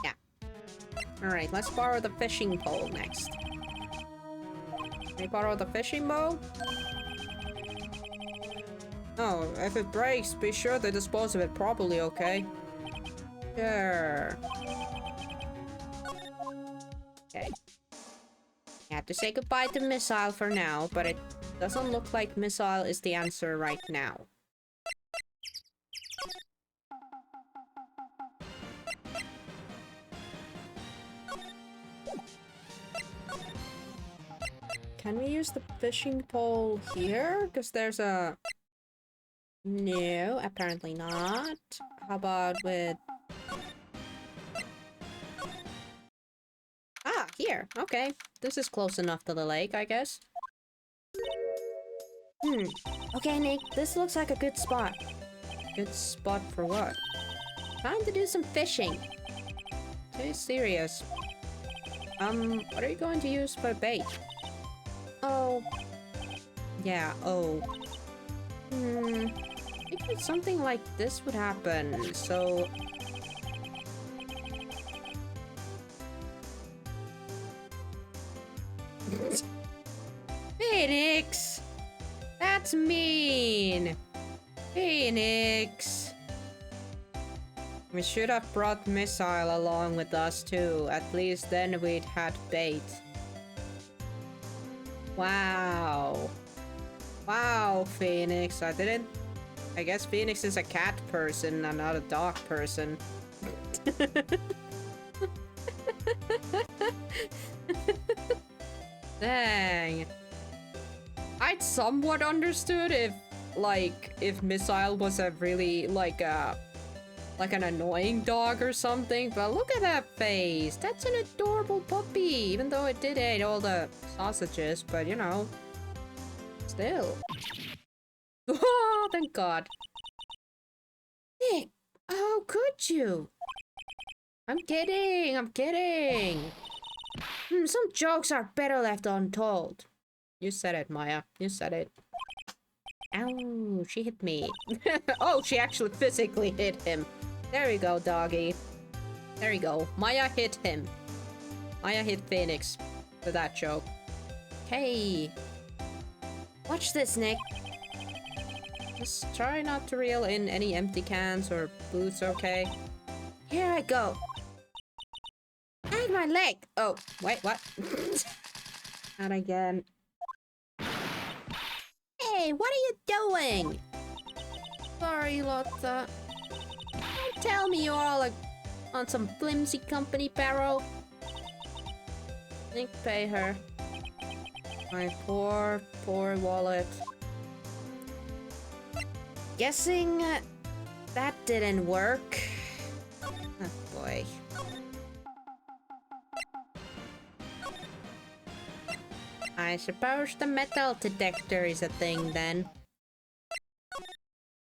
Yeah. Alright, let's borrow the fishing pole next. Can we borrow the fishing bow? Oh, if it breaks, be sure to dispose of it properly, okay? Sure. Okay. I have to say goodbye to Missile for now, but it doesn't look like Missile is the answer right now. can we use the fishing pole here? Because there's a... No, apparently not. How about with... Ah, here. Okay. This is close enough to the lake, I guess. Okay, Nick. This looks like a good spot. Good spot for what? Time to do some fishing. Okay, serious. What are you going to use for bait? Oh. Yeah, oh. Maybe something like this would happen, so... Phoenix! That's mean! Phoenix! We should have brought Missile along with us too. At least then we'd had bait. Wow. Wow, Phoenix. I guess Phoenix is a cat person and not a dog person. Dang. I'd somewhat understood if Missile was a really, like an annoying dog or something, but look at that face. That's an adorable puppy, even though it did eat all the sausages, but you know, still. Oh, thank God. Nick, how could you? I'm kidding, I'm kidding. Some jokes are better left untold. You said it, Maya. You said it. Ow, she hit me. Oh, she actually physically hit him. There we go, doggy. There we go. Maya hit him. Maya hit Phoenix for that joke. Hey. Watch this, Nick. Just try not to reel in any empty cans or boots, okay? Here I go. And my leg. Oh, wait, what? Not again. Hey, what are you doing? Sorry, Lotta. Don't tell me you're all on some flimsy company, Barrow. Nick, pay her. My poor, poor wallet. Guessing that didn't work. Oh boy. I suppose the metal detector is a thing then.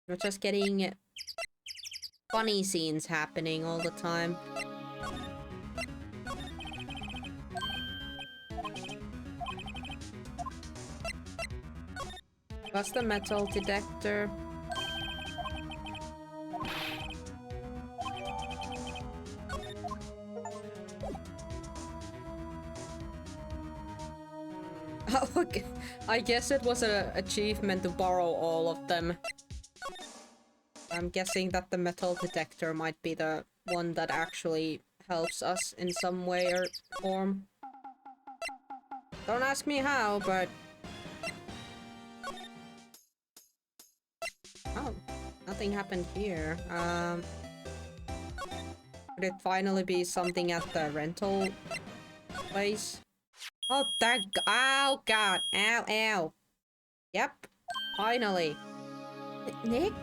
We're just getting funny scenes happening all the time. What's the metal detector? Okay. I guess it was an achievement to borrow all of them. I'm guessing that the metal detector might be the one that actually helps us in some way or form. Don't ask me how, but... Oh, nothing happened here. Could it finally be something at the rental place? Oh, thank God. Oh, God. Ow, ow. Yep. Finally. Nick?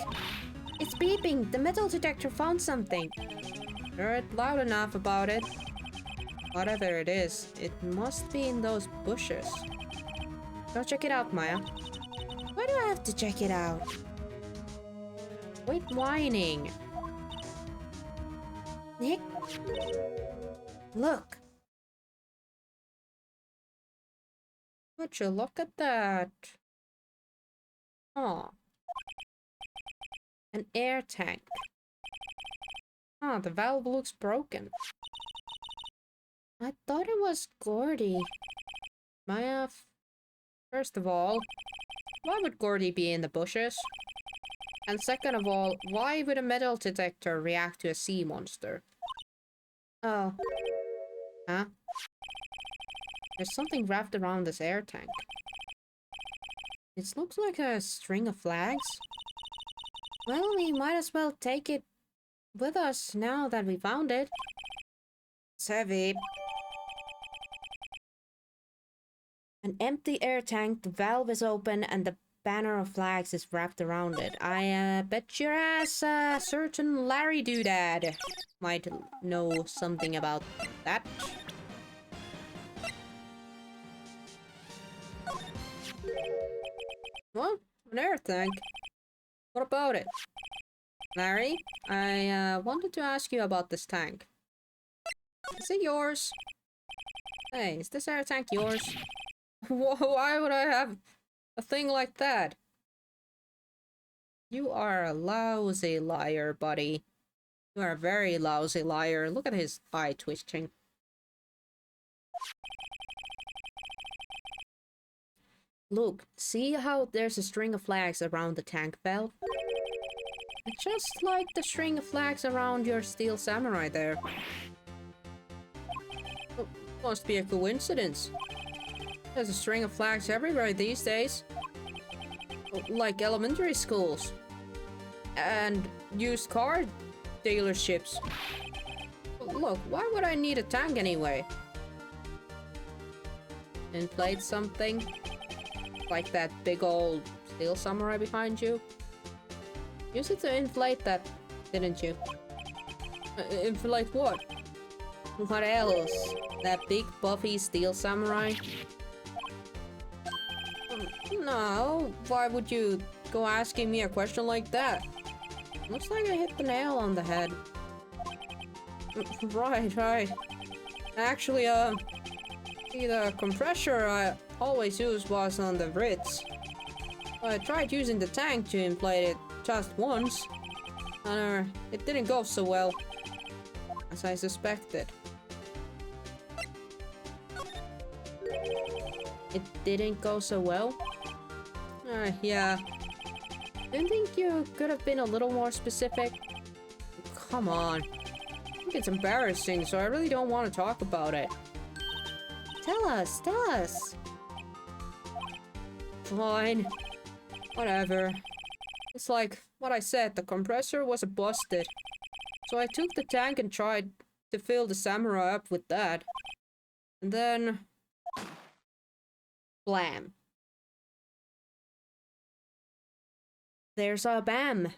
It's beeping. The metal detector found something. You're loud enough about it. Whatever it is, it must be in those bushes. Go check it out, Maya. Why do I have to check it out? Quit whining. Nick? Look. Would you look at that? Oh. An air tank. Ah, the valve looks broken. I thought it was Gordy. Maya, first of all, why would Gordy be in the bushes? And second of all, why would a metal detector react to a sea monster? Oh. Huh? There's something wrapped around this air tank. It looks like a string of flags. Well, we might as well take it with us now that we found it. It's heavy. An empty air tank, the valve is open, and the banner of flags is wrapped around it. I bet your ass a certain Larry Doodad might know something about that. What? An air tank? What about it? Larry, I wanted to ask you about this tank. Is it yours? Hey, is this air tank yours? Why would I have a thing like that? You are a lousy liar, buddy. You are a very lousy liar. Look at his eye twitching. Look, see how there's a string of flags around the tank valve? Just like the string of flags around your steel samurai there. Oh, must be a coincidence. There's a string of flags everywhere these days. Like elementary schools. And used car dealerships. Look, why would I need a tank anyway? Inflate something? Like that big old steel samurai behind you? Use it to inflate that, didn't you? Inflate what? What else? That big buffy steel samurai? No, why would you go asking me a question like that? Looks like I hit the nail on the head. Right. Actually, the compressor I always used was on the Ritz. I tried using the tank to inflate it just once, and it didn't go so well, as I suspected. It didn't go so well? Yeah. Don't think you could have been a little more specific? Come on. I think it's embarrassing, so I really don't want to talk about it. Tell us, tell us. Fine. Whatever. It's like what I said, the compressor was busted. So I took the tank and tried to fill the samurai up with that. And then... blam. There's a bam.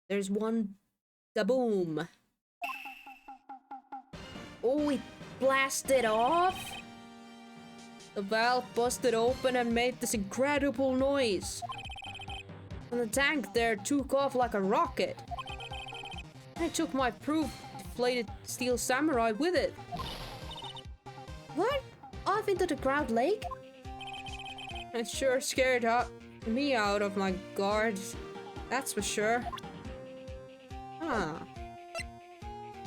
There's one da-boom. Oh, it blasted off? The valve busted open and made this incredible noise. And the tank there took off like a rocket. I took my proof-deflated steel samurai with it. What? Off into the crowd lake? It sure scared me out of my guard. That's for sure. Huh.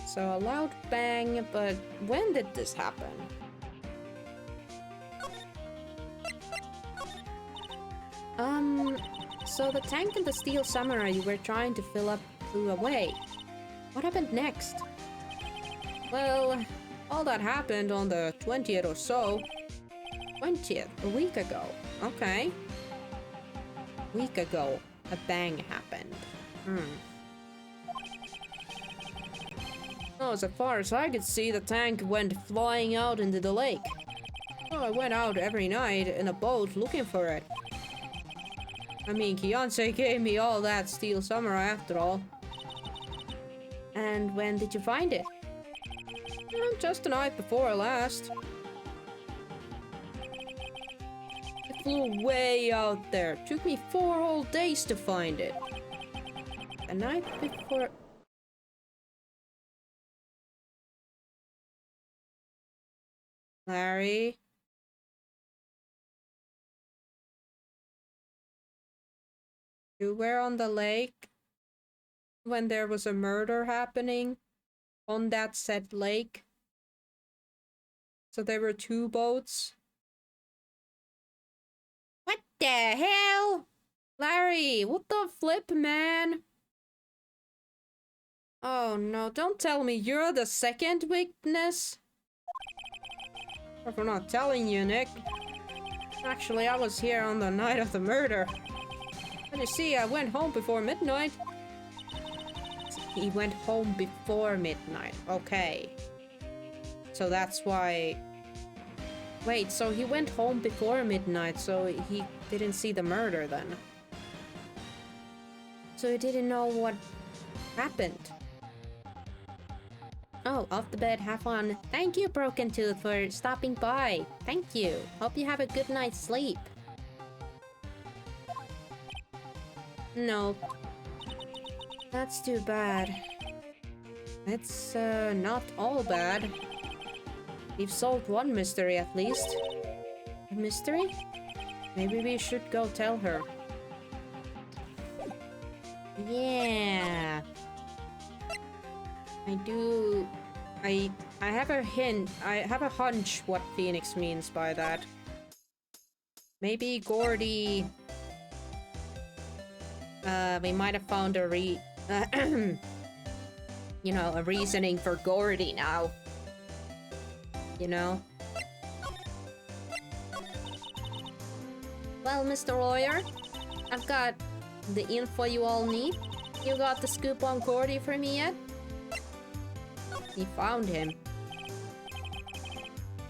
So a loud bang, but when did this happen? So the tank and the steel samurai you were trying to fill up flew away. What happened next? Well, all that happened on the 20th or so. 20th? A week ago. Okay. A week ago, a bang happened. Oh, as far as I could see, the tank went flying out into the lake. Oh, I went out every night in a boat looking for it. I mean, Kionsei gave me all that steel samurai after all. And when did you find it? Just the night before last. It flew way out there. Took me 4 whole days to find it. The night before... Larry? You were on the lake when there was a murder happening on that said lake. So there were 2 boats. What the hell? Larry, what the flip, man? Oh no, don't tell me you're the second witness. Or for not telling you, Nick. Actually, I was here on the night of the murder. And you see, I went home before midnight. He went home before midnight. Okay. So that's why Wait, so he went home before midnight, so he didn't see the murder then? So he didn't know what happened. Oh, off the bed, have fun. Thank you, Broken Tooth, for stopping by. Thank you. Hope you have a good night's sleep. No. That's too bad. It's not all bad. We've solved one mystery at least. A mystery? Maybe we should go tell her. Yeah. I have a hint. I have a hunch what Phoenix means by that. Maybe Gordy. We might have found a you know, a reasoning for Gordy now. You know? Well, Mr. Lawyer, I've got the info you all need. You got the scoop on Gordy for me yet? We found him.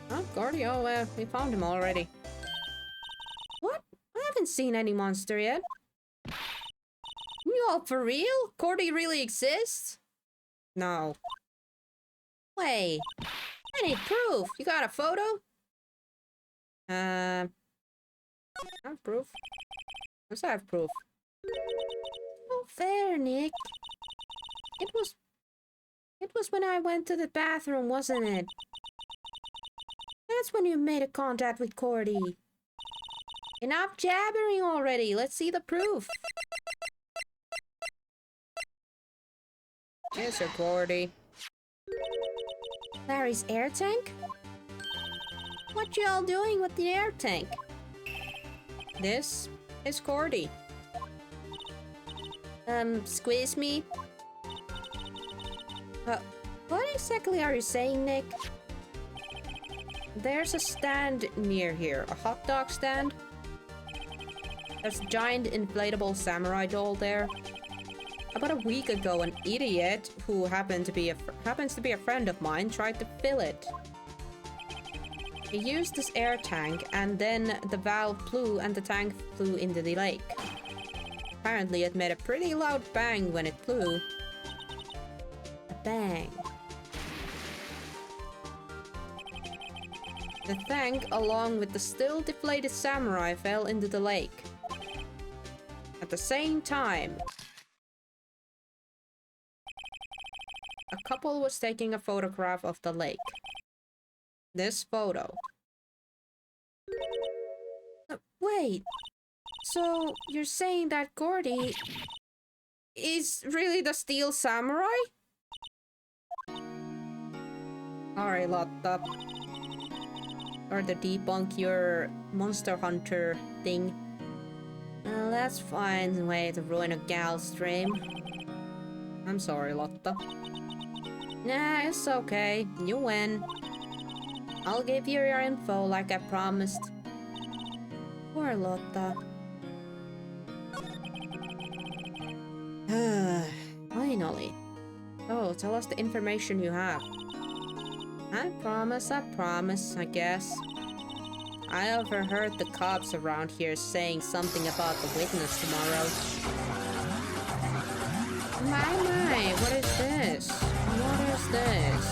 Huh? Gordy? Oh, we found him already. What? I haven't seen any monster yet. You all for real? Gordy really exists? No. Wait. I need proof. You got a photo? I have proof. Yes, I have proof. Oh, fair, Nick. It was when I went to the bathroom, wasn't it? That's when you made a contact with Gordy. Enough jabbering already. Let's see the proof. Here's your Gordy. Larry's air tank? What y'all doing with the air tank? This is Gordy. Squeeze me? What exactly are you saying, Nick? There's a stand near here. A hot dog stand. There's a giant inflatable samurai doll there. About a week ago, an idiot who happens to be a friend of mine tried to fill it. He used this air tank, and then the valve blew and the tank flew into the lake. Apparently, it made a pretty loud bang when it flew. A bang. The tank, along with the still deflated samurai, fell into the lake. At the same time, a couple was taking a photograph of the lake. This photo. Wait, so you're saying that Gordy is really the Steel Samurai? Alright, Lotta. Or to debunk your Monster Hunter thing. Well, that's fine way to ruin a gal stream. I'm sorry, Lotta. Nah, it's okay. You win. I'll give you your info like I promised. Poor Lotta. Finally. Oh, tell us the information you have. I promise, I guess. I overheard the cops around here saying something about the witness tomorrow. My, what is this? What is this?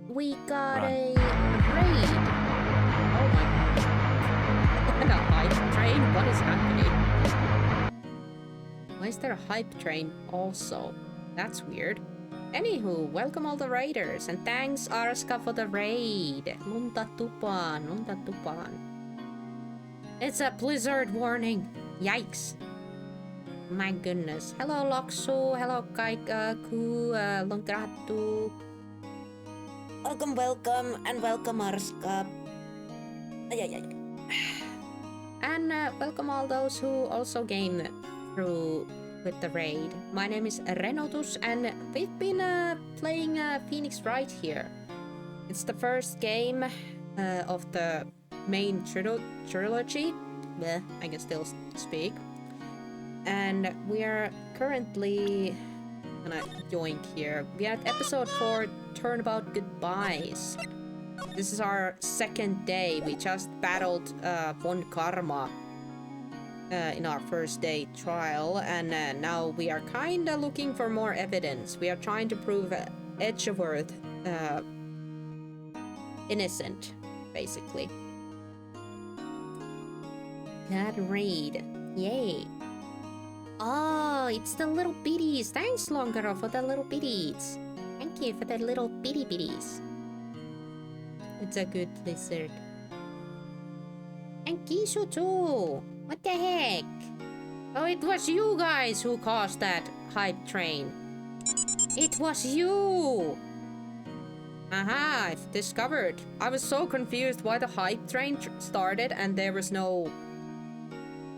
We got a raid. Oh my... And a hype train? What is happening? Why is there a hype train also? That's weird. Anywho, welcome all the raiders, and thanks Arska for the raid. Lunta tupan, lunta tupan. It's a blizzard warning. Yikes. My goodness. Hello Loksu, hello Kaikaku, Longratu. Welcome, and welcome Arska. And welcome all those who also game through with the raid. My name is Renotus, and we've been playing Phoenix Wright here. It's the first game of the main trilogy. Bleh, I can still speak. And we are currently gonna join here. We are at episode 4, Turnabout Goodbyes. This is our second day. We just battled Von Karma in our first day trial, and now we are kinda looking for more evidence. We are trying to prove Edgeworth innocent, basically. Cat raid. Yay. Oh, it's the little biddies. Thanks, Longaro, for the little biddies. Thank you for the little bitty bitties. It's a good lizard. And Kishu too. What the heck? Oh, it was you guys who caused that hype train. It was you. Aha, I've discovered. I was so confused why the hype train started and there was no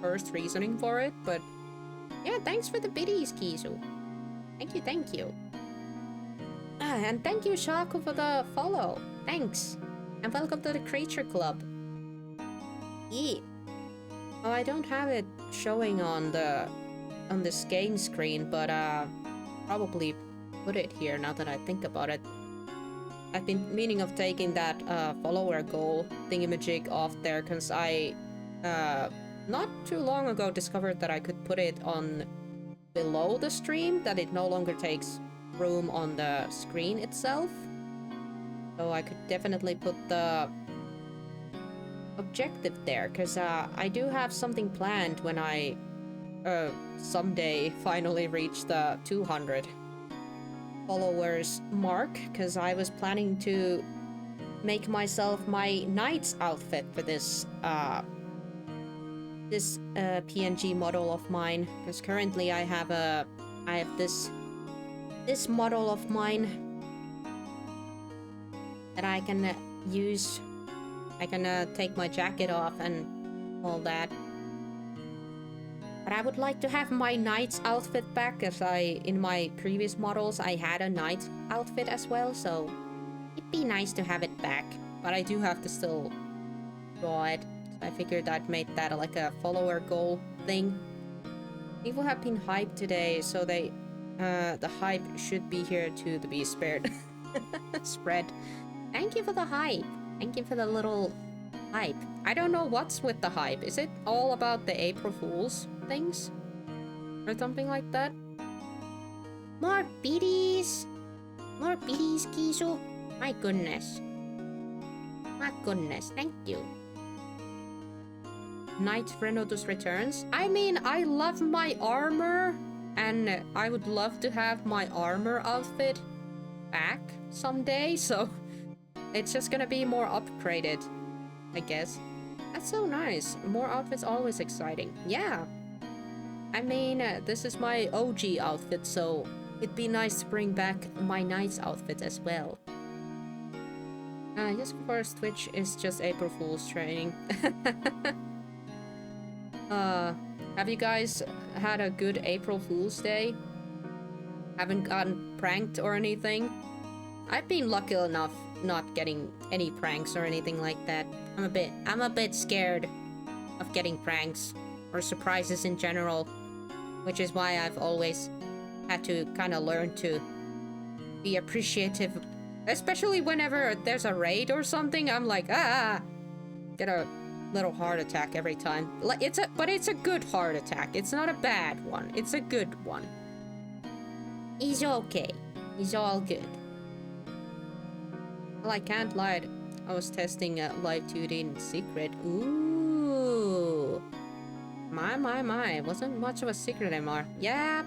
first reasoning for it, but yeah, thanks for the biddies, Kizu. Thank you, thank you. And thank you, Shaku, for the follow. Thanks. And welcome to the Creature Club. Yeah. Oh, I don't have it showing on this game screen, but probably put it here now that I think about it. I've been meaning of taking that follower goal thingamajig off there, because I not too long ago discovered that I could put it on below the stream, that it no longer takes room on the screen itself. So I could definitely put the objective there, because I do have something planned when I someday finally reach the 200 followers mark, because I was planning to make myself my knight's outfit for this PNG model of mine, because currently I have this model of mine that I can use. I can take my jacket off and all that. But I would like to have my knight's outfit back, as in my previous models I had a knight's outfit as well, so it'd be nice to have it back. But I do have to still draw it. I figured I'd make that like a follower goal thing. People have been hyped today, so the hype should be here to be spared. Spread. Thank you for the hype. Thank you for the little hype. I don't know what's with the hype. Is it all about the April Fool's things? Or something like that? More biddies! More biddies, Kisu! My goodness. My goodness, thank you. Knight Renotus returns. I mean, I love my armor, and I would love to have my armor outfit back someday, so it's just gonna be more upgraded, I guess. That's so nice. More outfits always exciting. Yeah. I mean, this is my OG outfit, so it'd be nice to bring back my knight's outfit as well. Yes, of course, Twitch is just April Fool's training. Have you guys had a good April Fool's Day? Haven't gotten pranked or anything? I've been lucky enough not getting any pranks or anything like that. I'm a bit scared of getting pranks or surprises in general, which is why I've always had to kind of learn to be appreciative, especially whenever there's a raid or something. I'm like, get a little heart attack every time. But it's a good heart attack. It's not a bad one. It's a good one. He's okay. He's all good. Well, I can't lie. I was testing live duty in secret. Ooh. My. It wasn't much of a secret anymore. Yeah.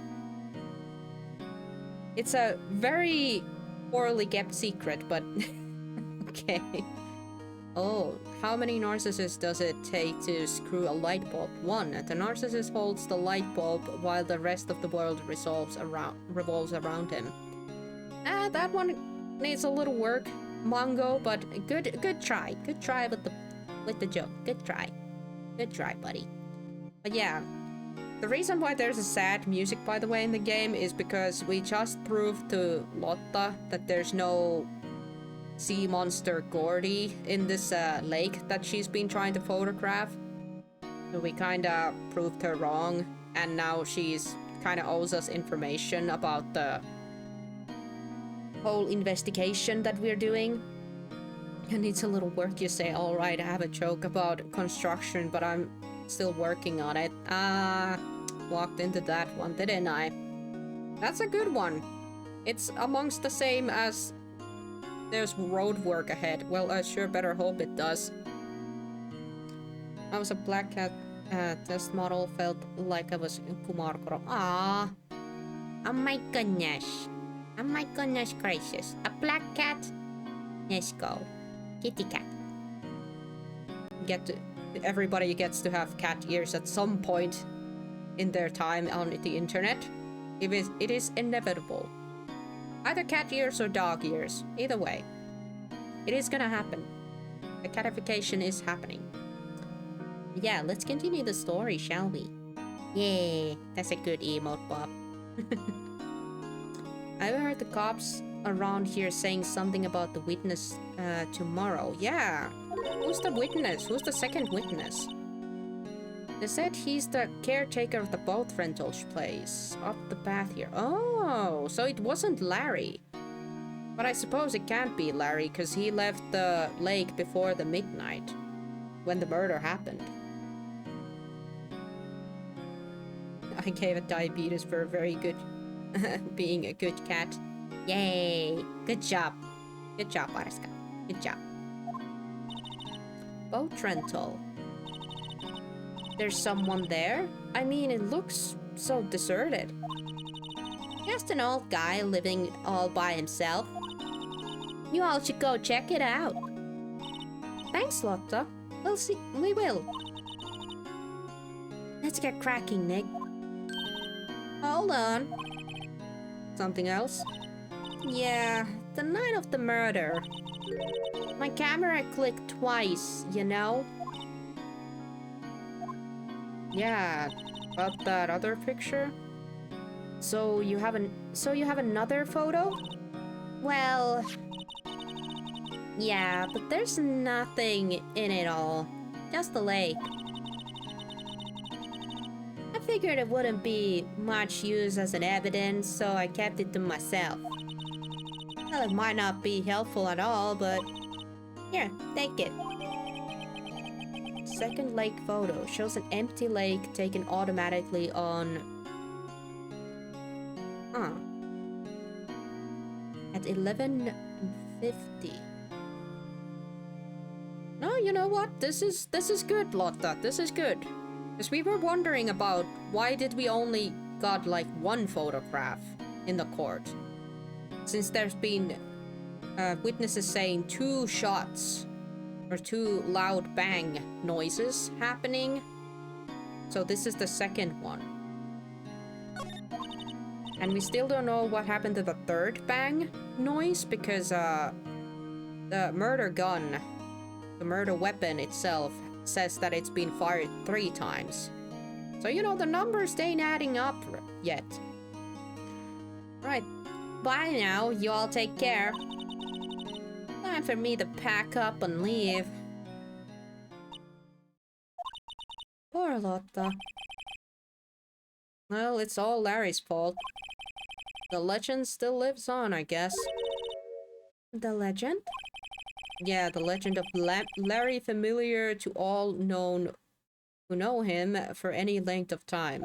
It's a very poorly kept secret, but okay. Oh, how many narcissists does it take to screw a light bulb? 1. The narcissist holds the light bulb while the rest of the world revolves around him. That one needs a little work, Mongo, but good try. Good try with the joke. Good try, buddy. But yeah, the reason why there's a sad music, by the way, in the game is because we just proved to Lotta that there's no sea monster Gordy in this lake that she's been trying to photograph. So we kinda proved her wrong, and now she's kinda owes us information about the whole investigation that we're doing. It needs a little work, you say. Alright, I have a joke about construction, but I'm still working on it. Walked into that one, didn't I? That's a good one. It's amongst the same as there's road work ahead. Well, I sure better hope it does. I was a black cat test model, felt like I was Kumarkoro. Ah, oh my goodness. Oh my goodness gracious. A black cat? Let's go. Kitty cat. Everybody gets to have cat ears at some point in their time on the internet. It is inevitable. Either cat ears or dog ears. Either way. It is gonna happen. The catification is happening. Yeah, let's continue the story, shall we? Yeah, that's a good emote, Bob. I heard the cops around here saying something about the witness tomorrow. Yeah. Who's the witness? Who's the second witness? They said he's the caretaker of the boat rentals place up the path here. Oh, so it wasn't Larry. But I suppose it can't be Larry because he left the lake before the midnight when the murder happened. I gave it diabetes for a very good being a good cat. Yay! Good job. Good job, Ariska. Good job. Boat rental. There's someone there? I mean, it looks so deserted. Just an old guy living all by himself. You all should go check it out. Thanks, Lotta. We'll see. We will. Let's get cracking, Nick. Hold on. Something else? Yeah, the night of the murder. My camera clicked twice, you know? Yeah, about that other picture? So you have another photo? Well, yeah, but there's nothing in it all. Just the lake. I figured it wouldn't be much use as an evidence, so I kept it to myself. Well, it might not be helpful at all, but here, take it. Second lake photo shows an empty lake taken automatically on... at 11:50. No, you know what? This is good, Lotta. This is good. Because we were wondering about why did we only got like one photograph in the court. Since there's been witnesses saying 2 shots or 2 loud bang noises happening. So this is the second one. And we still don't know what happened to the 3rd bang noise because the murder gun, the murder weapon itself, says that it's been fired 3 times. So, you know, the numbers ain't adding up yet. Right. Bye now. You all take care. Time for me to pack up and leave. Poor Lotta. Well, it's all Larry's fault. The legend still lives on, I guess. The legend? Yeah, the legend of Larry, familiar to all who know him for any length of time.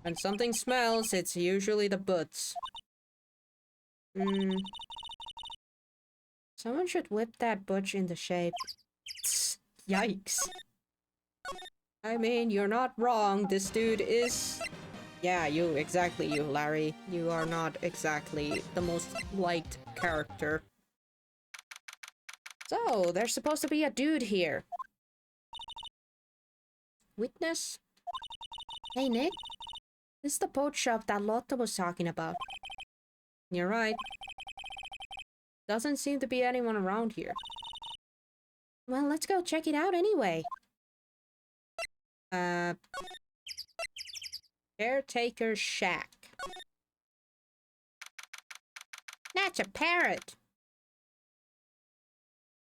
When something smells, it's usually the butts. Someone should whip that butch into shape. Yikes. I mean, you're not wrong. This dude is... Yeah, you, Larry. You are not exactly the most liked character. So, there's supposed to be a dude here. Witness? Hey, Nick. This is the boat shop that Lotta was talking about. You're right. Doesn't seem to be anyone around here. Well, let's go check it out anyway. Caretaker's shack. That's a parrot.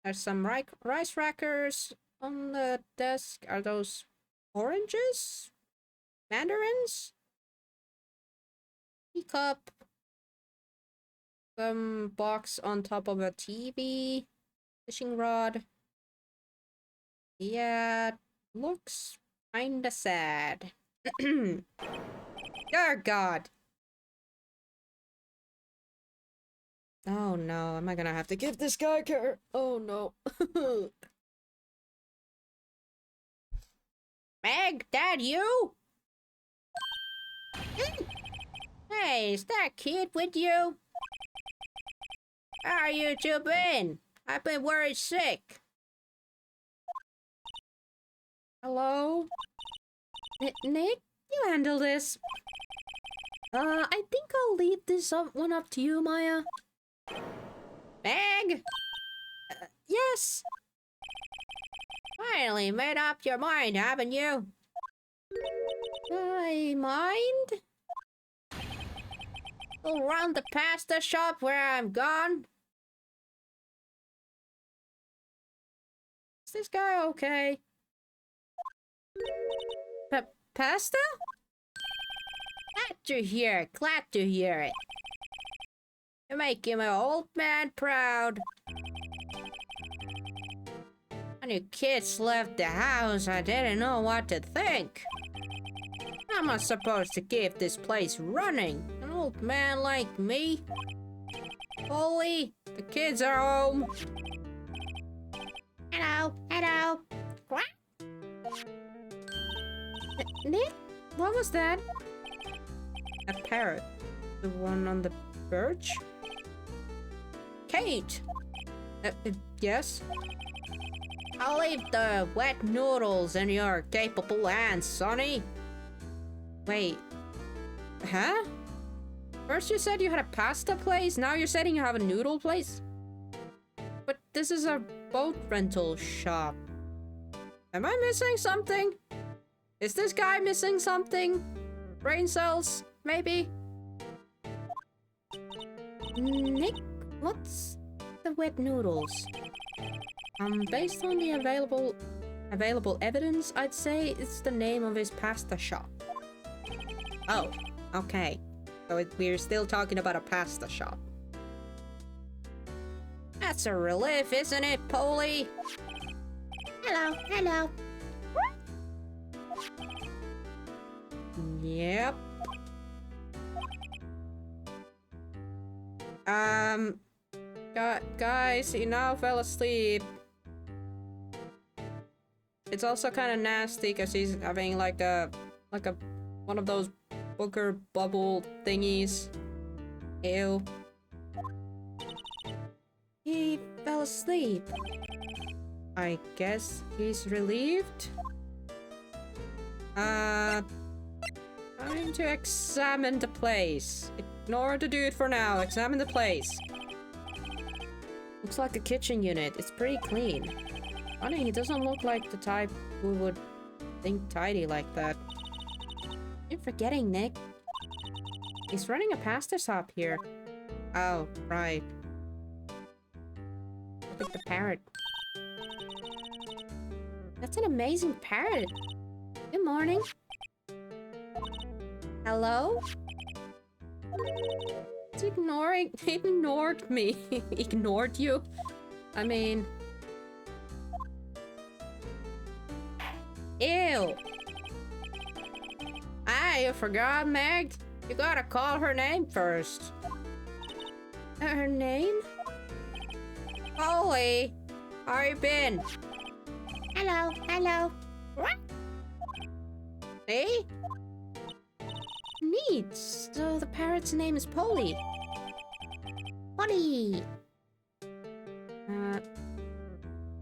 There's some rice crackers on the desk. Are those oranges? Mandarins? Teacup. Some box on top of a TV. Fishing rod. Yeah, looks kinda sad. Oh god. Oh no, am I gonna have to give this guy care? Oh no. Meg, that you? Hey, is that kid with you? How are you two been? I've been worried sick. Hello? Nick, you handle this. I think I'll leave this one up to you, Maya. Meg? Yes? Finally made up your mind, haven't you? I mind? Go round the pasta shop where I'm gone. Is this guy okay? Pasta? Glad to hear it. Glad to hear it. You're making my old man proud. When you kids left the house, I didn't know what to think. How am I supposed to keep this place running? An old man like me? Polly, the kids are home. Hello, hello. What? Nick, what was that? A parrot. The one on the birch? Kate! Yes? I'll leave the wet noodles in your capable hands, Sonny. Wait. Huh? First you said you had a pasta place, now you're saying you have a noodle place? But this is a boat rental shop. Am I missing something? Is this guy missing something? Brain cells, maybe? Nick, what's the wet noodles? Based on the available evidence, I'd say it's the name of his pasta shop. Oh, okay. So we're still talking about a pasta shop. That's a relief, isn't it, Polly? Hello, hello. Yep. Guys, he now fell asleep. It's also kind of nasty because he's having like a one of those booger bubble thingies. Ew. He fell asleep. I guess he's relieved. Time to examine the place. Ignore the dude for now. Examine the place. Looks like a kitchen unit. It's pretty clean. Funny, he doesn't look like the type who would think tidy like that. You're forgetting, Nick. He's running a pasta shop here. Oh, right. Look at the parrot. That's an amazing parrot. Good morning. Hello? It's ignoring... It ignored me. Ignored you? I mean... Ew! Ah, you forgot, Meg? You gotta call her name first. Her name? Polly! How you been? Hello, hello. What? See? Neat. So the parrot's name is Polly. Polly! The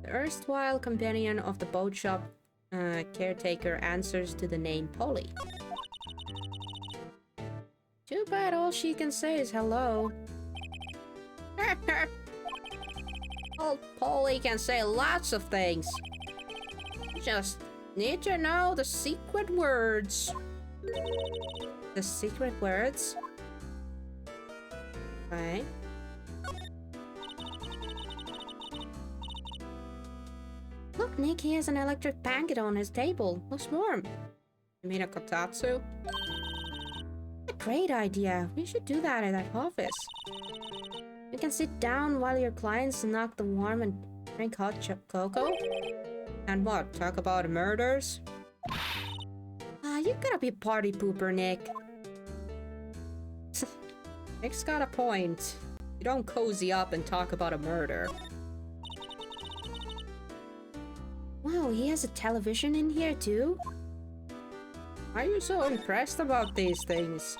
erstwhile companion of the boat shop caretaker answers to the name Polly. Too bad all she can say is hello. Old Polly can say lots of things. Just need to know the secret words. The secret words? Okay. Look, Nick, he has an electric blanket on his table. Looks warm. You mean a kotatsu? A great idea. We should do that at that office. You can sit down while your clients knock the warm and Drink hot cocoa? And what? Talk about murders? You gotta be a party pooper, Nick. Nick's got a point. You don't cozy up and talk about a murder. Wow, he has a television in here too? Why are you so impressed about these things?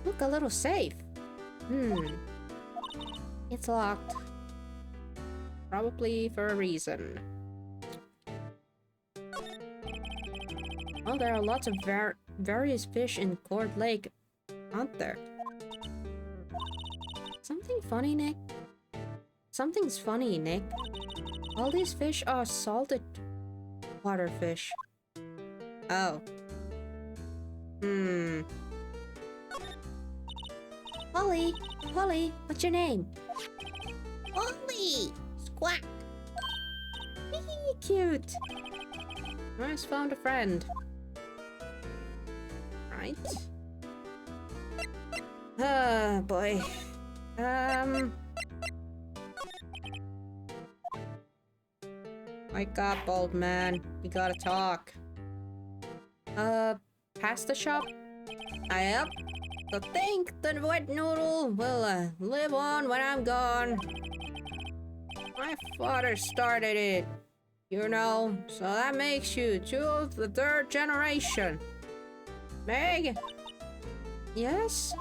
Look, a little safe. It's locked. Probably for a reason. Well, there are lots of various fish in Court Lake, aren't there? Something funny, Nick? Something's funny, Nick. All these fish are salted water fish. Oh. Polly! Polly, what's your name? Polly! Squawk! Cute! I just found a friend. Right. Ah, boy. Wake up, old man. We gotta talk. Pasta shop? Yep. To think the wet noodle will live on when I'm gone. My father started it, you know, so that makes you two of the third generation. Meg? Yes?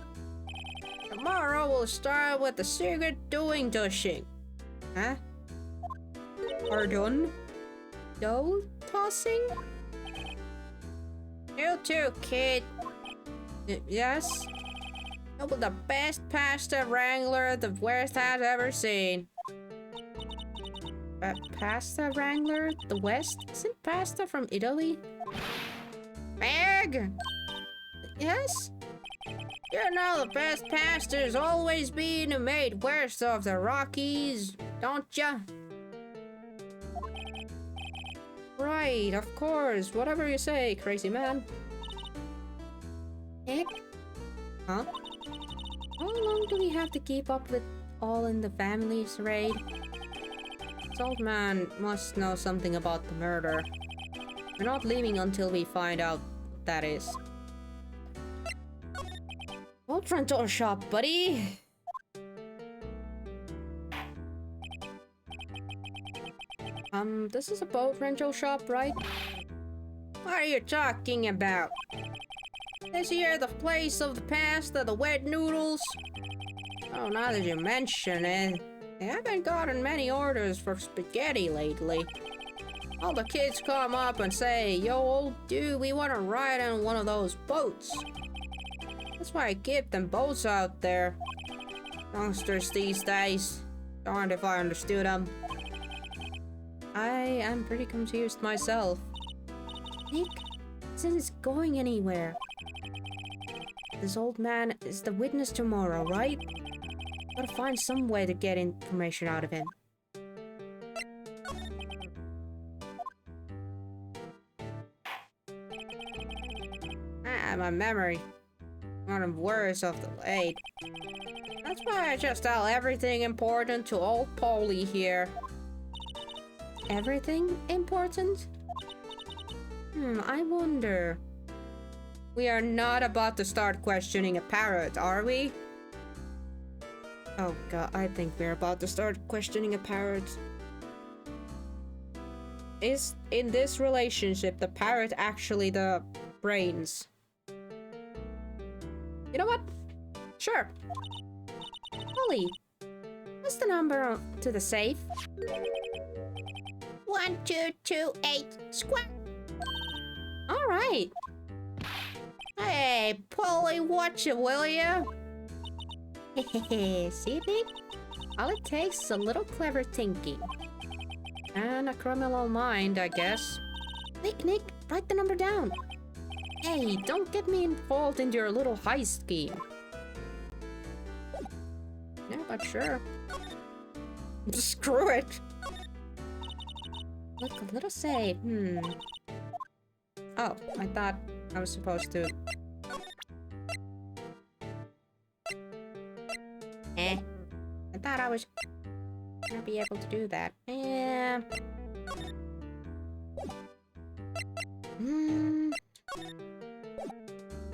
Tomorrow we'll start with the secret doing dushing. Huh? Pardon? Dough tossing? You too, kid. Yes? You're the best pasta wrangler the West has ever seen. Pasta wrangler? The West? Isn't pasta from Italy? Meg! Yes? You know the best pasta is always being made west of the Rockies, don't ya? Right, of course. Whatever you say, crazy man. Nick? Huh? How long do we have to keep up with All in the Family's raid? This old man must know something about the murder. We're not leaving until we find out what that is. Boat rental shop, buddy! This is a boat rental shop, right? What are you talking about? Is here the place of the pasta, the wet noodles? Oh, now that you mention it, I haven't gotten many orders for spaghetti lately. All the kids come up and say, yo, old dude, we want to ride on one of those boats. That's why I keep them boats out there. Youngsters these days. Darned if I understood them. I am pretty confused myself. Nick, this isn't going anywhere. This old man is the witness tomorrow, right? Gotta find some way to get information out of him. My memory. One of words of the late. That's why I just tell everything important to old Polly here. Everything important? I wonder. We are not about to start questioning a parrot, are we? Oh god, I think we're about to start questioning a parrot. Is in this relationship the parrot actually the brains? You know what? Sure. Polly, what's the number to the safe? 1228 square. All right. Hey, Polly, watch it, will ya? See, Nick? All it takes is a little clever thinking. And a criminal mind, I guess. Nick, write the number down. Hey, don't get me involved in your little heist scheme. Yeah, but sure. Screw it. Look, a little safe. Oh, I thought I was supposed to... I thought I was... I'll be able to do that. Yeah.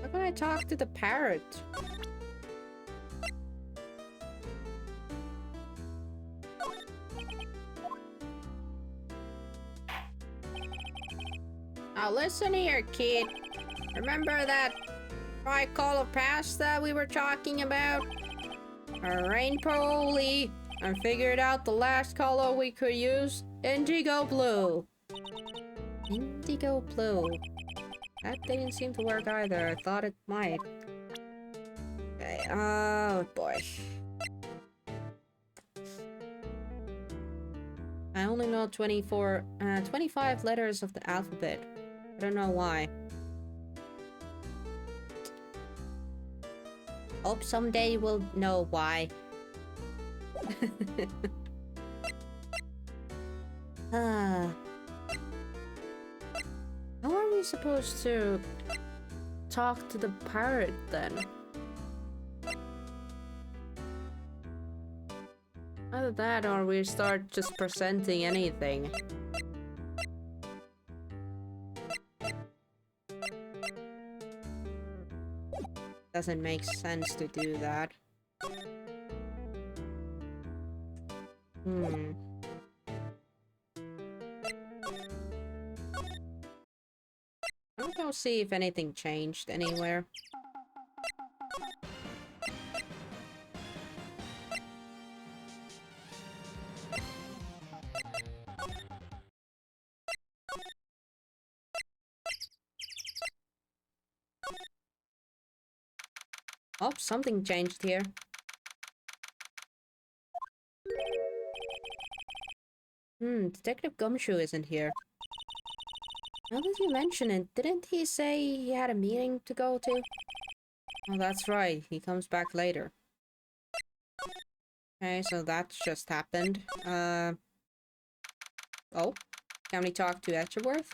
How can I talk to the parrot? Now listen here, kid. Remember that tricolor pasta we were talking about? A rainbow only. I figured out the last color we could use. Indigo blue. Indigo blue. That didn't seem to work either. I thought it might. Okay, oh boy. I only know 25 letters of the alphabet. I don't know why. Hope someday we'll know why. How are we supposed to talk to the parrot then? Either that or we start just presenting anything. Doesn't make sense to do that. I'll go see if anything changed anywhere. Oh, something changed here. Detective Gumshoe isn't here. Now that you mention it, didn't he say he had a meeting to go to? Oh, that's right. He comes back later. Okay, so that's just happened. Oh, can we talk to Edgeworth?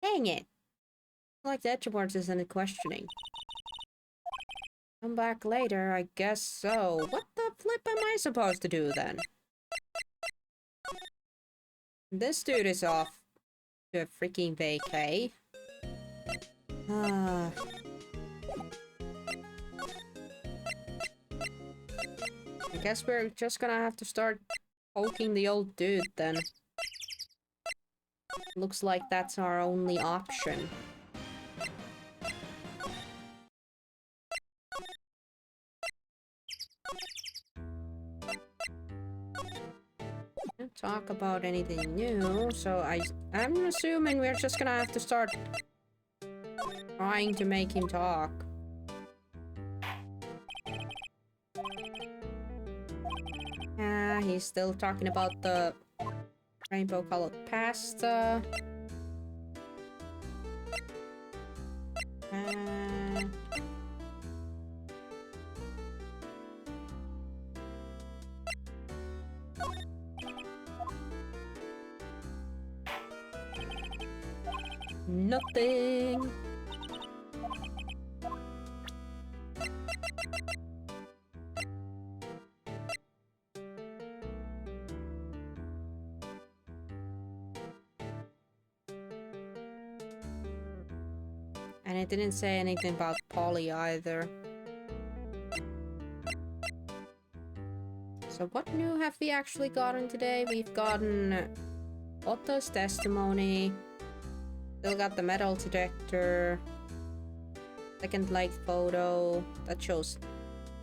Dang it! Like the Edgeworth isn't questioning. Come back later, I guess so. What the flip am I supposed to do then? This dude is off to a freaking vacay. I guess we're just gonna have to start poking the old dude then. Looks like that's our only option. Can't talk about anything new, so I'm assuming we're just gonna have to start trying to make him talk. He's still talking about the rainbow colored pasta. Nothing. And it didn't say anything about Polly either. So what new have we actually gotten today? We've gotten Otto's testimony. Still got the metal detector. Second light photo that shows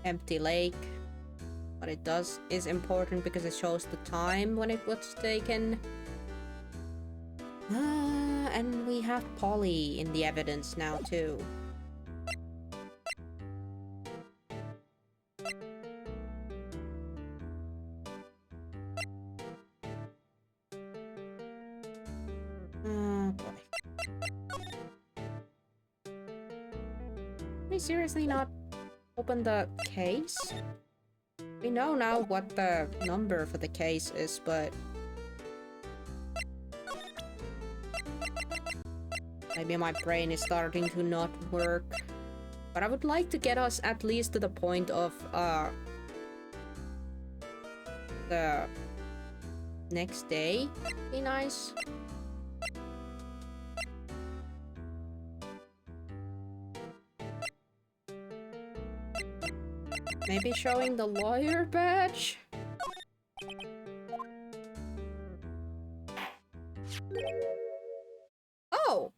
empty lake. What it does is important because it shows the time when it was taken. And we have Polly in the evidence now too. Boy. Can we seriously not open the case? We know now what the number for the case is, but maybe my brain is starting to not work. But I would like to get us at least to the point of the next day be nice. Maybe showing the lawyer badge? Oh!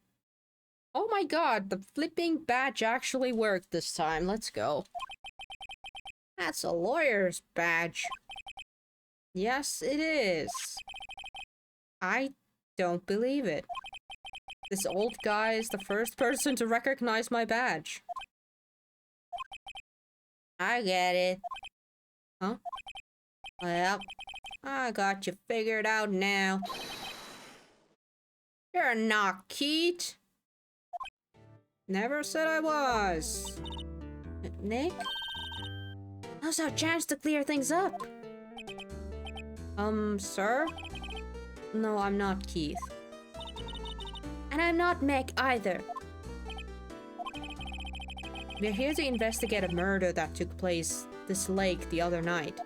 Oh my god, the flipping badge actually worked this time. Let's go. That's a lawyer's badge. Yes, it is. I don't believe it. This old guy is the first person to recognize my badge. I get it. Huh? Well, I got you figured out now. You're not Keith. Never said I was. Nick? Now's our chance to clear things up. Sir? No, I'm not Keith. And I'm not Meg either. We're here to investigate a murder that took place this lake the other night.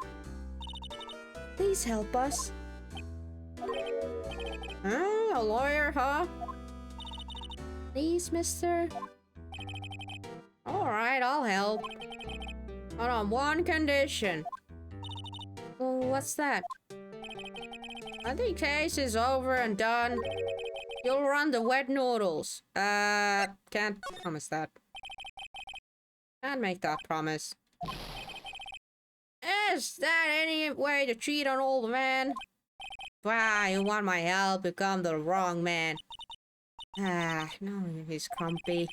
Please help us. Huh? A lawyer, huh? Please, mister? Alright, I'll help. But on one condition. Well, what's that? When the case is over and done, you'll run the wet noodles. Can't promise that. Can't make that promise. Is that any way to cheat on old man? Wow, you want my help, you come to the wrong man. No, he's grumpy.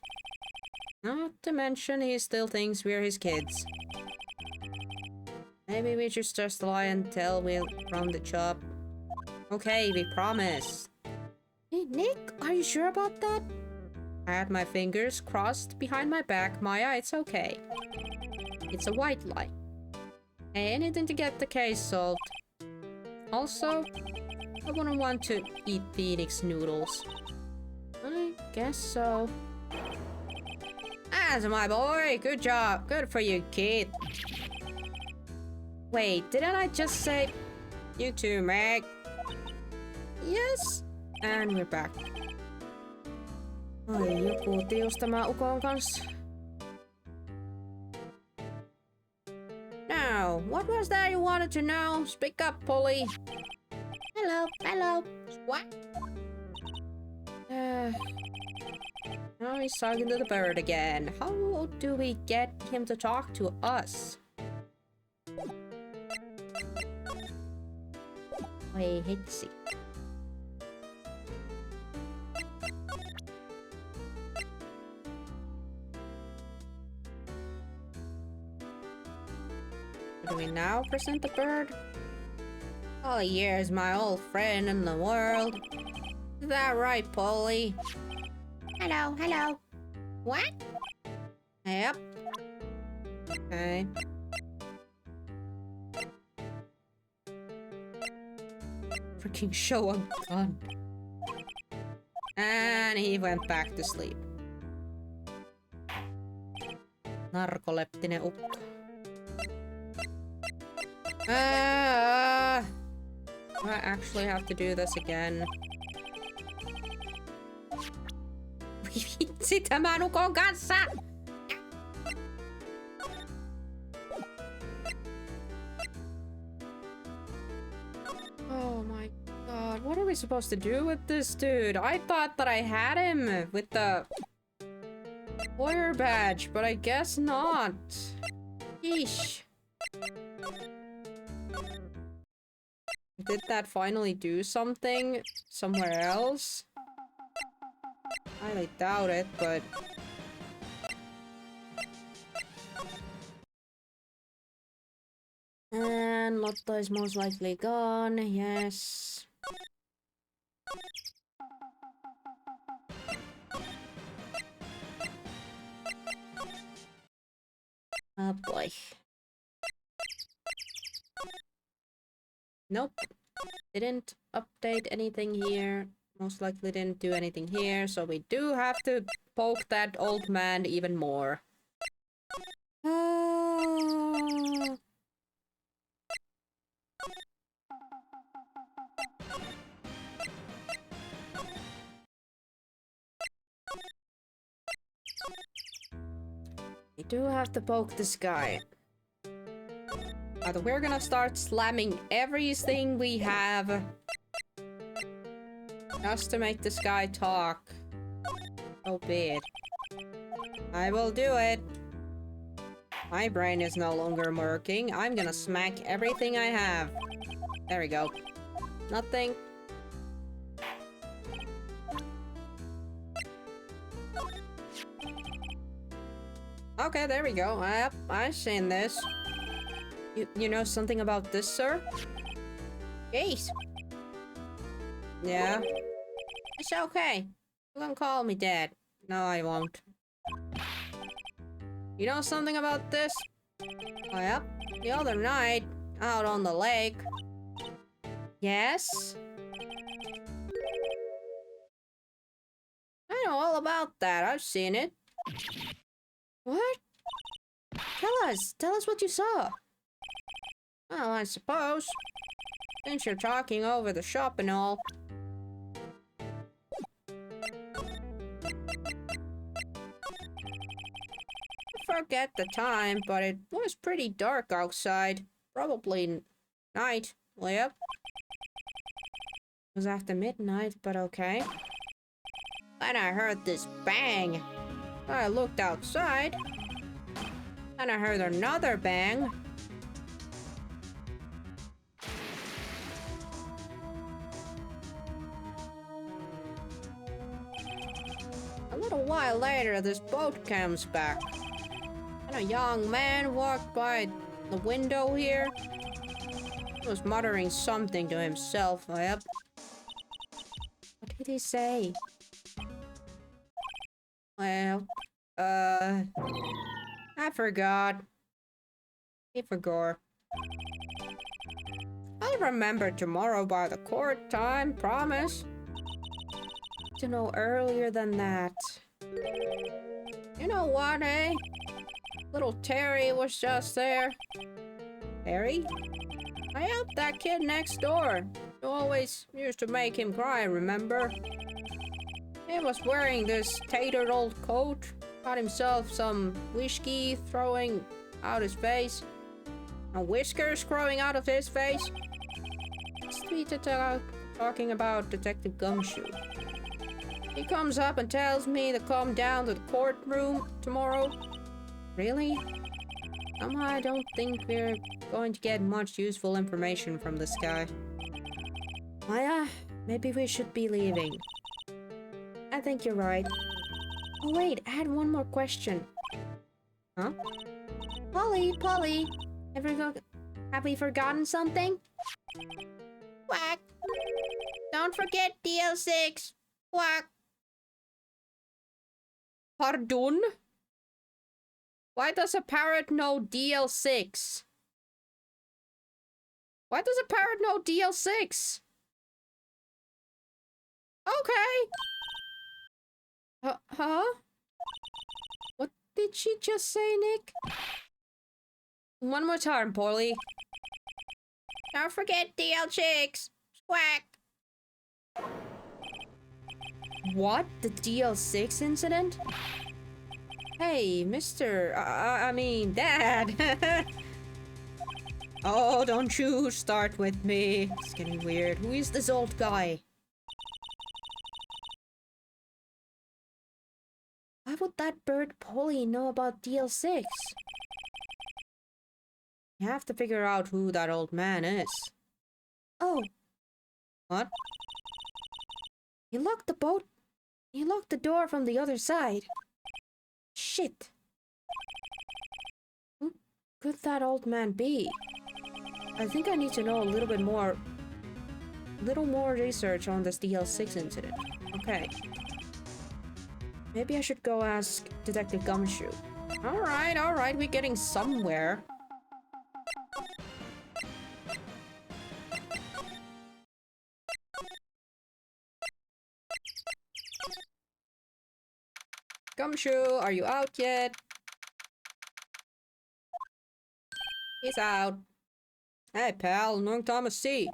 Not to mention he still thinks we're his kids. Maybe we should just lie and tell we'll run the job. Okay, we promise. Hey, Nick, are you sure about that? I had my fingers crossed behind my back. Maya, it's okay. It's a white lie. Hey, anything to get the case solved. Also, I wouldn't want to eat Phoenix noodles. I guess so. That's my boy. Good job. Good for you, kid. Wait, didn't I just say... You too, Meg. Yes. And we're back. Oi, joku tius tämä ukon kanssa. Now, what was that you wanted to know? Speak up, Polly. Hello. What? Now he's talking to the bird again. How do we get him to talk to us? Wait, let's see. Do we now present the bird? Oh, here's my old friend in the world. Is that right, Polly? Hello. What? Yep. Okay. Freaking show a gun. And he went back to sleep. Narkoleptinen ukko. I actually have to do this again. Vitsi tämän ukon kanssa! Oh my god, what are we supposed to do with this dude? I thought that I had him with the lawyer badge, but I guess not. Yeesh. Did that finally do something somewhere else? I highly doubt it, but... And Lotta is most likely gone, yes. Oh boy. Nope. Didn't update anything here. Most likely didn't do anything here, so we do have to poke that old man even more. do have to poke this guy. But we're gonna start slamming everything we have. Just to make this guy talk. So be it. I will do it. My brain is no longer working. I'm gonna smack everything I have. There we go. Nothing. Okay, there we go. Yep, I've seen this. You know something about this, sir? Ace. Yeah. It's okay. You can call me Dad. No, I won't. You know something about this? Oh, yep. The other night, out on the lake. Yes? I know all about that. I've seen it. What? Tell us what you saw. Well, I suppose. Since you're talking over the shop and all. I forget the time, but it was pretty dark outside. Probably night. Well, yep. It was after midnight, but okay. Then I heard this bang. I looked outside. And I heard another bang. A little while later, this boat comes back. And a young man walked by the window here. He was muttering something to himself. Yep. What did he say? Well, I forgot. He forgot. I'll remember tomorrow by the court time, promise. To know earlier than that. You know what, eh? Little Terry was just there. Terry? I helped that kid next door. You always used to make him cry, remember? He was wearing this tattered old coat. Got himself some whiskey throwing out his face. And whiskers growing out of his face. Street talking about Detective Gumshoe. He comes up and tells me to come down to the courtroom tomorrow. Really? I don't think we're going to get much useful information from this guy. Maya, maybe we should be leaving. I think you're right. Oh wait, I had one more question. Huh? Polly, have we forgotten something? Quack! Don't forget DL6! Quack! Pardon? Why does a parrot know DL6? Why does a parrot know DL6? Okay. Huh? What did she just say, Nick? One more time, Polly. Don't forget DL6. Quack. What? The DL6 incident? Hey, I mean, Dad! Oh, don't you start with me. It's getting weird. Who is this old guy? Why would that bird Polly know about DL6? You have to figure out who that old man is. Oh. What? He locked the boat. He locked the door from the other side. Shit. Who could that old man be? I think I need to know a little bit more. Little more research on this DL6 incident. Okay. Maybe I should go ask Detective Gumshoe. Alright, we're getting somewhere. Gumshoe, are you out yet? He's out. Hey pal, long time to see.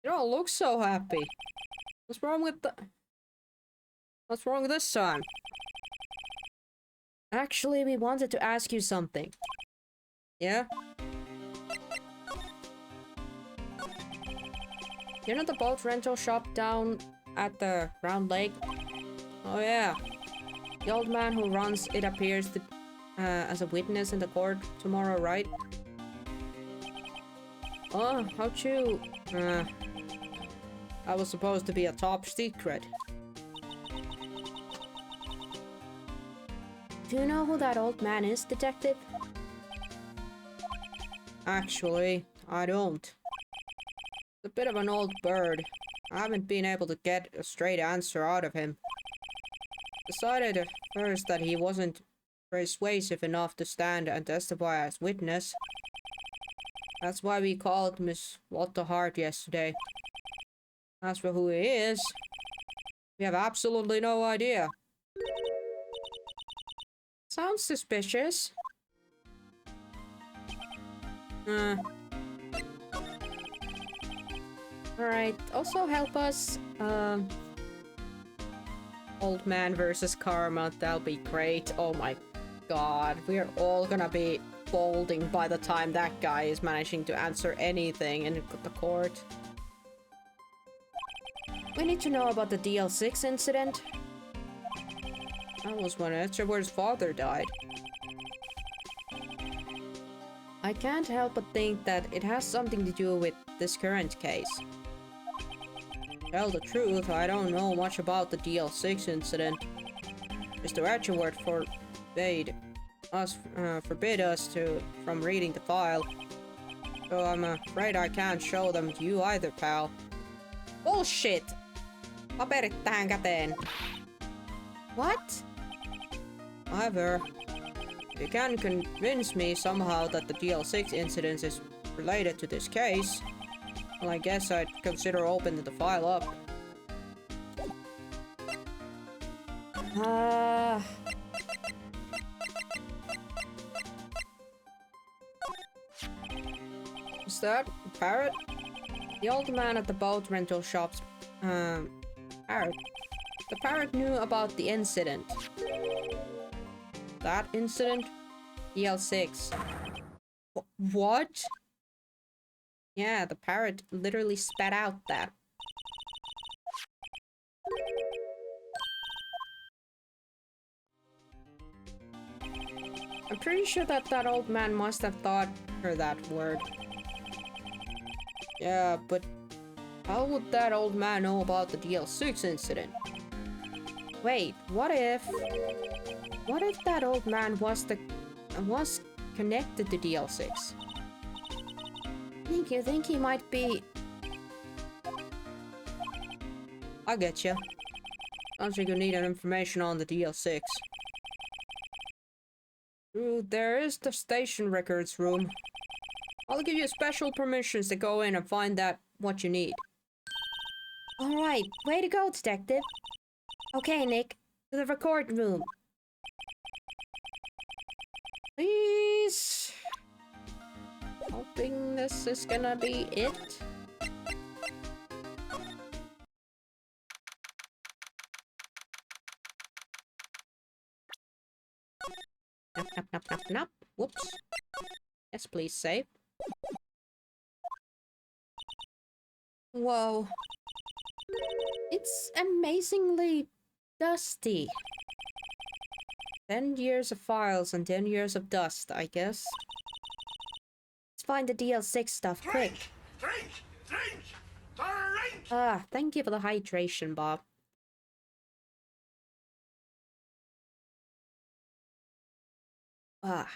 You don't look so happy. What's wrong with this time? Actually, we wanted to ask you something. Yeah? You know the boat rental shop down at the Round Lake? Oh yeah. The old man who runs it appears to, as a witness in the court tomorrow, right? Oh, how'd you... that was supposed to be a top secret. Do you know who that old man is, detective? Actually, I don't. It's a bit of an old bird. I haven't been able to get a straight answer out of him. Decided at first that he wasn't persuasive enough to stand and testify as witness. That's why we called Miss Walter Hart yesterday. As for who he is, we have absolutely no idea. Sounds suspicious. Alright, also help us, Old man versus karma, that'll be great. Oh my god, we're all gonna be folding by the time that guy is managing to answer anything in the court. We need to know about the DL6 incident. That was when Edgeworth's father died. I can't help but think that it has something to do with this current case. Tell the truth, I don't know much about the DL6 incident. Mr. Edgeworth forbid us from reading the file. So I'm afraid I can't show them to you either, pal. Bullshit! Paperit tähän käteen. What? However, you can convince me somehow that the DL6 incident is related to this case. Well, I guess I'd consider opening the file up. Is that a parrot? The old man at the boat rental shop's parrot. The parrot knew about the incident. That incident? DL6. What? Yeah, the parrot literally spat out that. I'm pretty sure that old man must have taught her that word. Yeah, but how would that old man know about the DL6 incident? Wait, what if that old man was connected to DL6? You think he might be... I get you. Sounds like you need information on the DL6. Ooh, there is the station records room. I'll give you special permissions to go in and find out what you need. Alright, way to go, detective. Okay, Nick, to the record room. Please. Hoping this is gonna be it. Nop, nop, nop, nop, nop. Whoops. Yes, please save. Whoa. It's amazingly dusty. 10 years of files and 10 years of dust, I guess. Let's find the DL6 stuff quick. Drink! Thank you for the hydration, Bob. Ah.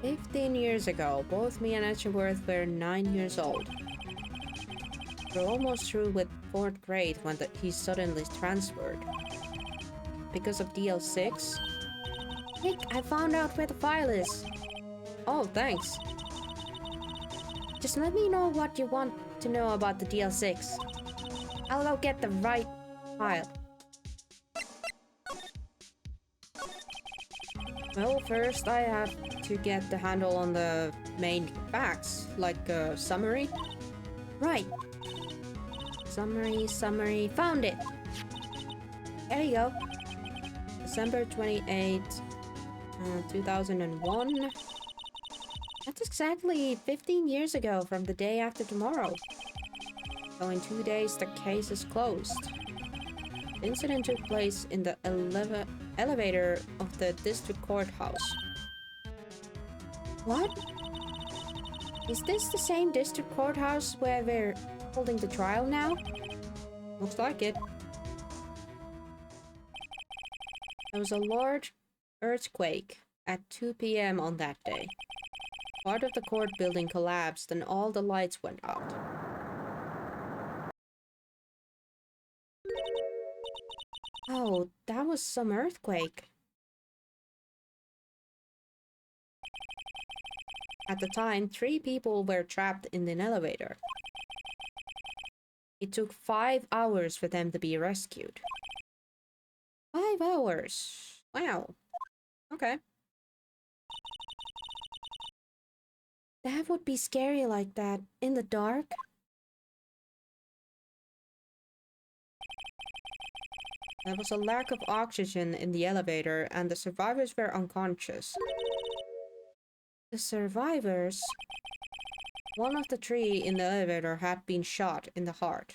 15 years ago, both me and Edgeworth were 9 years old. We're almost through with 4th grade when he suddenly transferred. Because of DL6? Nick, I found out where the file is. Oh, thanks. Just let me know what you want to know about the DL6. I'll go get the right file. Well, first I have to get the handle on the main facts, like a summary. Right. Summary, found it. There you go. December 28th, 2001. That's exactly 15 years ago from the day after tomorrow. So in 2 days, the case is closed. The incident took place in the elevator of the district courthouse. What? Is this the same district courthouse where we're holding the trial now? Looks like it. There was a large earthquake at 2 p.m. on that day. Part of the court building collapsed and all the lights went out. Oh, that was some earthquake. At the time, 3 people were trapped in an elevator. It took 5 hours for them to be rescued. 5 hours? Wow. Okay. That would be scary like that, in the dark. There was a lack of oxygen in the elevator and the survivors were unconscious. The survivors? One of the 3 in the elevator had been shot in the heart.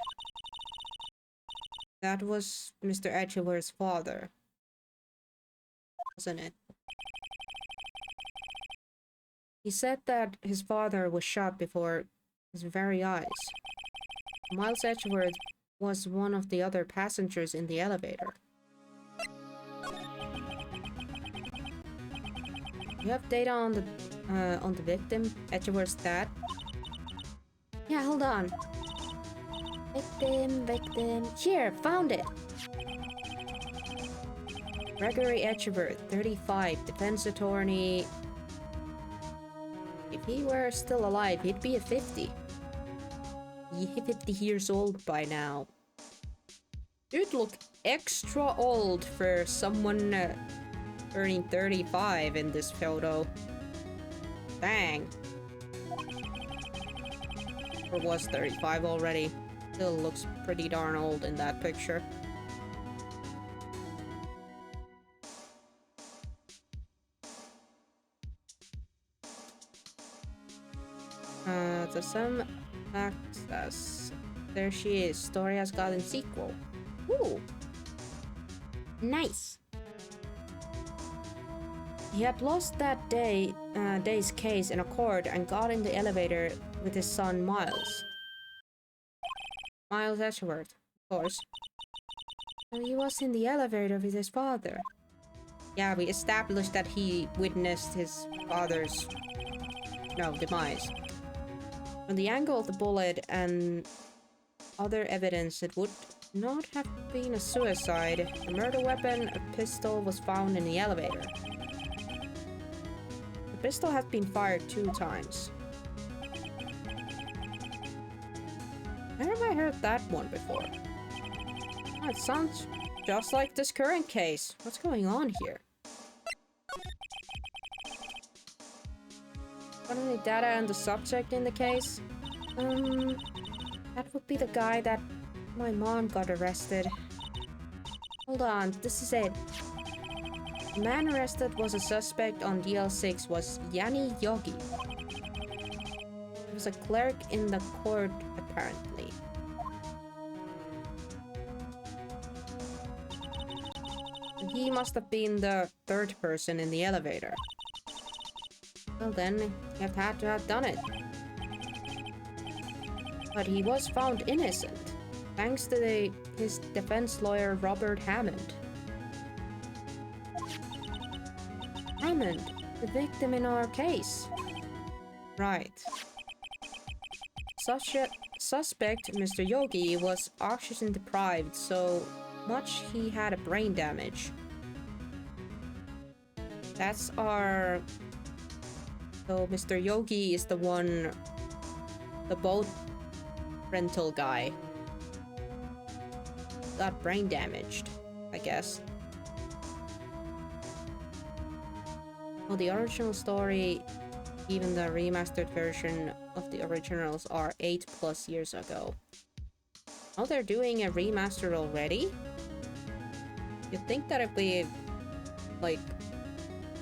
That was Mr. Edgeworth's father, wasn't it? He said that his father was shot before his very eyes. Miles Edgeworth was one of the other passengers in the elevator. You have data on the victim, Edgeworth's dad? Yeah, hold on. Victim. Here, found it! Gregory Edgeworth, 35, defense attorney. If he were still alive, he'd be a 50. He's 50 years old by now. Dude look extra old for someone turning 35 in this photo. Dang. Or was 35 already. Still looks pretty darn old in that picture. The sum access. There she is. Story has gotten sequel. Ooh. Nice. He had lost that day's case in a court and got in the elevator with his son Miles. Miles Edgeworth, of course. So he was in the elevator with his father. Yeah, we established that he witnessed his father's demise. From the angle of the bullet and other evidence, it would not have been a suicide. The murder weapon, a pistol, was found in the elevator. The pistol has been fired 2 times. Where have I heard that one before? Oh, it sounds just like this current case. What's going on here? Got any data on the subject in the case? That would be the guy that my mom got arrested. Hold on, this is it. The man arrested was a suspect on DL6 was Yanni Yogi. He was a clerk in the court, apparently. And he must have been the 3rd person in the elevator. Well then, he had to have done it. But he was found innocent, thanks to his defense lawyer Robert Hammond. Hammond, the victim in our case. Right. Such a suspect, Mr. Yogi, was oxygen deprived, so much he had a brain damage. That's our... So Mr. Yogi is the one... the boat rental guy. Got brain damaged, I guess. Well, the original story, even the remastered version of the originals, are 8+ years ago. Oh, they're doing a remaster already? You'd think that it'd be like,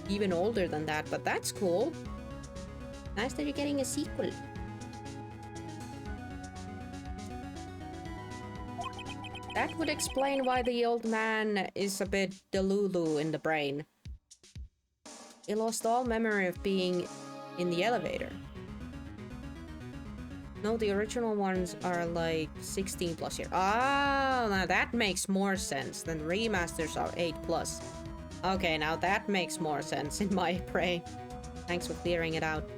even older than that, but that's cool. Nice that you're getting a sequel. That would explain why the old man is a bit delulu in the brain. He lost all memory of being in the elevator. No, the original ones are like 16 plus years. Ah, now that makes more sense than remasters are 8 plus. Okay, now that makes more sense in my brain. Thanks for clearing it out.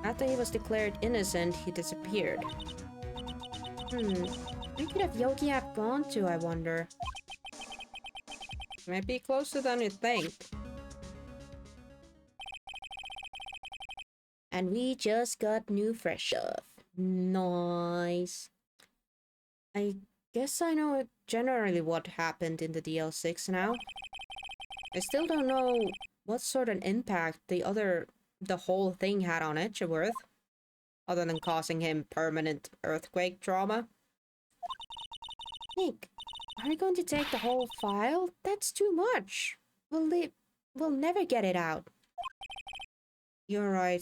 After he was declared innocent, he disappeared. Where could have Yogi have gone to, I wonder? Maybe closer than you think. And we just got new fresh stuff. Nice. I guess I know generally what happened in the DL6 now. I still don't know what sort of impact the whole thing had on Edgeworth, other than causing him permanent earthquake trauma. Nick, are you going to take the whole file? That's too much. We'll never get it out. You're right.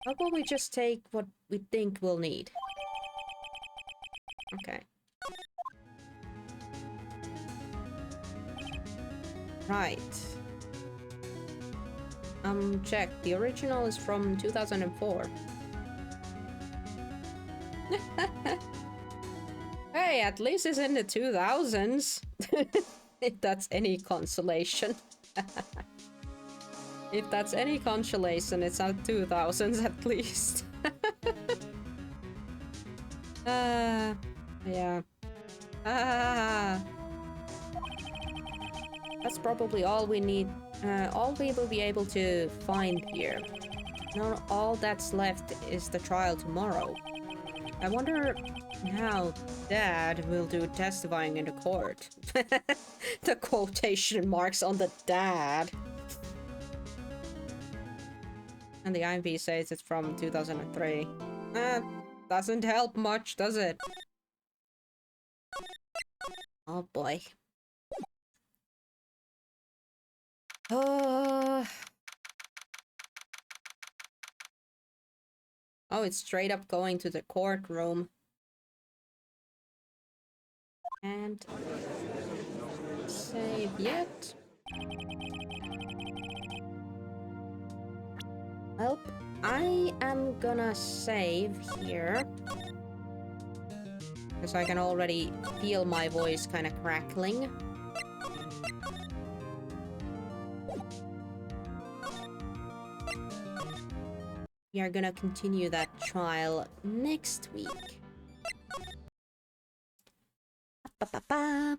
How about we just take what we think we'll need? Okay. Right. Check. The original is from 2004. Hey, at least it's in the 2000s. If that's any consolation. If that's any consolation, it's at 2000s at least. Yeah. That's probably all we need. All we will be able to find here. Now all that's left is the trial tomorrow. I wonder how Dad will do testifying in the court. The quotation marks on the dad. And the IMV says it's from 2003. Doesn't help much, does it? Oh boy. Oh, it's straight up going to the courtroom. And save yet. Well, I am gonna save here. Because I can already feel my voice kind of crackling. We are gonna continue that trial next week. Ba-ba-ba.